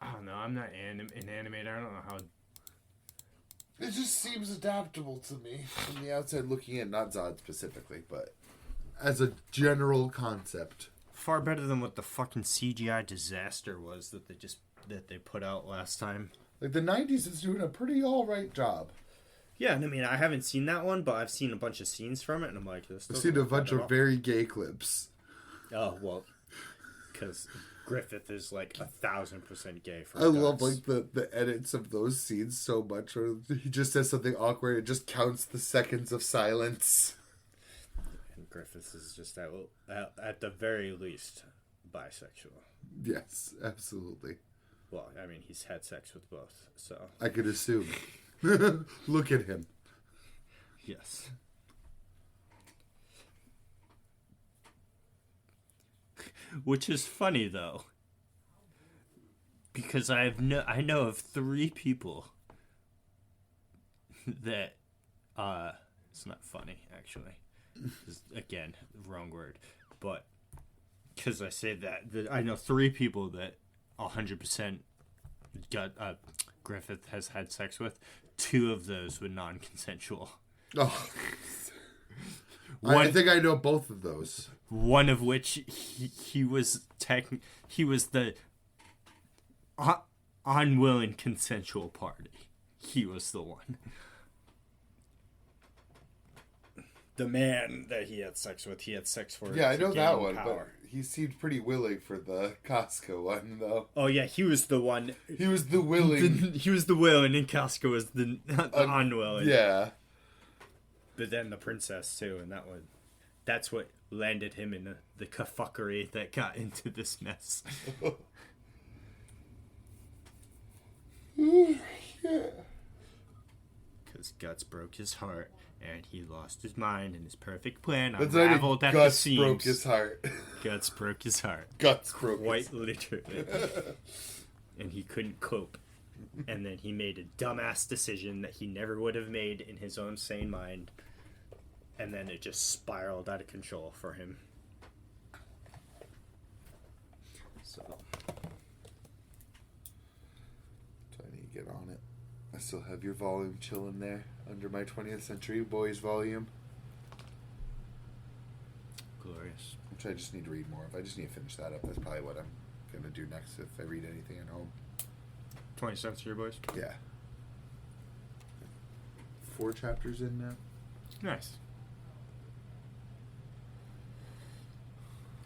A: I don't know. I'm not an animator. I don't know how.
B: It just seems adaptable to me from the outside looking in, not Zod specifically, but as a general concept.
A: Far better than what the fucking CGI disaster was that they put out last time.
B: Like, the 90s is doing a pretty alright job.
A: Yeah, and I mean, I haven't seen that one, but I've seen a bunch of scenes from it, and I'm like, this
B: I've seen a bunch of very gay clips.
A: Oh, well, because Griffith is like 1,000% gay.
B: I love, like, the edits of those scenes so much, where he just says something awkward, it just counts the seconds of silence.
A: And Griffith is just, at the very least, bisexual.
B: Yes, absolutely.
A: Well, I mean, he's had sex with both, so...
B: I could assume. Look at him.
A: Yes. Which is funny, though. Because I know of 3 people that... it's not funny, actually. Again, wrong word. But, because I say that I know 3 people that 100% Griffith has had sex with. 2 of those were non-consensual.
B: Oh. I think I know both of those.
A: One of which he was the unwilling consensual party. He was the one. The man that he had sex with, he had sex for.
B: Yeah, I know that one, power. But he seemed pretty willing for the Costco one, though.
A: Oh yeah, he was the one.
B: He was the willing.
A: He was the willing, and Costco was the unwilling.
B: Yeah.
A: But then the princess too, and that's what landed him in the fuckery that got into this mess.
B: Yeah.
A: Because Guts broke his heart. And he lost his mind, and his perfect plan unraveled at the seams.
B: Guts broke his heart.
A: Guts broke his heart.
B: Guts broke
A: Quite literally. And he couldn't cope. And then he made a dumbass decision that he never would have made in his own sane mind. And then it just spiraled out of control for him. So
B: I need to get on it. I still have your volume chilling there under my 20th Century Boys volume.
A: Glorious.
B: Which I just need to read more of. I just need to finish that up. That's probably what I'm going to do next if I read anything at home.
A: 20th Century Boys?
B: Yeah. 4 chapters in now.
A: Nice.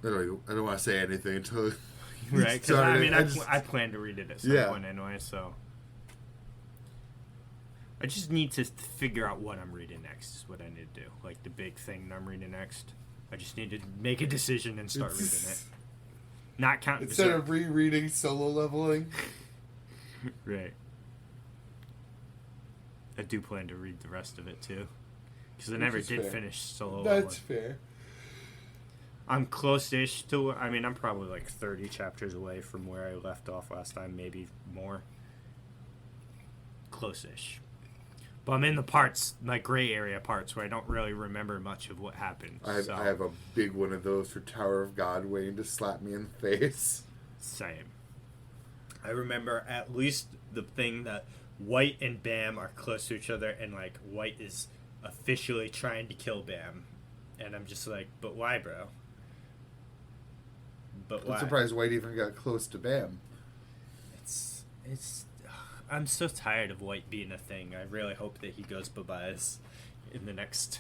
B: I don't want to say anything until...
A: Right, because I mean, I plan to read it at some point anyway, so... I just need to figure out what I'm reading next is what I need to do. Like, the big thing that I'm reading next. I just need to make a decision and start reading it. Not counting
B: Instead of rereading Solo Leveling.
A: Right. I do plan to read the rest of it, too. Because I never did finish Solo Leveling.
B: That's fair.
A: I'm close-ish to... I mean, I'm probably like 30 chapters away from where I left off last time. Maybe more. Close-ish. But I'm in the parts, like gray area parts, where I don't really remember much of what happened.
B: I have a big one of those for Tower of God waiting to slap me in the face.
A: Same. I remember at least the thing that White and Bam are close to each other, and like White is officially trying to kill Bam. And I'm just like, but why, bro? But why?
B: I'm surprised White even got close to Bam.
A: It's I'm so tired of White being a thing. I really hope that he goes bye-byes in the next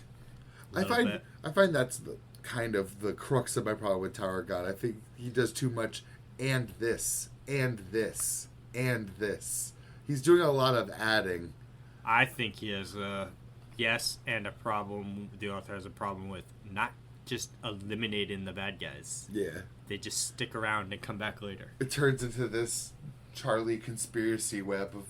B: I find that's the kind of the crux of my problem with Tower of God. I think he does too much and this, and this, and this. He's doing a lot of adding.
A: I think he has a problem. The author has a problem with not just eliminating the bad guys.
B: Yeah.
A: They just stick around and come back later.
B: It turns into this Charlie conspiracy web of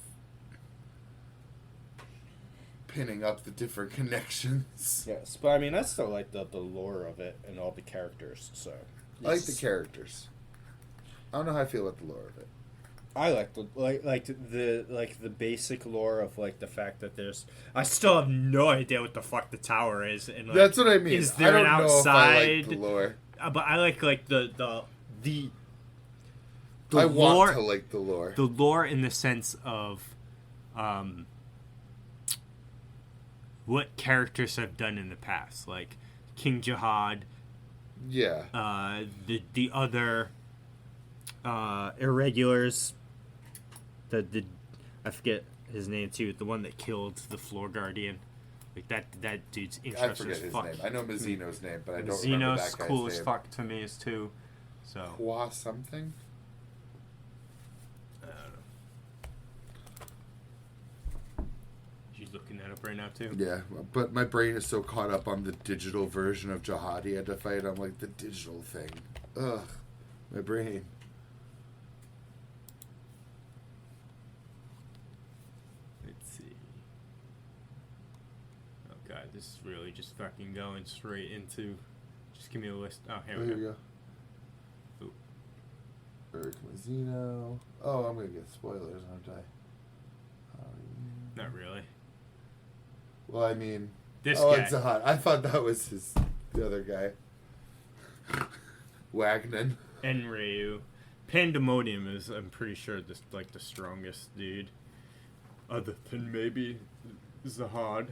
B: pinning up the different connections.
C: Yes, but I mean, I still like the lore of it and all the characters, so...
B: I like the characters. I don't know how I feel about the lore of it.
C: I like the basic lore of like the fact that there's. I still have no idea what the fuck the tower is, and like,
B: that's what I mean.
C: Is there an outside?
B: I like the lore.
A: But I like the
B: I
A: lore,
B: want to like the lore.
A: the lore in the sense of what characters have done in the past, like King Jihad.
B: Yeah.
A: The other irregulars. The I forget his name too. The one that killed the floor guardian. Like that dude's interesting.
B: I forget
A: as
B: his
A: fuck.
B: name. I know Mizuno's name, but I don't remember that
A: Mizuno's
B: guy's
A: cool
B: name.
A: as fuck to me is too. So.
B: Qua something?
A: I don't know. You looking that up right now too?
B: Yeah, but my brain is so caught up on the digital version of Jihad he had to fight. I'm like, the digital thing. Ugh. My brain.
A: Let's see. Oh god, this is really just fucking going straight into. Just give me a list. Oh, here we
B: Here
A: go.
B: we go. Eric Mizuno. Oh, I'm gonna get spoilers, aren't I?
A: Not really.
B: Well, I mean,
A: This
B: oh,
A: guy.
B: it's hot. I thought that was the other guy. Wagner.
A: And Ryu. Pandemonium is, I'm pretty sure, this like the strongest dude. Other than maybe Zahad.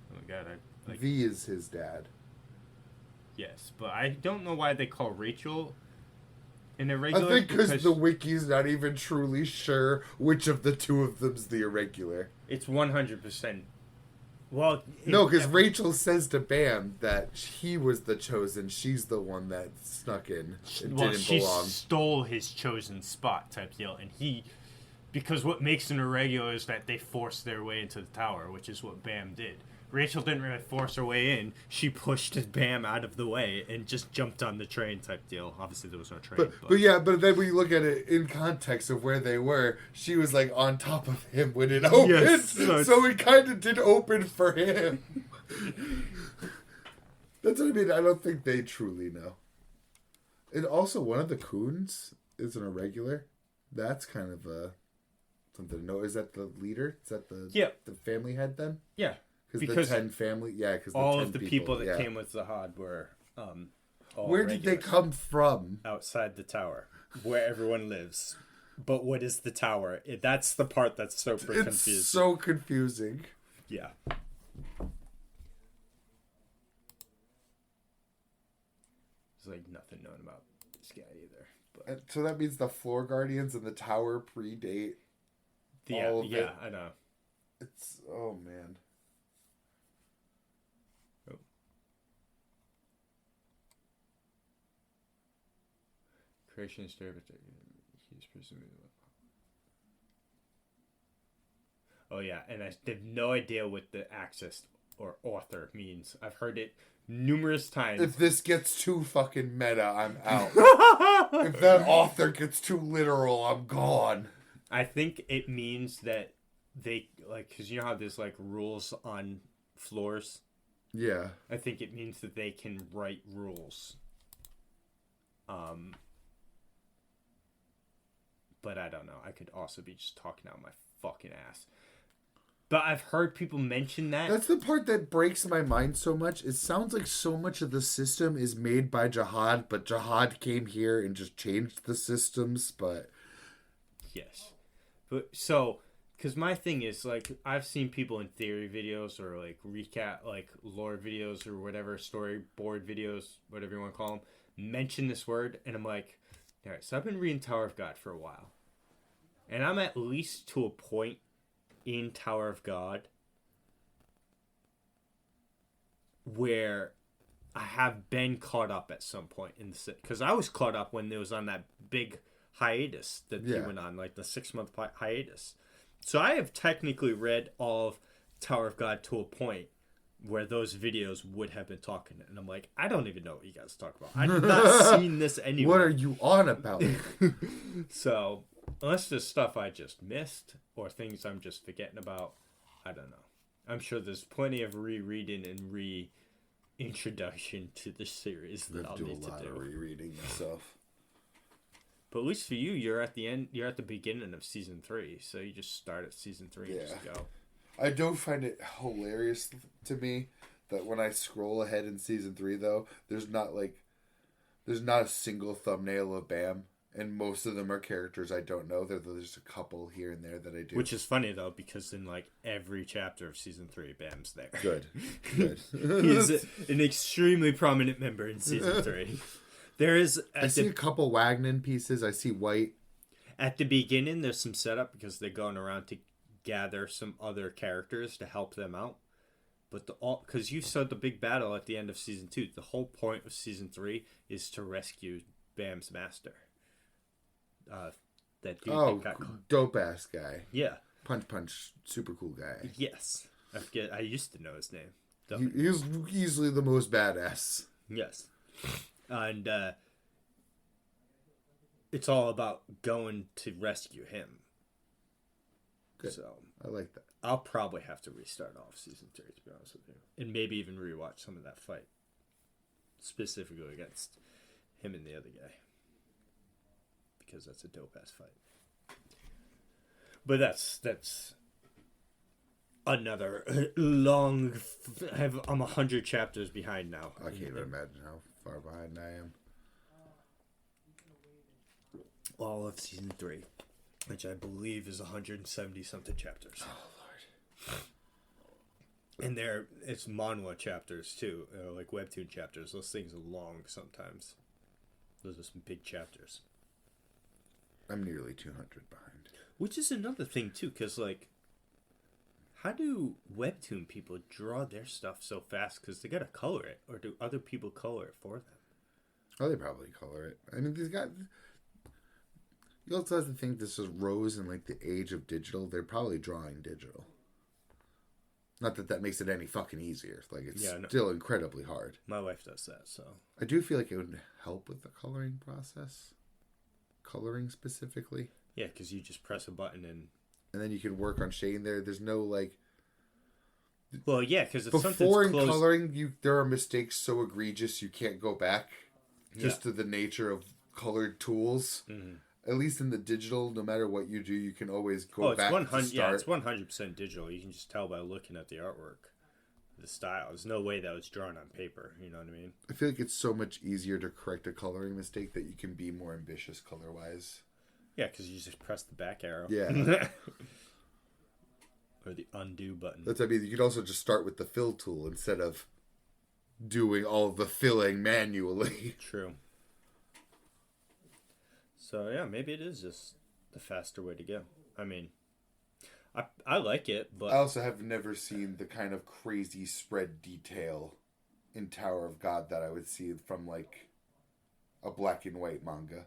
A: Oh my god, I like.
B: V is his dad.
A: Yes, but I don't know why they call Rachel an
B: I
A: irregular.
B: think because the wiki's not even truly sure which of the two of them's the irregular.
A: It's 100%. Well,
B: No, because Rachel says to Bam that he was the chosen. She's the one that snuck in and didn't
A: she
B: belong.
A: stole his chosen spot type deal, and he, because what makes an irregular is that they forced their way into the tower, which is what Bam did. Rachel didn't really force her way in. She pushed Bam out of the way and just jumped on the train type deal. Obviously, there was no train.
B: But then when you look at it in context of where they were, she was like on top of him when it opened.
A: Yes,
B: so it kind of did open for him. That's what I mean. I don't think they truly know. And also, one of the Coons is an irregular. That's kind of something to know. Is that the leader? Is that the family head then?
A: Yeah.
B: Because the 10 family, because
A: all of the people that came with Zahad were all
B: where did they come from?
C: Outside the tower, where everyone lives. But what is the tower? That's the part that's super confusing.
B: It's so confusing.
C: Yeah.
A: There's like nothing known about this guy either. But
B: So that means the floor guardians and the tower predate all of it.
A: I know.
B: It's, oh man.
A: Creation story, but he's presumably. Oh yeah, and I have no idea what the access or author means. I've heard it numerous times.
B: If this gets too fucking meta, I'm out. If that author gets too literal, I'm gone.
A: I think it means that they like, because you know how there's like rules on floors.
B: Yeah.
A: I think it means that they can write rules. But I don't know. I could also be just talking out my fucking ass. But I've heard people mention that.
B: That's the part that breaks my mind so much. It sounds like so much of the system is made by Jihad, but Jihad came here and just changed the systems, but...
A: Yes. But so, because my thing is, like, I've seen people in theory videos or, like, recap, like, lore videos or whatever, storyboard videos, whatever you want to call them, mention this word, and I'm like... Alright, so I've been reading Tower of God for a while. And I'm at least to a point in Tower of God where I have been caught up at some point in the... Because I was caught up when it was on that big hiatus that he went on, like the 6-month hiatus. So I have technically read all of
C: Tower of God to a point where those videos would have been talking. And I'm like, I don't even know what you guys talk about. I've not seen this anywhere.
B: What are you on about?
C: So, unless there's stuff I just missed or things I'm just forgetting about, I don't know. I'm sure there's plenty of rereading and reintroduction to the series that I'll need to do.
B: I do a lot of rereading myself.
C: But at least for you, you're at the end. You're at the beginning of season 3, so you just start at season 3 and just go.
B: I don't find it hilarious to me that when I scroll ahead in season 3, though, there's not a single thumbnail of Bam, and most of them are characters I don't know. There's a couple here and there that I do.
C: Which is funny though, because in like every chapter of season 3, Bam's there.
B: Good.
C: He's an extremely prominent member in season 3. There is.
B: I see a couple Wagner pieces. I see White.
C: At the beginning, there's some setup because they're going around to gather some other characters to help them out. But because you saw the big battle at the end of season 2, the whole point of season 3 is to rescue Bam's master. That dude that got
B: dope ass guy.
C: Yeah.
B: Punch, super cool guy.
C: Yes, I used to know his name.
B: He was easily the most badass.
C: Yes, and it's all about going to rescue him.
B: Good.
C: So
B: I like that.
C: I'll probably have to restart off season 3 to be honest with you, and maybe even rewatch some of that fight, specifically against him and the other guy, because that's a dope ass fight. But that's another long. I'm 100 chapters behind now.
B: I can't even imagine how far behind I am.
C: All of season 3, which I believe is 170 something chapters.
B: Oh Lord!
C: And it's manhwa chapters too, like webtoon chapters. Those things are long sometimes. Those are some big chapters.
B: I'm nearly 200 behind.
C: Which is another thing too, because like, how do webtoon people draw their stuff so fast? Because they gotta color it, or do other people color it for them?
B: Oh, they probably color it. I mean, these guys. You also have to think this is rose in like the age of digital. They're probably drawing digital. Not that that makes it any fucking easier. Like it's still incredibly hard.
C: My wife does that, so
B: I do feel like it would help with the coloring process. Coloring specifically.
C: Yeah, because you just press a button and
B: then you can work on shading there. There's no like.
C: Well, yeah, because
B: before in coloring, there are mistakes so egregious you can't go back. Just to the nature of colored tools. Mm-hmm. At least in the digital, no matter what you do, you can always go back to start.
C: Yeah, it's 100% digital. You can just tell by looking at the artwork, the style. There's no way that was drawn on paper. You know what I mean?
B: I feel like it's so much easier to correct a coloring mistake that you can be more ambitious color-wise.
C: Yeah, because you just press the back arrow.
B: Yeah.
C: Or the undo button.
B: That's what I mean. You could also just start with the fill tool instead of doing all the filling manually.
C: True. So, yeah, maybe it is just the faster way to go. I mean, I like it, but...
B: I also have never seen the kind of crazy spread detail in Tower of God that I would see from, like, a black and white manga.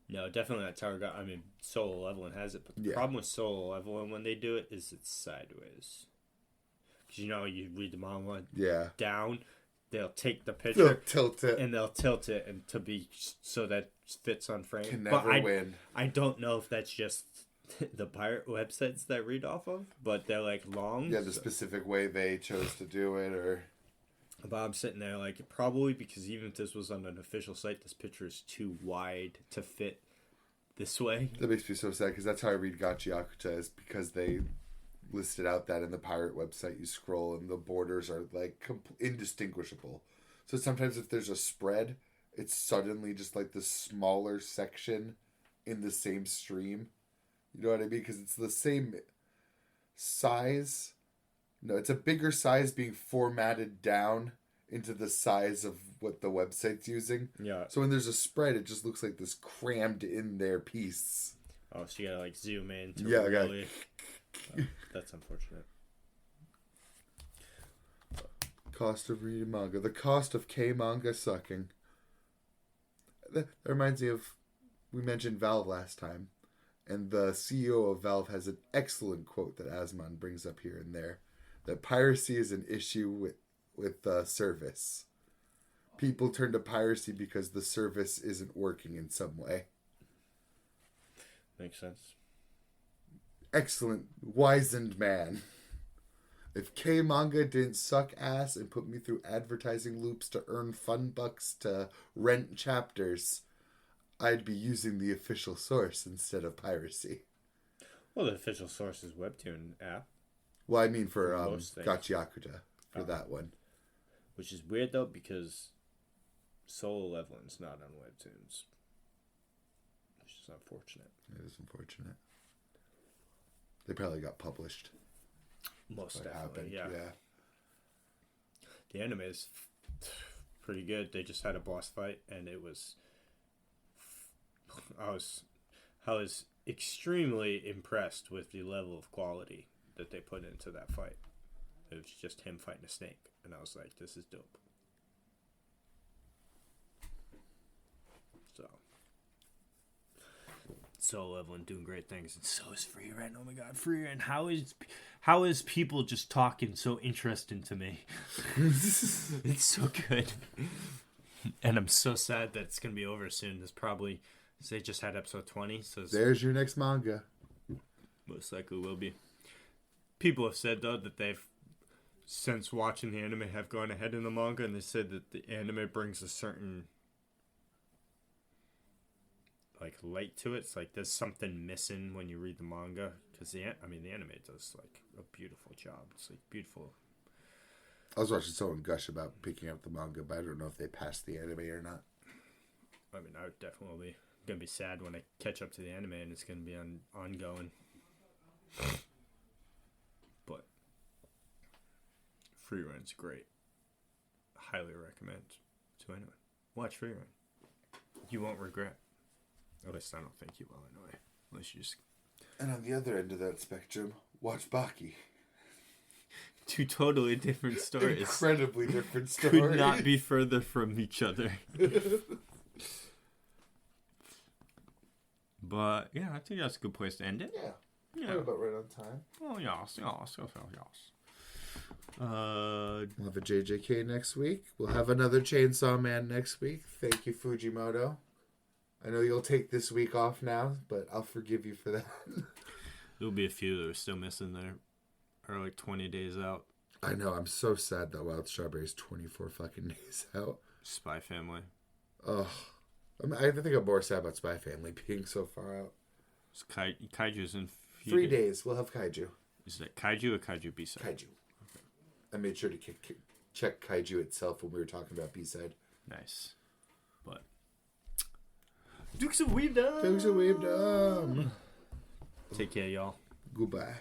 C: No, definitely not Tower of God. I mean, Solo Leveling has it, but the problem with Solo Leveling when they do it is it's sideways. Because, you read the manga down... They'll take the picture,
B: they'll tilt it,
C: and to be so that fits on frame.
B: Can never win.
C: I don't know if that's just the pirate websites that read off of, but they're like long.
B: Yeah, the specific way they chose to do it, or.
C: But I'm sitting there like probably because even if this was on an official site, this picture is too wide to fit this way.
B: That makes me so sad because that's how I read Gachi Akuta, is because they listed out that in the pirate website you scroll and the borders are like indistinguishable. So sometimes if there's a spread, it's suddenly just like the smaller section in the same stream. You know what I mean? Because it's the same size. No, it's a bigger size being formatted down into the size of what the website's using.
C: Yeah.
B: So when there's a spread, it just looks like this crammed in there piece.
C: Oh, so you gotta like zoom in to really... that's unfortunate.
B: Cost of reading manga. The cost of K-manga sucking. That reminds me of... We mentioned Valve last time. And the CEO of Valve has an excellent quote that Asmon brings up here and there. that piracy is an issue with service. People turn to piracy because the service isn't working in some way.
C: Makes sense.
B: Excellent, wizened man. If K-manga didn't suck ass and put me through advertising loops to earn fun bucks to rent chapters, I'd be using the official source instead of piracy.
C: Well, the official source is Webtoon app.
B: Well, I mean for
C: most things.
B: Gachiakuta, for that one.
C: Which is weird, though, because Solo Leveling's not on Webtoons. Which is unfortunate.
B: It is unfortunate. They probably got published.
C: Most
B: Happened.
C: definitely, yeah. The anime is pretty good. They just had a boss fight, and it was... I was extremely impressed with the level of quality that they put into that fight. It was just him fighting a snake, and I was like, this is dope. So Leveling doing great things, and so is Free Rent. Oh my god, Free Rent! How is people just talking so interesting to me? It's so good, and I'm so sad that it's gonna be over soon. There's probably they just had episode 20, so
B: there's your next manga.
A: Most likely will be. People have said though that they've since watching the anime have gone ahead in the manga, and they said that the anime brings a certain like light to it. It's like there's something missing when you read the manga, because the anime does like a beautiful job. It's like beautiful.
B: I was watching someone gush about picking up the manga, but I don't know if they passed the anime or not.
A: I mean, I would definitely gonna be sad when I catch up to the anime and it's gonna be ongoing. But Free Run's great. Highly recommend to anyone. Watch Free Run. You won't regret. At least I don't think you will anyway. Unless you just...
B: And on the other end of that spectrum, watch Baki.
A: Two totally different stories.
B: Incredibly different stories.
A: Could not be further from each other. But, yeah, I think that's a good place to end it.
B: Yeah.
A: Yeah.
B: We're about right on time.
A: Oh, yes.
B: We'll have a JJK next week. We'll have another Chainsaw Man next week. Thank you, Fujimoto. I know you'll take this week off now, but I'll forgive you for that.
A: There'll be a few that are still missing there. Are like 20 days out.
B: I know. I'm so sad that Wild Strawberry's 24 fucking days out.
A: Spy Family.
B: Ugh. I think I'm more sad about Spy Family being so far out.
A: Kaiju's in
B: 3 days. We'll have Kaiju.
A: Is that Kaiju or Kaiju B-side?
B: Kaiju. Okay. I made sure to check Kaiju itself when we were talking about B-side.
A: Nice. But Dukes of Weebdom.
B: Dukes of Weebdom.
A: Take care, y'all.
B: Goodbye.